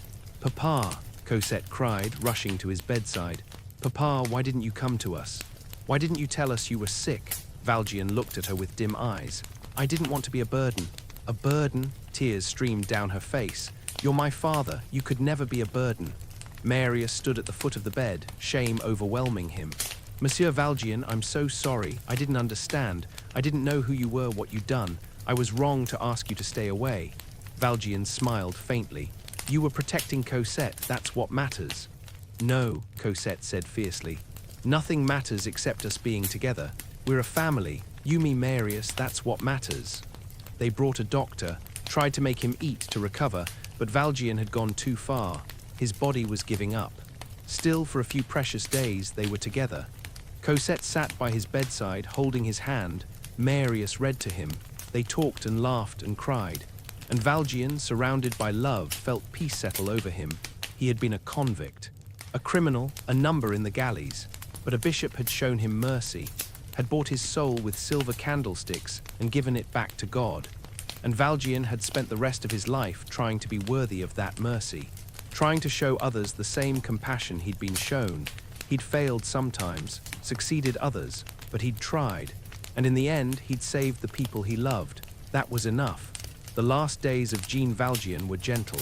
"Papa," Cosette cried, rushing to his bedside. "Papa, why didn't you come to us? Why didn't you tell us you were sick?" Valjean looked at her with dim eyes. "I didn't want to be a burden." "A burden?" Tears streamed down her face. "You're my father. You could never be a burden." Marius stood at the foot of the bed, shame overwhelming him. "Monsieur Valjean, I'm so sorry. I didn't understand. I didn't know who you were, what you'd done. I was wrong to ask you to stay away." Valjean smiled faintly. "You were protecting Cosette. That's what matters." "No," Cosette said fiercely. "Nothing matters except us being together. We're a family. You, me, Marius, that's what matters. They brought a doctor, tried to make him eat to recover, but Valjean had gone too far. His body was giving up. Still, for a few precious days, they were together. Cosette sat by his bedside, holding his hand. Marius read to him. They talked and laughed and cried. And Valjean, surrounded by love, felt peace settle over him. He had been a convict, a criminal, a number in the galleys. But a bishop had shown him mercy, had bought his soul with silver candlesticks and given it back to God. And Valjean had spent the rest of his life trying to be worthy of that mercy, trying to show others the same compassion he'd been shown. He'd failed sometimes, succeeded others, but he'd tried. And in the end, he'd saved the people he loved. That was enough. The last days of Jean Valjean were gentle.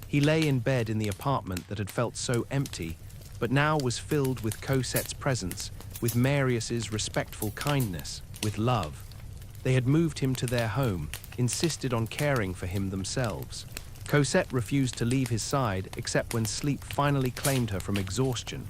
He lay in bed in the apartment that had felt so empty, but now was filled with Cosette's presence, with Marius's respectful kindness, with love. They had moved him to their home, insisted on caring for him themselves. Cosette refused to leave his side except when sleep finally claimed her from exhaustion.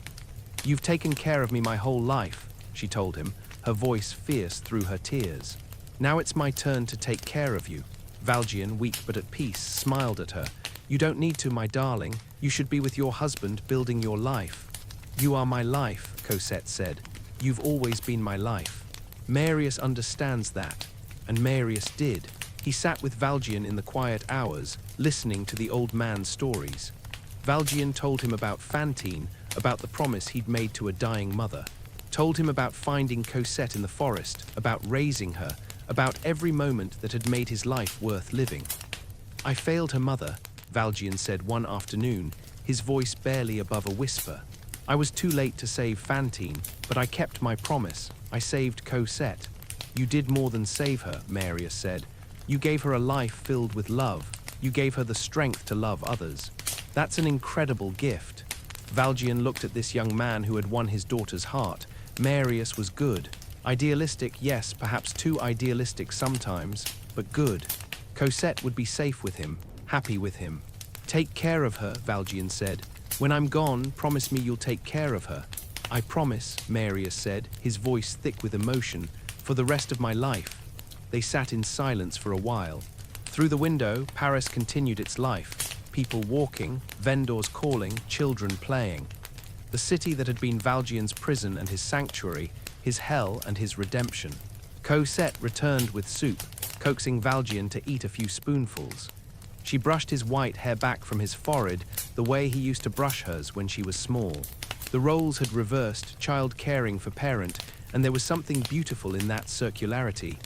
"You've taken care of me my whole life," she told him, her voice fierce through her tears. "Now it's my turn to take care of you." Valjean, weak but at peace, smiled at her. "You don't need to, my darling. You should be with your husband, building your life." "You are my life," Cosette said. "You've always been my life." Marius understands that, and Marius did. He sat with Valjean in the quiet hours, listening to the old man's stories. Valjean told him about Fantine, about the promise he'd made to a dying mother. Told him about finding Cosette in the forest, about raising her, about every moment that had made his life worth living. "I failed her mother," Valjean said one afternoon, his voice barely above a whisper. "I was too late to save Fantine, but I kept my promise. I saved Cosette." "You did more than save her," Marius said. "You gave her a life filled with love. You gave her the strength to love others. That's an incredible gift." Valjean looked at this young man who had won his daughter's heart. Marius was good. Idealistic, yes, perhaps too idealistic sometimes, but good. Cosette would be safe with him, happy with him. "Take care of her," Valjean said. "When I'm gone, promise me you'll take care of her." "I promise," Marius said, his voice thick with emotion, "for the rest of my life." They sat in silence for a while. Through the window, Paris continued its life. People walking, vendors calling, children playing. The city that had been Valjean's prison and his sanctuary, his hell and his redemption. Cosette returned with soup, coaxing Valjean to eat a few spoonfuls. She brushed his white hair back from his forehead the way he used to brush hers when she was small. The roles had reversed, child caring for parent, and there was something beautiful in that circularity.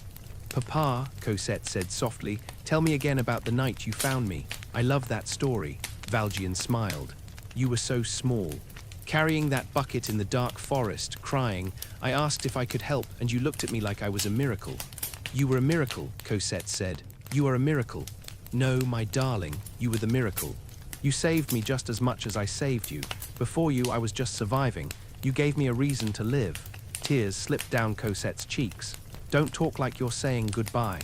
"Papa," Cosette said softly, "tell me again about the night you found me. I love that story." Valjean smiled. "You were so small. Carrying that bucket in the dark forest, crying, I asked if I could help, and you looked at me like I was a miracle." "You were a miracle," Cosette said. "You are a miracle." "No, my darling, you were the miracle. You saved me just as much as I saved you. Before you, I was just surviving. You gave me a reason to live." Tears slipped down Cosette's cheeks. "Don't talk like you're saying goodbye.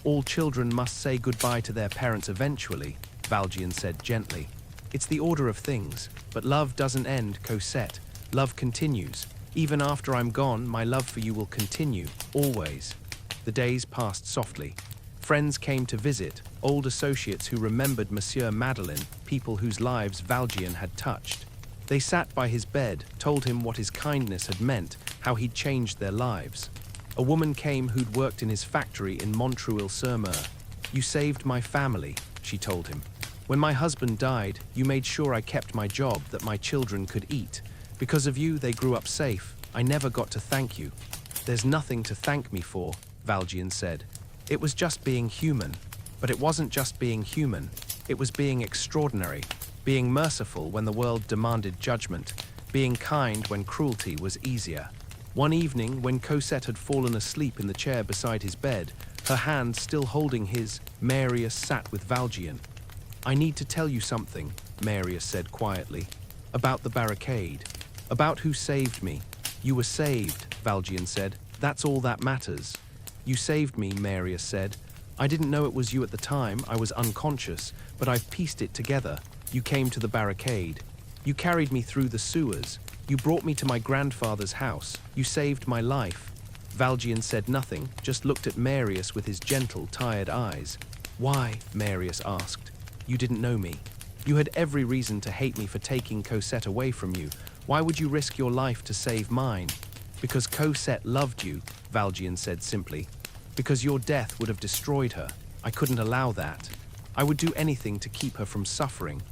All children must say goodbye to their parents eventually," Valjean said gently. "It's the order of things. But love doesn't end, Cosette. Love continues. Even after I'm gone, my love for you will continue, always." The days passed softly. Friends came to visit, old associates who remembered Monsieur Madeleine, people whose lives Valjean had touched. They sat by his bed, told him what his kindness had meant, how he'd changed their lives. A woman came who'd worked in his factory in Montreuil-sur-Mer. "You saved my family," she told him. "When my husband died, you made sure I kept my job, that my children could eat. Because of you, they grew up safe. I never got to thank you." "There's nothing to thank me for," Valjean said. "It was just being human." But it wasn't just being human. It was being extraordinary, being merciful when the world demanded judgment, being kind when cruelty was easier. One evening, when Cosette had fallen asleep in the chair beside his bed, her hand still holding his, Marius sat with Valjean. "I need to tell you something," Marius said quietly, "about the barricade, about who saved me." "You were saved," Valjean said. "That's all that matters." "You saved me," Marius said. "I didn't know it was you at the time, I was unconscious, but I've pieced it together. You came to the barricade. You carried me through the sewers. You brought me to my grandfather's house. You saved my life." Valjean said nothing, just looked at Marius with his gentle, tired eyes. "Why?" Marius asked. "You didn't know me. You had every reason to hate me for taking Cosette away from you. Why would you risk your life to save mine?" "Because Cosette loved you," Valjean said simply. "Because your death would have destroyed her. I couldn't allow that. I would do anything to keep her from suffering."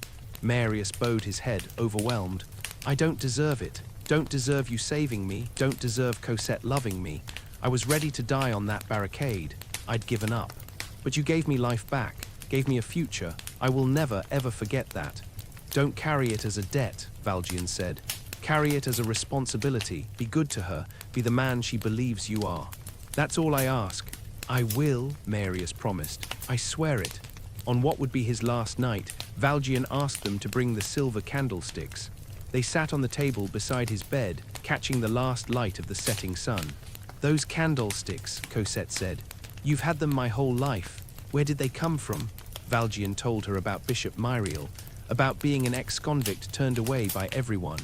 Marius bowed his head, overwhelmed. "I don't deserve it. Don't deserve you saving me. Don't deserve Cosette loving me. I was ready to die on that barricade. I'd given up. But you gave me life back, gave me a future. I will never, ever forget that." "Don't carry it as a debt," Valjean said. "Carry it as a responsibility. Be good to her. Be the man she believes you are. That's all I ask." "I will," Marius promised. "I swear it." On what would be his last night, Valjean asked them to bring the silver candlesticks. They sat on the table beside his bed, catching the last light of the setting sun. "Those candlesticks," Cosette said. "You've had them my whole life. Where did they come from?" Valjean told her about Bishop Myriel, about being an ex-convict turned away by everyone,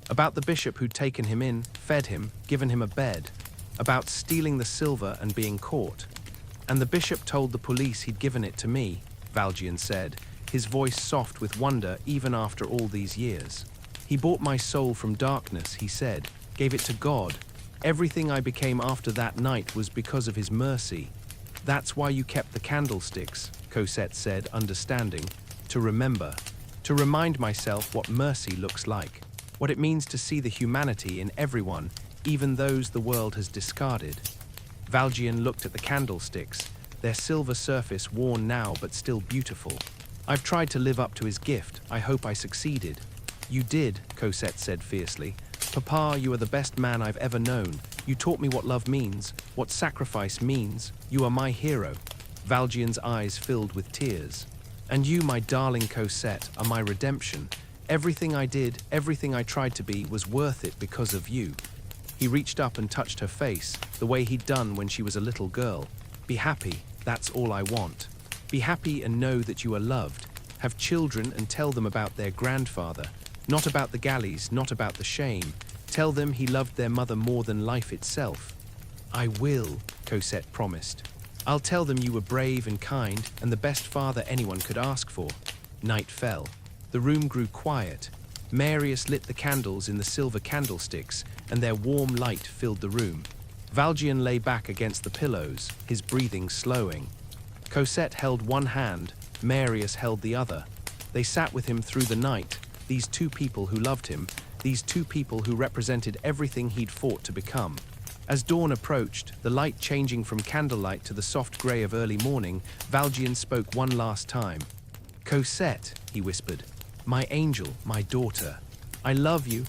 about the bishop who'd taken him in, fed him, given him a bed, about stealing the silver and being caught. "And the bishop told the police he'd given it to me," Valjean said, his voice soft with wonder even after all these years. "He bought my soul from darkness," he said, "gave it to God. Everything I became after that night was because of his mercy." "That's why you kept the candlesticks," Cosette said, understanding. "To remember. To remind myself what mercy looks like. What it means to see the humanity in everyone, even those the world has discarded." Valjean looked at the candlesticks, their silver surface worn now but still beautiful. "I've tried to live up to his gift. I hope I succeeded." "You did," Cosette said fiercely. "Papa, you are the best man I've ever known. You taught me what love means, what sacrifice means. You are my hero." Valjean's eyes filled with tears. "And you, my darling Cosette, are my redemption. Everything I did, everything I tried to be, was worth it because of you." He reached up and touched her face, the way he'd done when she was a little girl. "Be happy, that's all I want. Be happy and know that you are loved. Have children and tell them about their grandfather. Not about the galleys, not about the shame. Tell them he loved their mother more than life itself." "I will," Cosette promised. "I'll tell them you were brave and kind and the best father anyone could ask for." Night fell. The room grew quiet. Marius lit the candles in the silver candlesticks, and their warm light filled the room. Valjean lay back against the pillows, his breathing slowing. Cosette held one hand, Marius held the other. They sat with him through the night, these two people who loved him, these two people who represented everything he'd fought to become. As dawn approached, the light changing from candlelight to the soft grey of early morning, Valjean spoke one last time. "Cosette," he whispered, "my angel, my daughter. I love you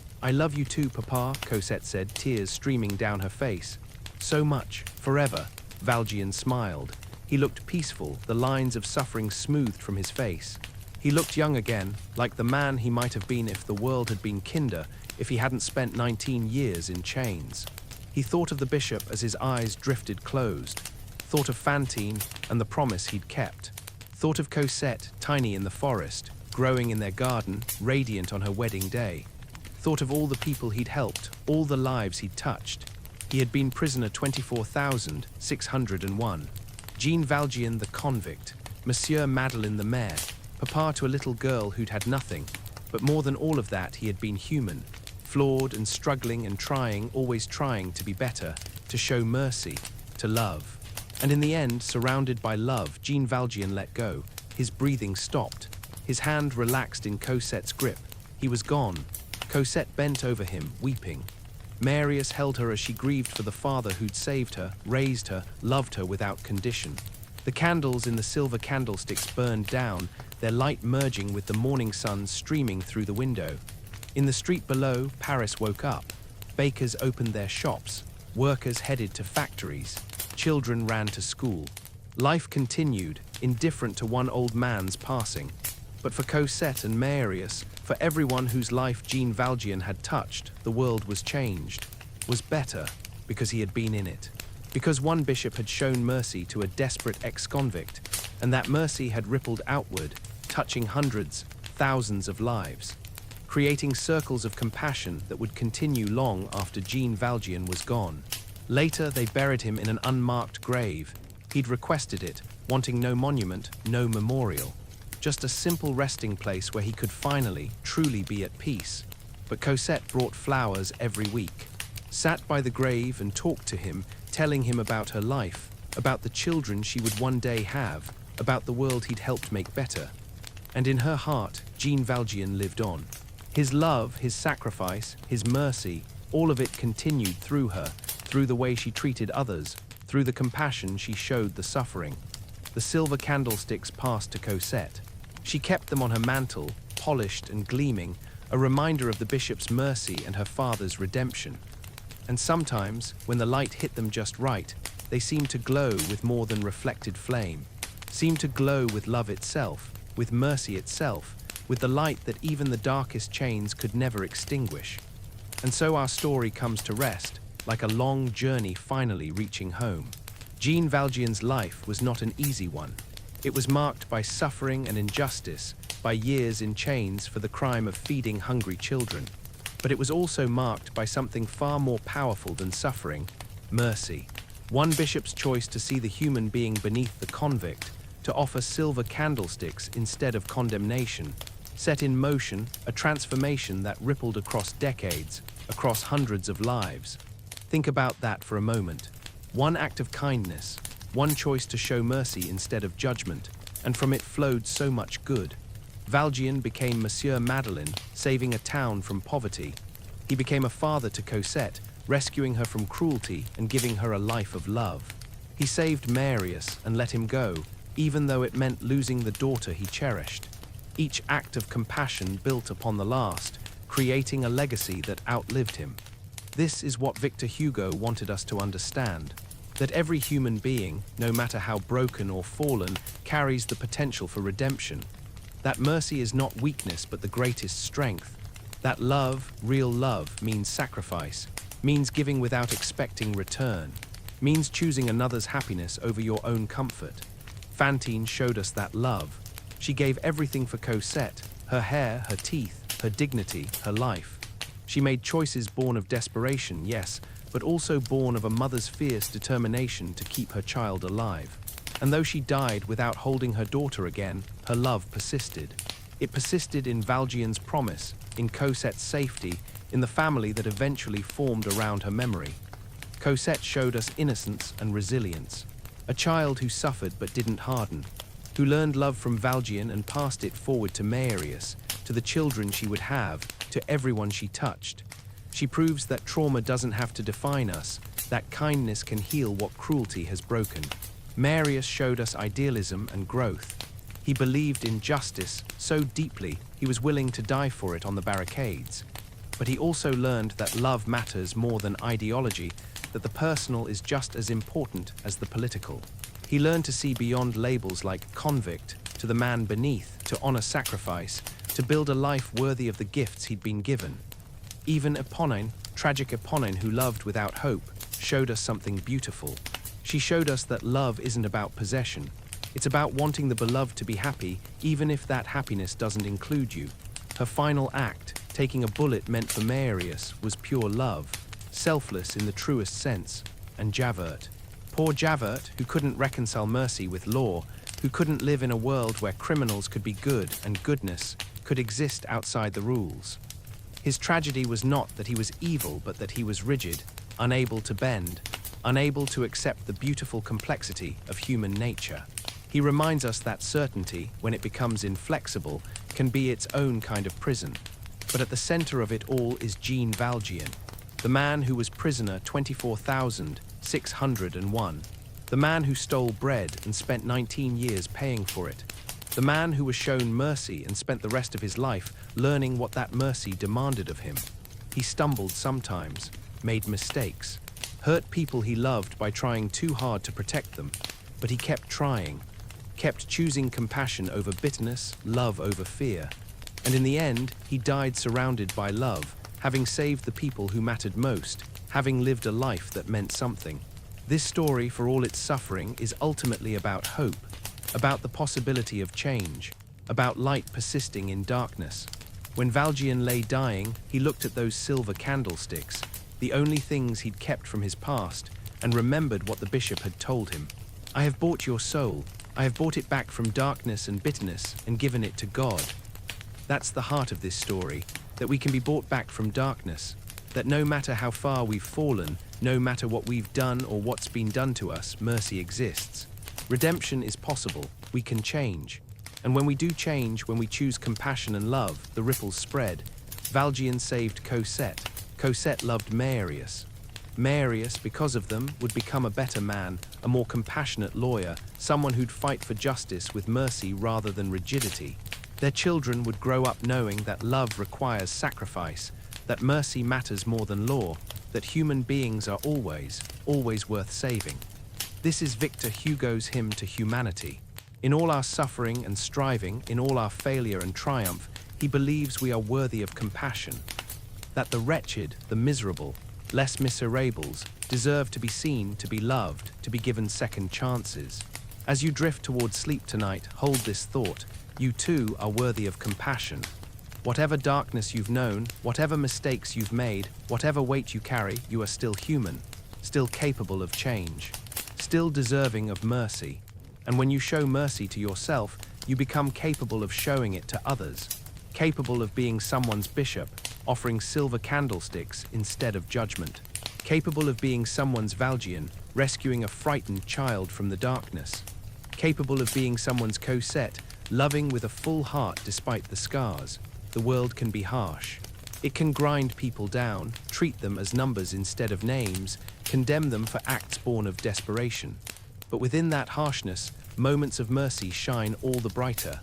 too, Papa," Cosette said, tears streaming down her face. "So much, forever." Valjean smiled. He looked peaceful, the lines of suffering smoothed from his face. He looked young again, like the man he might have been if the world had been kinder, if he hadn't spent 19 years in chains. He thought of the bishop as his eyes drifted closed, thought of Fantine and the promise he'd kept, thought of Cosette, tiny in the forest, growing in their garden, radiant on her wedding day, thought of all the people he'd helped, all the lives he'd touched. He had been prisoner 24,601. Jean Valjean the convict, Monsieur Madeleine the mayor, papa to a little girl who'd had nothing. But more than all of that, he had been human, flawed and struggling and trying, always trying to be better, to show mercy, to love. And in the end, surrounded by love, Jean Valjean let go. His breathing stopped. His hand relaxed in Cosette's grip. He was gone. Cosette bent over him, weeping. Marius held her as she grieved for the father who'd saved her, raised her, loved her without condition. The candles in the silver candlesticks burned down, their light merging with the morning sun streaming through the window. In the street below, Paris woke up. Bakers opened their shops. Workers headed to factories. Children ran to school. Life continued, indifferent to one old man's passing. But for Cosette and Marius, for everyone whose life Jean Valjean had touched, the world was changed, was better, because he had been in it. Because one bishop had shown mercy to a desperate ex-convict, and that mercy had rippled outward, touching hundreds, thousands of lives, creating circles of compassion that would continue long after Jean Valjean was gone. Later, they buried him in an unmarked grave. He'd requested it, wanting no monument, no memorial. Just a simple resting place where he could finally, truly be at peace. But Cosette brought flowers every week, sat by the grave and talked to him, telling him about her life, about the children she would one day have, about the world he'd helped make better. And in her heart, Jean Valjean lived on. His love, his sacrifice, his mercy, all of it continued through her, through the way she treated others, through the compassion she showed the suffering. The silver candlesticks passed to Cosette. She kept them on her mantle, polished and gleaming, a reminder of the bishop's mercy and her father's redemption. And sometimes, when the light hit them just right, they seemed to glow with more than reflected flame, seemed to glow with love itself, with mercy itself, with the light that even the darkest chains could never extinguish. And so our story comes to rest, like a long journey finally reaching home. Jean Valjean's life was not an easy one. It was marked by suffering and injustice, by years in chains for the crime of feeding hungry children. But it was also marked by something far more powerful than suffering: mercy. One bishop's choice to see the human being beneath the convict, to offer silver candlesticks instead of condemnation, set in motion a transformation that rippled across decades, across hundreds of lives. Think about that for a moment. One act of kindness, one choice to show mercy instead of judgment, and from it flowed so much good. Valjean became Monsieur Madeleine, saving a town from poverty. He became a father to Cosette, rescuing her from cruelty and giving her a life of love. He saved Marius and let him go, even though it meant losing the daughter he cherished. Each act of compassion built upon the last, creating a legacy that outlived him. This is what Victor Hugo wanted us to understand, that every human being, no matter how broken or fallen, carries the potential for redemption. That mercy is not weakness but the greatest strength. That love, real love, means sacrifice, means giving without expecting return, means choosing another's happiness over your own comfort. Fantine showed us that love. She gave everything for Cosette, her hair, her teeth, her dignity, her life. She made choices born of desperation, yes, but also born of a mother's fierce determination to keep her child alive. And though she died without holding her daughter again, her love persisted. It persisted in Valjean's promise, in Cosette's safety, in the family that eventually formed around her memory. Cosette showed us innocence and resilience. A child who suffered but didn't harden, who learned love from Valjean and passed it forward to Marius, to the children she would have, to everyone she touched. She proves that trauma doesn't have to define us, that kindness can heal what cruelty has broken. Marius showed us idealism and growth. He believed in justice so deeply he was willing to die for it on the barricades. But he also learned that love matters more than ideology, that the personal is just as important as the political. He learned to see beyond labels like convict, to the man beneath, to honor sacrifice, to build a life worthy of the gifts he'd been given. Even Eponine, tragic Eponine who loved without hope, showed us something beautiful. She showed us that love isn't about possession. It's about wanting the beloved to be happy, even if that happiness doesn't include you. Her final act, taking a bullet meant for Marius, was pure love, selfless in the truest sense. And Javert. Poor Javert, who couldn't reconcile mercy with law, who couldn't live in a world where criminals could be good and goodness could exist outside the rules. His tragedy was not that he was evil, but that he was rigid, unable to bend, unable to accept the beautiful complexity of human nature. He reminds us that certainty, when it becomes inflexible, can be its own kind of prison. But at the center of it all is Jean Valjean, the man who was prisoner 24,601, the man who stole bread and spent 19 years paying for it, the man who was shown mercy and spent the rest of his life learning what that mercy demanded of him. He stumbled sometimes, made mistakes, hurt people he loved by trying too hard to protect them, but he kept trying, kept choosing compassion over bitterness, love over fear. And in the end, he died surrounded by love, having saved the people who mattered most, having lived a life that meant something. This story, for all its suffering, is ultimately about hope, about the possibility of change, about light persisting in darkness. When Valjean lay dying, he looked at those silver candlesticks, the only things he'd kept from his past, and remembered what the bishop had told him. "I have bought your soul. I have bought it back from darkness and bitterness and given it to God." That's the heart of this story, that we can be bought back from darkness, that no matter how far we've fallen, no matter what we've done or what's been done to us, mercy exists. Redemption is possible. We can change. And when we do change, when we choose compassion and love, the ripples spread. Valjean saved Cosette. Cosette loved Marius. Marius, because of them, would become a better man, a more compassionate lawyer, someone who'd fight for justice with mercy rather than rigidity. Their children would grow up knowing that love requires sacrifice, that mercy matters more than law, that human beings are always, always worth saving. This is Victor Hugo's hymn to humanity. In all our suffering and striving, in all our failure and triumph, he believes we are worthy of compassion, that the wretched, the miserable, les misérables, deserve to be seen, to be loved, to be given second chances. As you drift towards sleep tonight, hold this thought: you too are worthy of compassion. Whatever darkness you've known, whatever mistakes you've made, whatever weight you carry, you are still human, still capable of change, still deserving of mercy. And when you show mercy to yourself, you become capable of showing it to others, capable of being someone's bishop, offering silver candlesticks instead of judgment, capable of being someone's Valjean, rescuing a frightened child from the darkness, capable of being someone's Cosette, loving with a full heart despite the scars. The world can be harsh. It can grind people down, treat them as numbers instead of names, condemn them for acts born of desperation. But within that harshness, moments of mercy shine all the brighter.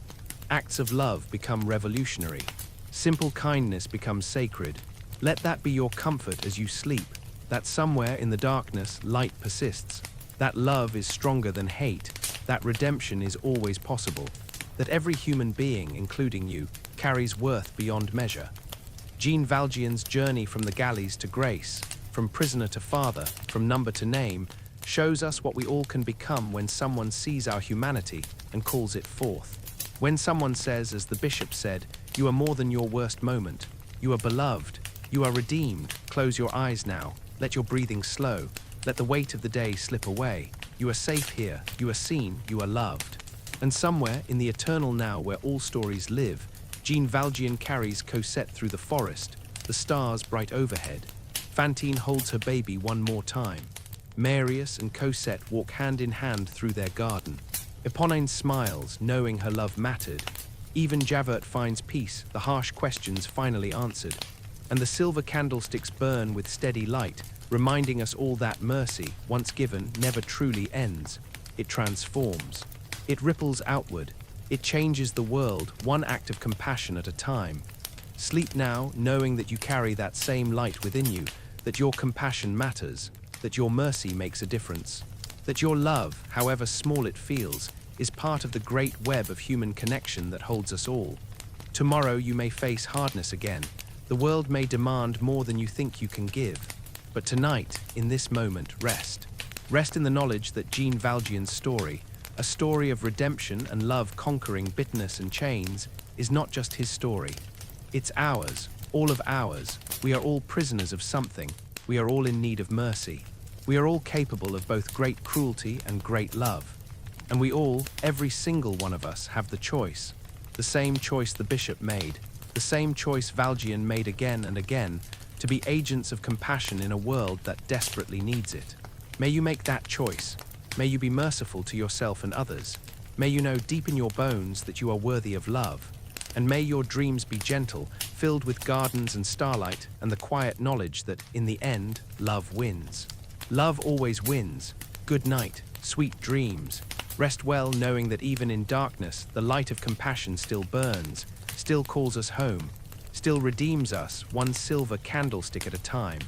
Acts of love become revolutionary. Simple kindness becomes sacred. Let that be your comfort as you sleep, that somewhere in the darkness light persists, that love is stronger than hate, that redemption is always possible, that every human being, including you, carries worth beyond measure. Jean Valjean's journey from the galleys to grace, from prisoner to father, from number to name, shows us what we all can become when someone sees our humanity and calls it forth. When someone says, as the bishop said, "You are more than your worst moment. You are beloved. You are redeemed. Close your eyes now. Let your breathing slow. Let the weight of the day slip away. You are safe here. You are seen. You are loved." And somewhere in the eternal now where all stories live, Jean Valjean carries Cosette through the forest, the stars bright overhead. Fantine holds her baby one more time. Marius and Cosette walk hand in hand through their garden. Eponine smiles, knowing her love mattered. Even Javert finds peace, the harsh questions finally answered. And the silver candlesticks burn with steady light, reminding us all that mercy, once given, never truly ends. It transforms. It ripples outward. It changes the world, one act of compassion at a time. Sleep now, knowing that you carry that same light within you, that your compassion matters, that your mercy makes a difference, that your love, however small it feels, is part of the great web of human connection that holds us all. Tomorrow you may face hardness again. The world may demand more than you think you can give. But tonight, in this moment, rest. Rest in the knowledge that Jean Valjean's story, a story of redemption and love conquering bitterness and chains, is not just his story. It's ours, all of ours. We are all prisoners of something. We are all in need of mercy. We are all capable of both great cruelty and great love. And we all, every single one of us, have the choice. The same choice the bishop made. The same choice Valjean made again and again, to be agents of compassion in a world that desperately needs it. May you make that choice. May you be merciful to yourself and others. May you know deep in your bones that you are worthy of love. And may your dreams be gentle, filled with gardens and starlight and the quiet knowledge that, in the end, love wins. Love always wins. Good night, sweet dreams. Rest well knowing that even in darkness, the light of compassion still burns, still calls us home, still redeems us one silver candlestick at a time.